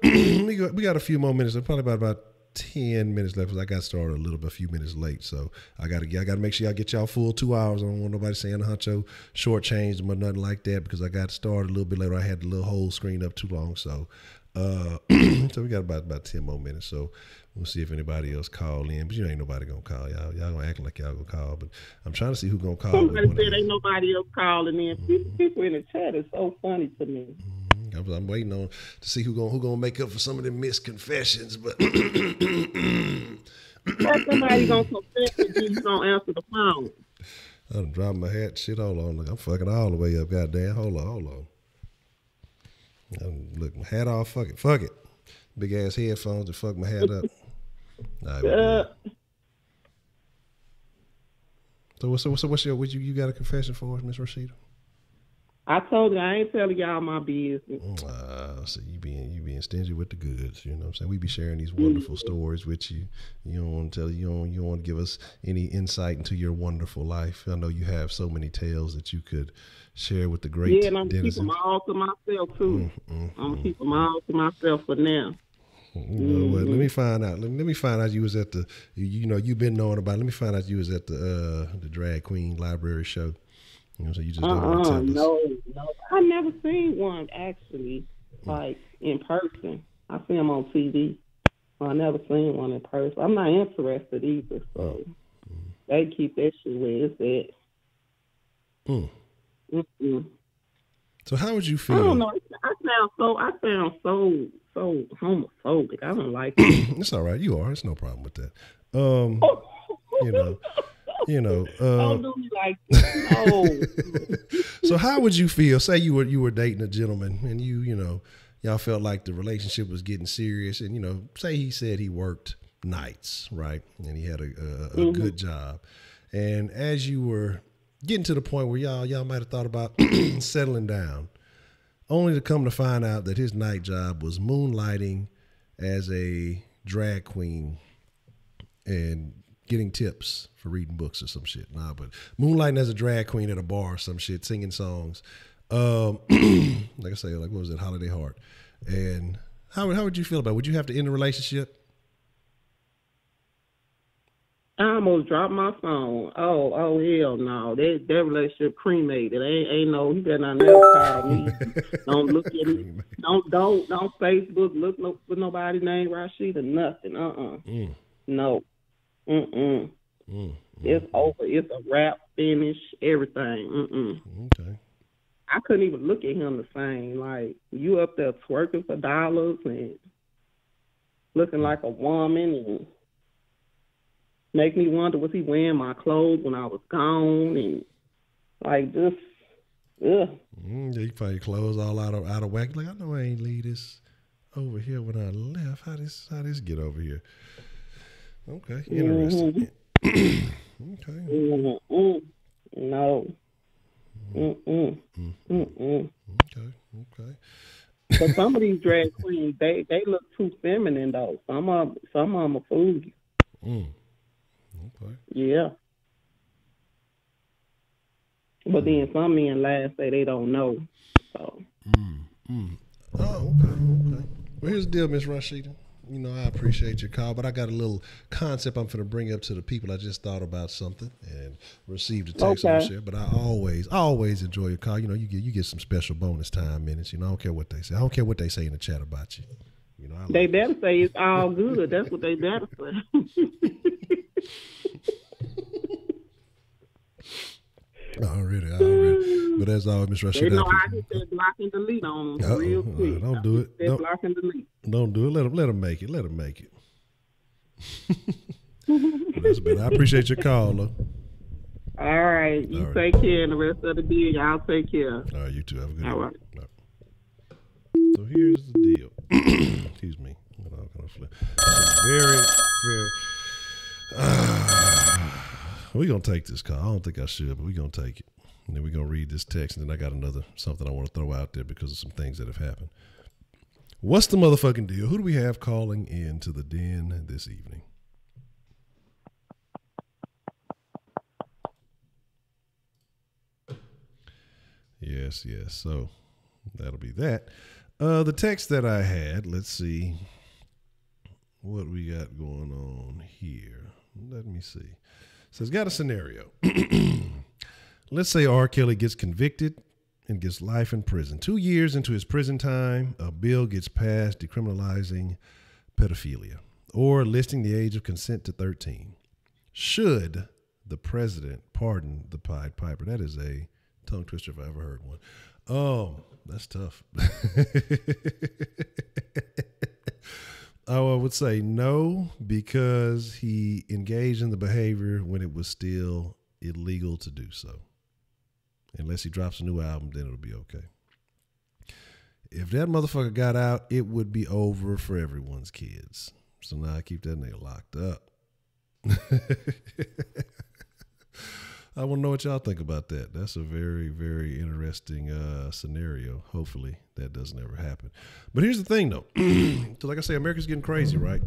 We got a few more minutes. Probably about 10 minutes left because I got started a few minutes late. So I gotta make sure I get y'all full 2 hours. I don't want nobody saying the Honcho shortchanged them or nothing like that because I got started a little bit later. I had the little whole screen up too long. So so we got about 10 more minutes. So we'll see if anybody else call in. But ain't nobody gonna call. Y'all gonna act like y'all gonna call. But I'm trying to see who gonna call. Somebody said ain't nobody else calling in. People in the chat is so funny to me. I'm waiting to see who gonna make up for some of them missed confessions, but somebody gonna confess and then you gonna answer the phone. I'm dropping my hat. Shit, hold on. Look, I'm fucking all the way up. Goddamn, hold on. Look, my hat off. Fuck it. Big ass headphones to fuck my hat up. So what you got a confession for us, Miss Rashida? I told you I ain't telling y'all my business. So you being stingy with the goods, you know what I'm saying? We be sharing these wonderful stories with you. You don't want to tell you don't want to give us any insight into your wonderful life. I know you have so many tales that you could share with the great and I'm keeping them all to myself too. I'm keeping them all to myself for now. You know what? Let me find out. Let me find out you was at the. You've been knowing about it. Let me find out you was at the drag queen library show. So you just don't want to tell us. No, I never seen one actually, like in person. I see them on TV. I never seen one in person. I'm not interested either. So they keep that shit where it's at. So how would you feel? I don't know. I sound so homophobic. I don't like it. It's all right. You are. It's no problem with that. Don't do me like that. No. So how would you feel? Say you were dating a gentleman and y'all felt like the relationship was getting serious, and say he said he worked nights, right? And he had a good job. And as you were getting to the point where y'all might have thought about settling down, only to come to find out that his night job was moonlighting as a drag queen and getting tips for reading books or some shit. But moonlighting as a drag queen at a bar or some shit, singing songs. Like I say, like what was it, Holiday Heart? And how would you feel about it? Would you have to end the relationship? I almost dropped my phone. Oh hell no. That relationship cremated. Ain't no, he better not never call me. Don't look at me. Don't Facebook look for nobody's name, Rashida, nothing. No. It's over. It's a wrap, finish, everything. Okay. I couldn't even look at him the same. Like, you up there twerking for dollars and looking like a woman and make me wonder, was he wearing my clothes when I was gone? And like, just, ugh. Yeah, you find your clothes all out of whack. Like, I know I ain't leave this over here when I left. How this get over here? Okay, interesting. Okay. No. Okay. But some of these drag queens, they look too feminine though. Some of them will fool you. Okay. Yeah. But then some men last say they don't know. So. Oh, okay. Well, here's the deal, Miss Rashida. I appreciate your call, but I got a little concept I'm going to bring up to the people. I just thought about something and received a text on the share, but I always enjoy your call. You get some special bonus time minutes. I don't care what they say. I don't care what they say in the chat about you. They better say it's all good. That's what they better say. Already. But as always, Miss They Rashid, know I hit that block and delete on them real quick. Don't do it. That block and delete. Don't do it. Let them make it. Let them make it. That's better. I appreciate your call, though. All right. You take care, and the rest of the day, y'all take care. All right, you too. Have a good All day. right. So here's the deal. Excuse me. Very, very. We're going to take this call. I don't think I should, but we're going to take it. And then we're going to read this text, and then I got something I want to throw out there because of some things that have happened. What's the motherfucking deal? Who do we have calling in to the den this evening? Yes. So that'll be that. The text that I had, let's see what we got going on here. Let me see. So it's got a scenario. Let's say R. Kelly gets convicted and gets life in prison. 2 years into his prison time, a bill gets passed decriminalizing pedophilia or listing the age of consent to 13. Should the president pardon the Pied Piper? That is a tongue twister if I ever heard one. That's tough. I would say no, because he engaged in the behavior when it was still illegal to do so. Unless he drops a new album, then it'll be okay. If that motherfucker got out, it would be over for everyone's kids. So now I keep that nigga locked up. I want to know what y'all think about that. That's a very, very interesting scenario. Hopefully that doesn't ever happen. But here's the thing, though. So like I say, America's getting crazy, right?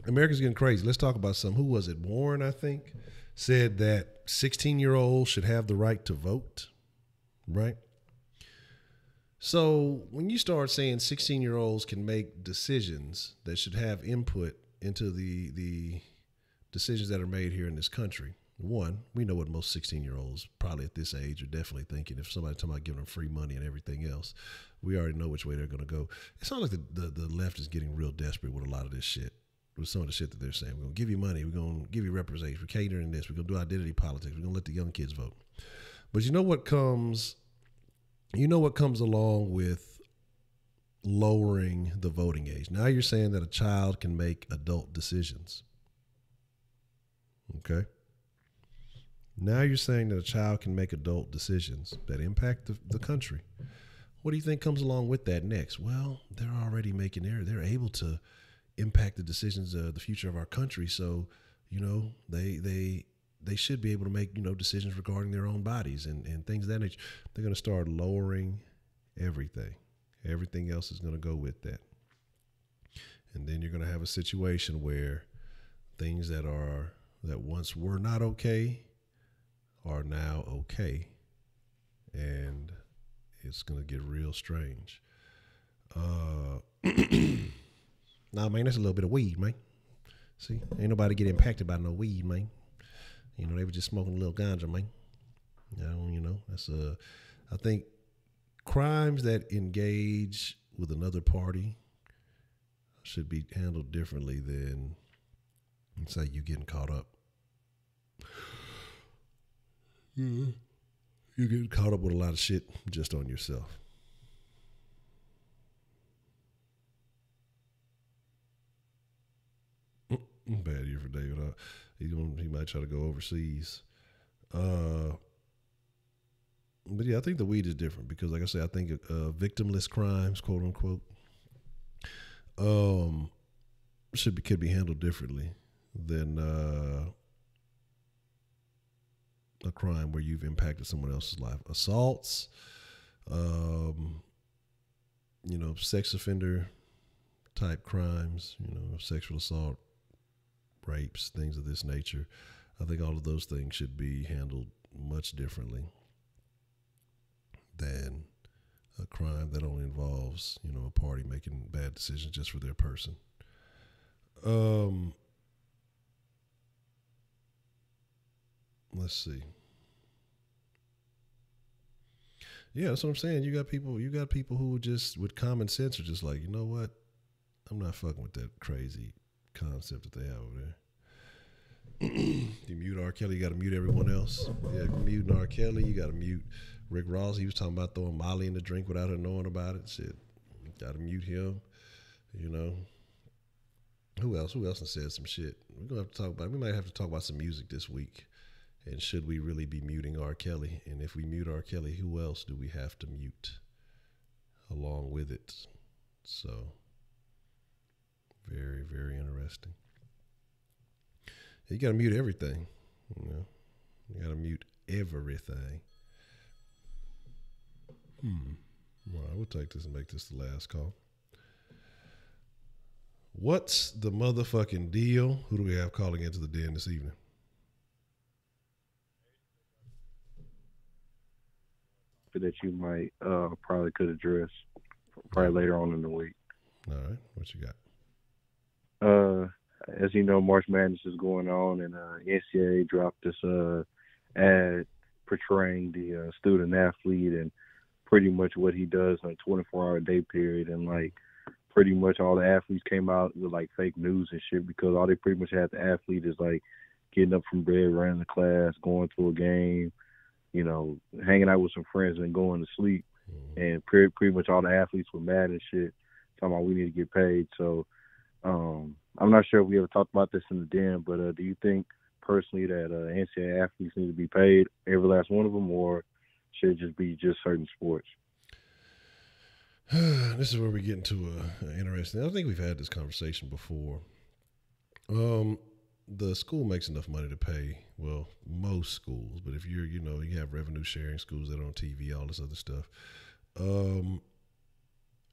America's getting crazy. Let's talk about some. Who was it? Warren, I think, said that 16-year-olds should have the right to vote, right? So when you start saying 16-year-olds can make decisions that should have input into the decisions that are made here in this country, one, we know what most 16-year-olds probably at this age are definitely thinking. If somebody's talking about giving them free money and everything else, we already know which way they're going to go. It sounds like the left is getting real desperate with a lot of this shit, with some of the shit that they're saying. We're going to give you money. We're going to give you representation. We're catering this. We're going to do identity politics. We're going to let the young kids vote. But you know what comes along with lowering the voting age? Now you're saying that a child can make adult decisions. Okay? Now you're saying that a child can make adult decisions that impact the country. What do you think comes along with that next? Well, they're already making they're able to impact the decisions of the future of our country. So, they should be able to make, decisions regarding their own bodies and things of that nature. They're going to start lowering everything. Everything else is going to go with that. And then you're going to have a situation where things that once were not okay are now okay, and it's gonna get real strange. Nah, man, that's a little bit of weed, man. See, ain't nobody get impacted by no weed, man. They were just smoking a little ganja, man. That's I think crimes that engage with another party should be handled differently than, say, you getting caught up. You get caught up with a lot of shit just on yourself. Bad year for David. He might try to go overseas. But yeah, I think the weed is different because, like I said, I think victimless crimes, quote unquote, could be handled differently than a crime where you've impacted someone else's life. Assaults, sex offender type crimes, sexual assault, rapes, things of this nature. I think all of those things should be handled much differently than a crime that only involves, a party making bad decisions just for their person. Let's see. Yeah, that's what I'm saying. You got people who just with common sense are just like, you know what? I'm not fucking with that crazy concept that they have over there. You mute R. Kelly, you got to mute everyone else. Yeah, muting R. Kelly, you got to mute Rick Ross. He was talking about throwing Molly in the drink without her knowing about it. Shit, got to mute him. You know, who else? Who else has said some shit? We're gonna have to talk about. We might have to talk about some music this week. And should we really be muting R. Kelly? And if we mute R. Kelly, who else do we have to mute along with it? So, very, very interesting. You got to mute everything. You know, you got to mute everything. All right, we'll take this and make this the last call. What's the motherfucking deal? Who do we have calling into the den this evening? That you might probably could address probably later on in the week. All right, what you got? As you know, March Madness is going on, and NCAA dropped this ad portraying the student athlete and pretty much what he does in a 24-hour day period, and like pretty much all the athletes came out with like fake news and shit because all they pretty much had the athlete is like getting up from bed, running to class, going to a game, you know, hanging out with some friends and going to sleep. And pretty much all the athletes were mad and shit, talking about we need to get paid. So I'm not sure if we ever talked about this in the den, but do you think personally that NCAA athletes need to be paid, every last one of them, or should it just be just certain sports? This is where we get into interesting. I think we've had this conversation before. The school makes enough money to pay, well, most schools, but if you're, you know, you have revenue sharing schools that are on TV, all this other stuff. And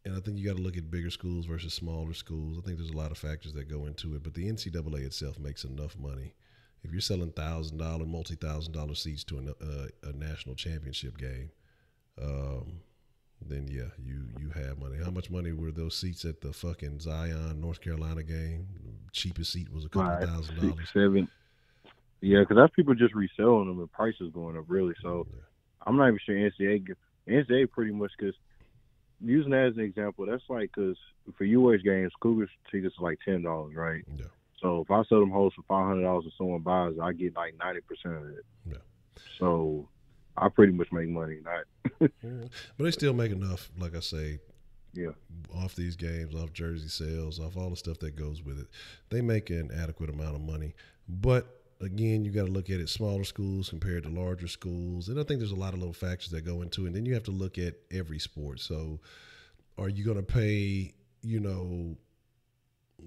I think you got to look at bigger schools versus smaller schools. I think there's a lot of factors that go into it, but the NCAA itself makes enough money. If you're selling $1,000, multi-$1,000 seats to a national championship game, then yeah, you have money. How much money were those seats at the fucking Zion, North Carolina game? The cheapest seat was a couple of $1,000. 6, 7. Yeah, because that's people just reselling them and prices going up really. So yeah. I'm not even sure NCAA pretty much, because using that as an example, that's like, because for UH games, Cougars tickets are like $10, right? Yeah. So if I sell them hoes for $500 and someone buys it, I get like 90% of it. Yeah. So I pretty much make money, not. But they still make enough, like I say, yeah, off these games, off jersey sales, off all the stuff that goes with it. They make an adequate amount of money. But again, you got to look at it, smaller schools compared to larger schools. And I think there's a lot of little factors that go into it. And then you have to look at every sport. So are you going to pay, you know,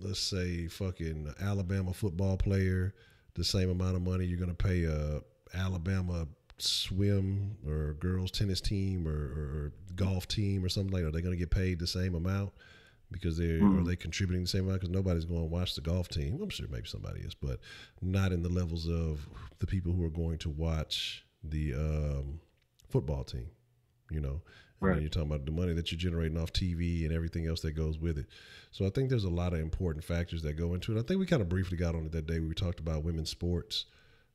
let's say fucking Alabama football player the same amount of money you're going to pay a Alabama swim or girls tennis team or golf team or something like that? Are they going to get paid the same amount because are they contributing the same amount? Because nobody's going to watch the golf team. I'm sure maybe somebody is, but not in the levels of the people who are going to watch the football team, you know. And then you're talking about the money that you're generating off TV and everything else that goes with it. So I think there's a lot of important factors that go into it. I think we kind of briefly got on it that day when we talked about women's sports.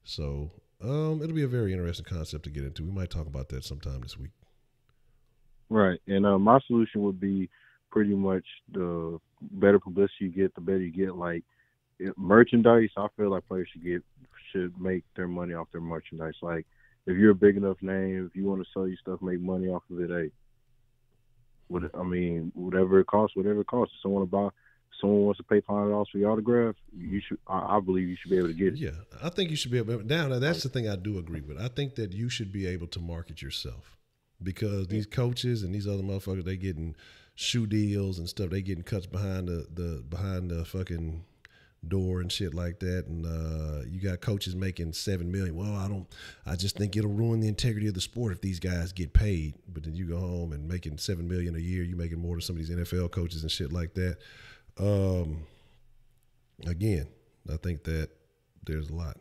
So it'll be a very interesting concept to get into. We might talk about that sometime this week. Right. And my solution would be pretty much the better publicity you get, the better you get. Like merchandise, I feel like players should make their money off their merchandise. Like if you're a big enough name, if you want to sell your stuff, make money off of it, hey. Whatever it costs. If someone wants to pay $500 for your autograph, you should. I believe you should be able to get it. Yeah, I think you should be able. Now that's the thing I do agree with. I think that you should be able to market yourself, because these coaches and these other motherfuckers, they getting shoe deals and stuff. They getting cuts behind the fucking door and shit like that. And you got coaches making $7 million. Well, I just think it'll ruin the integrity of the sport if these guys get paid. But then you go home and making $7 million a year, you making more than some of these NFL coaches and shit like that. Again, I think that there's a lot.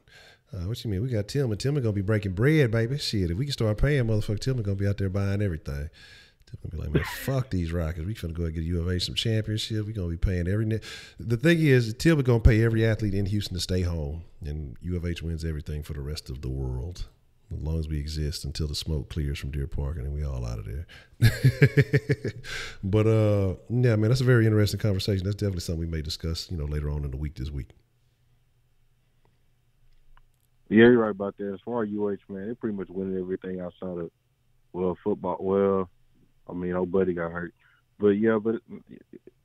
What you mean? We got Tillman. Tillman gonna be breaking bread, baby. Shit, if we can start paying, motherfucker, Tillman gonna be out there buying everything. Tillman be like, man, fuck these Rockets. We finna go and get U of A some championship. We gonna be paying every. The thing is, Tillman gonna pay every athlete in Houston to stay home, and U of H wins everything for the rest of the world. As long as we exist until the smoke clears from Deer Park and then we all out of there. But yeah, man, that's a very interesting conversation. That's definitely something we may discuss, later on in the week this week. Yeah, you're right about that. As far as UH, man, they pretty much winning everything outside of football. Well, I mean, old buddy got hurt, but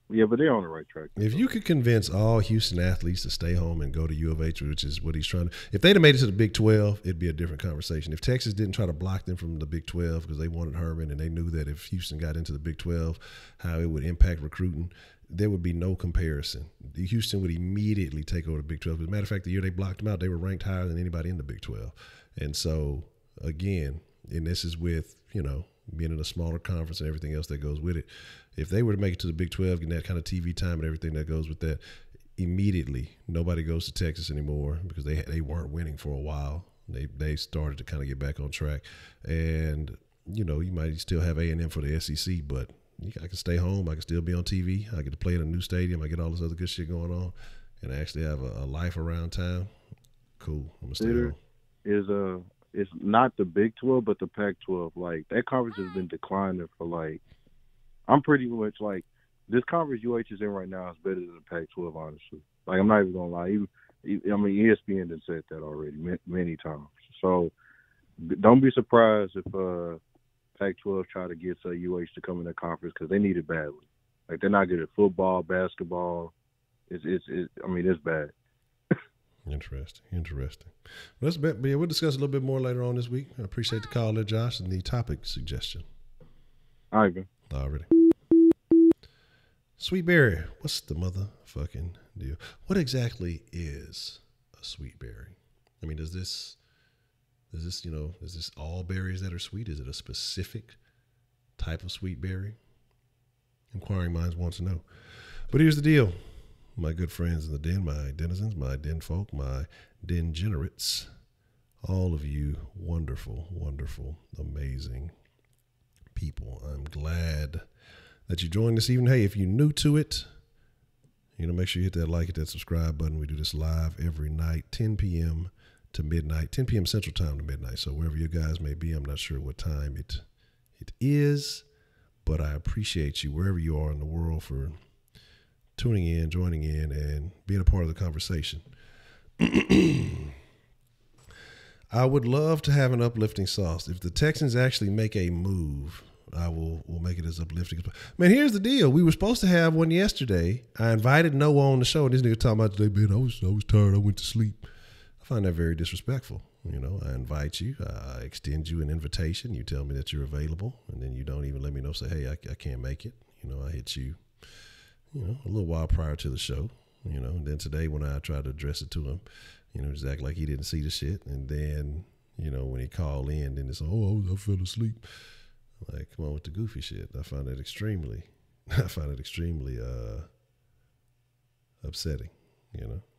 they're on the right track. If you could convince all Houston athletes to stay home and go to U of H, which is what he's trying to, if they'd have made it to the Big 12, it'd be a different conversation. If Texas didn't try to block them from the Big 12 because they wanted Herman and they knew that if Houston got into the Big 12, how it would impact recruiting, there would be no comparison. Houston would immediately take over the Big 12. As a matter of fact, the year they blocked them out, they were ranked higher than anybody in the Big 12. And so, again, and this is with, being in a smaller conference and everything else that goes with it. If they were to make it to the Big 12, getting that kind of TV time and everything that goes with that, immediately nobody goes to Texas anymore because they weren't winning for a while. They started to kind of get back on track. And, you might still have A&M for the SEC, but I can stay home. I can still be on TV. I get to play in a new stadium. I get all this other good shit going on. And I actually have a life around town. Cool. I'm going to stay home. It's not the Big 12, but the Pac-12. Like, that conference has been declining for, I'm pretty much, this conference UH is in right now is better than the Pac-12, honestly. Like, I'm not even going to lie. ESPN has said that already many times. So, don't be surprised if Pac-12 try to get UH to come in that conference because they need it badly. Like, they're not good at football, basketball. It's bad. Interesting. We'll discuss a little bit more later on this week. I appreciate the call there, Josh, and the topic suggestion. All right, man. Already. Sweet berry. What's the motherfucking deal? What exactly is a sweet berry? I mean, is this all berries that are sweet? Is it a specific type of sweet berry? Inquiring minds want to know. But here's the deal. My good friends in the den, my denizens, my den folk, my dengenerates, all of you wonderful, wonderful, amazing people. I'm glad that you joined this evening. Hey, if you're new to it, make sure you hit that like, hit that subscribe button. We do this live every night, 10 p.m. to midnight, 10 p.m. Central Time to midnight. So wherever you guys may be, I'm not sure what time it is, but I appreciate you wherever you are in the world for tuning in, joining in, and being a part of the conversation. I would love to have an uplifting sauce. If the Texans actually make a move, I will make it as uplifting. Man, here's the deal. We were supposed to have one yesterday. I invited Noah on the show, and this nigga talking about today, man, I was tired. I went to sleep. I find that very disrespectful. I invite you. I extend you an invitation. You tell me that you're available, and then you don't even let me know, say, hey, I can't make it. I hit you. A little while prior to the show, and then today when I tried to address it to him, just act like he didn't see the shit. And then, when he called in, then it's, I fell asleep. Like, come on with the goofy shit. I find it extremely upsetting,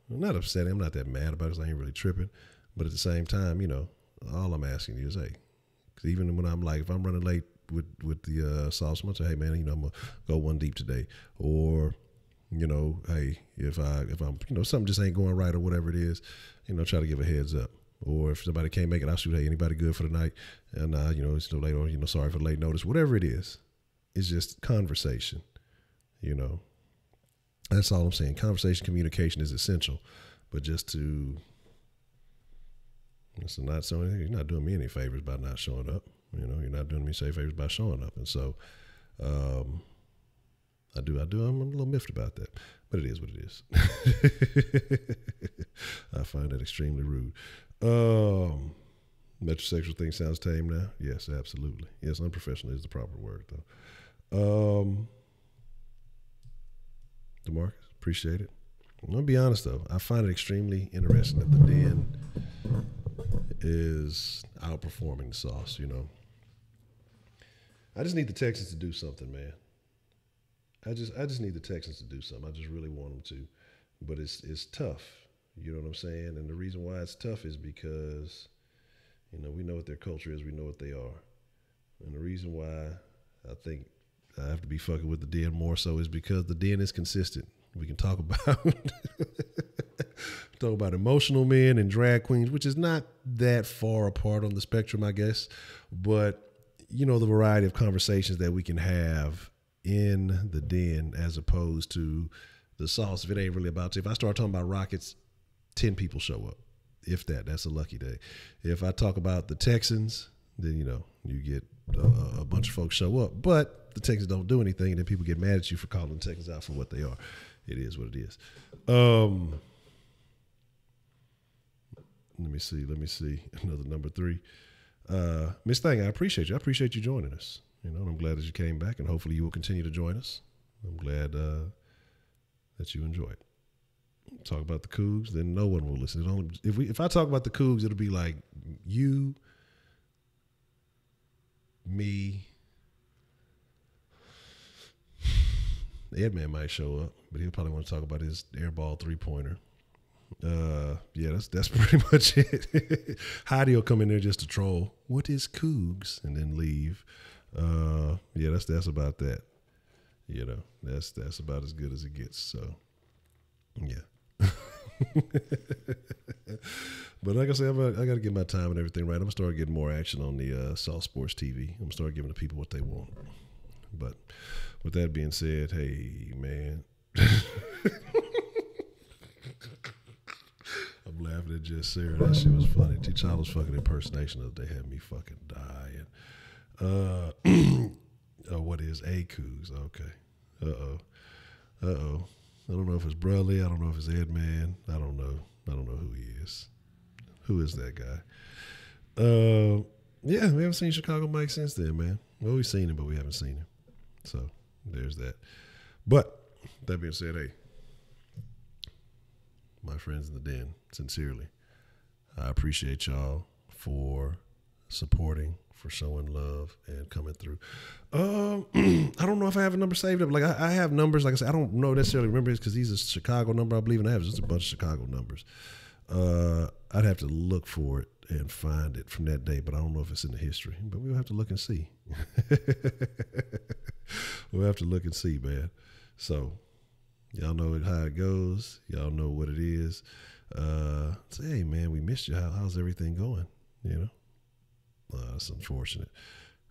Not upsetting. I'm not that mad about it because I ain't really tripping. But at the same time, all I'm asking you is, hey, because even when I'm if I'm running late with the sauce, I'm gonna say, hey man, I'm gonna go one deep today, or hey, if I'm something just ain't going right or whatever it is, try to give a heads up. Or if somebody can't make it, I'll shoot, hey, anybody good for the night? And it's too late, or sorry for the late notice, whatever it is. It's just conversation. That's all I'm saying. Conversation, communication is essential, but just to not so anything, you're not doing me any favors by not showing up. You're not doing me any favors by showing up. And so I'm a little miffed about that, but it is what it is. I find that extremely rude. Metrosexual thing sounds tame now. Yes, absolutely. Yes, unprofessional is the proper word though. DeMarcus, appreciate it. I'm gonna be honest though, I find it extremely interesting that the den is outperforming the sauce. I just need the Texans to do something, man. I just need the Texans to do something. I just really want them to, but it's tough. You know what I'm saying? And the reason why it's tough is because, we know what their culture is. We know what they are. And the reason why I think I have to be fucking with the den more so is because the den is consistent. We can talk about emotional men and drag queens, which is not that far apart on the spectrum, I guess. But, the variety of conversations that we can have in the den as opposed to the sauce. If it ain't really about to, if I start talking about Rockets, 10 people show up. If that's a lucky day. If I talk about the Texans, then, you know, you get a bunch of folks show up. But the Texans don't do anything, and then people get mad at you for calling the Texans out for what they are. It is what it is. Let me see. Another number 3. Miss Thang, I appreciate you. I appreciate you joining us. You know, and I'm glad that you came back, and hopefully you will continue to join us. I'm glad that you enjoyed. Talk about the Cougs, then no one will listen. If I talk about the Cougs, it'll be like you, me. The Edman might show up, but he'll probably want to talk about his airball 3-pointer. Yeah, that's pretty much it. Heidi will come in there just to troll. What is Cougs? And then leave. Yeah, that's about that. You know, that's about as good as it gets. So, yeah. But like I said, I got to get my time and everything right. I'm going to start getting more action on the Salt Sports TV. I'm going to start giving the people what they want. But with that being said, hey, man. I'm laughing at just Sarah. That shit was funny. T'Challa's fucking impersonation of the day had me fucking dying. What is a Cougs? Okay. Uh-oh. I don't know if it's Brully. I don't know if it's Edman. I don't know who he is. Who is that guy? Yeah, we haven't seen Chicago Mike since then, man. Well, we've seen him, but we haven't seen him. So there's that. But that being said, hey, my friends in the den, sincerely, I appreciate y'all for supporting, for showing love and coming through. I don't know if I have a number saved up. Like I have numbers. Like I said, I don't know necessarily remember it because these are Chicago number. I believe, and I have just a bunch of Chicago numbers. I'd have to look for it and find it from that day, but I don't know if it's in the history. But we'll have to look and see. We'll have to look and see, man. So y'all know how it goes. Y'all know what it is. Say, hey, man, we missed you. How's everything going? You know. That's unfortunate.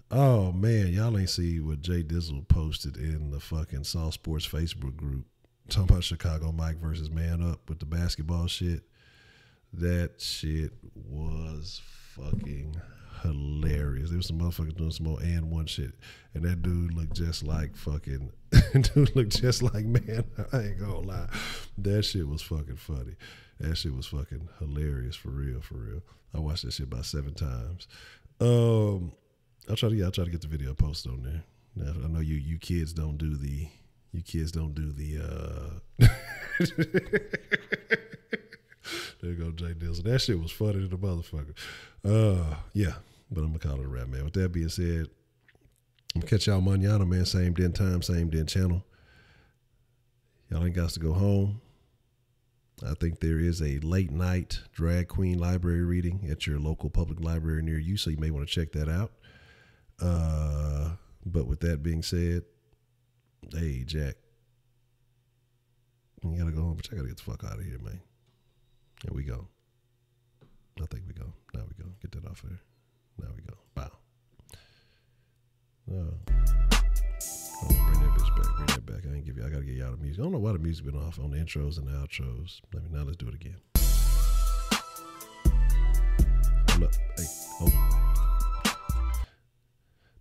Oh, man, y'all ain't see what Jay Dizzle posted in the fucking Salt Sports Facebook group talking about Chicago Mike versus Man Up with the basketball shit. That shit was fucking hilarious. There was some motherfuckers doing some more and one shit, and that dude looked just like fucking Man Up. I ain't gonna lie. That shit was fucking funny. That shit was fucking hilarious, for real, for real. I watched that shit about 7 times. I'll try to get the video posted on there. Now, I know you kids don't do the there you go, Jay Dizzle. That shit was funny to the motherfucker. Yeah, but I'm gonna call it a wrap, man. With that being said, I'm gonna catch y'all mañana, man. Same den time, same den channel. Y'all ain't got to go home. I think there is a late night drag queen library reading at your local public library near you, so you may want to check that out. But with that being said, hey, Jack, you gotta go home, but I gotta get the fuck out of here, man. Here we go. I think we go. Now we go. Get that off there. Now we go. Bow. Bring that bitch back. Bring that back. I gotta get y'all the music. I don't know why the music been off on the intros and the outros. Now let's do it again. Hold up. Hey, hold on.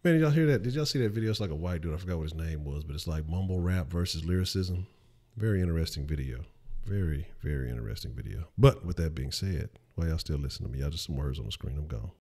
Man, did y'all hear that? Did y'all see that video? It's like a white dude. I forgot what his name was, but it's like mumble rap versus lyricism. Very interesting video. Very, very interesting video. But with that being said, while y'all still listening to me, y'all just some words on the screen. I'm gone.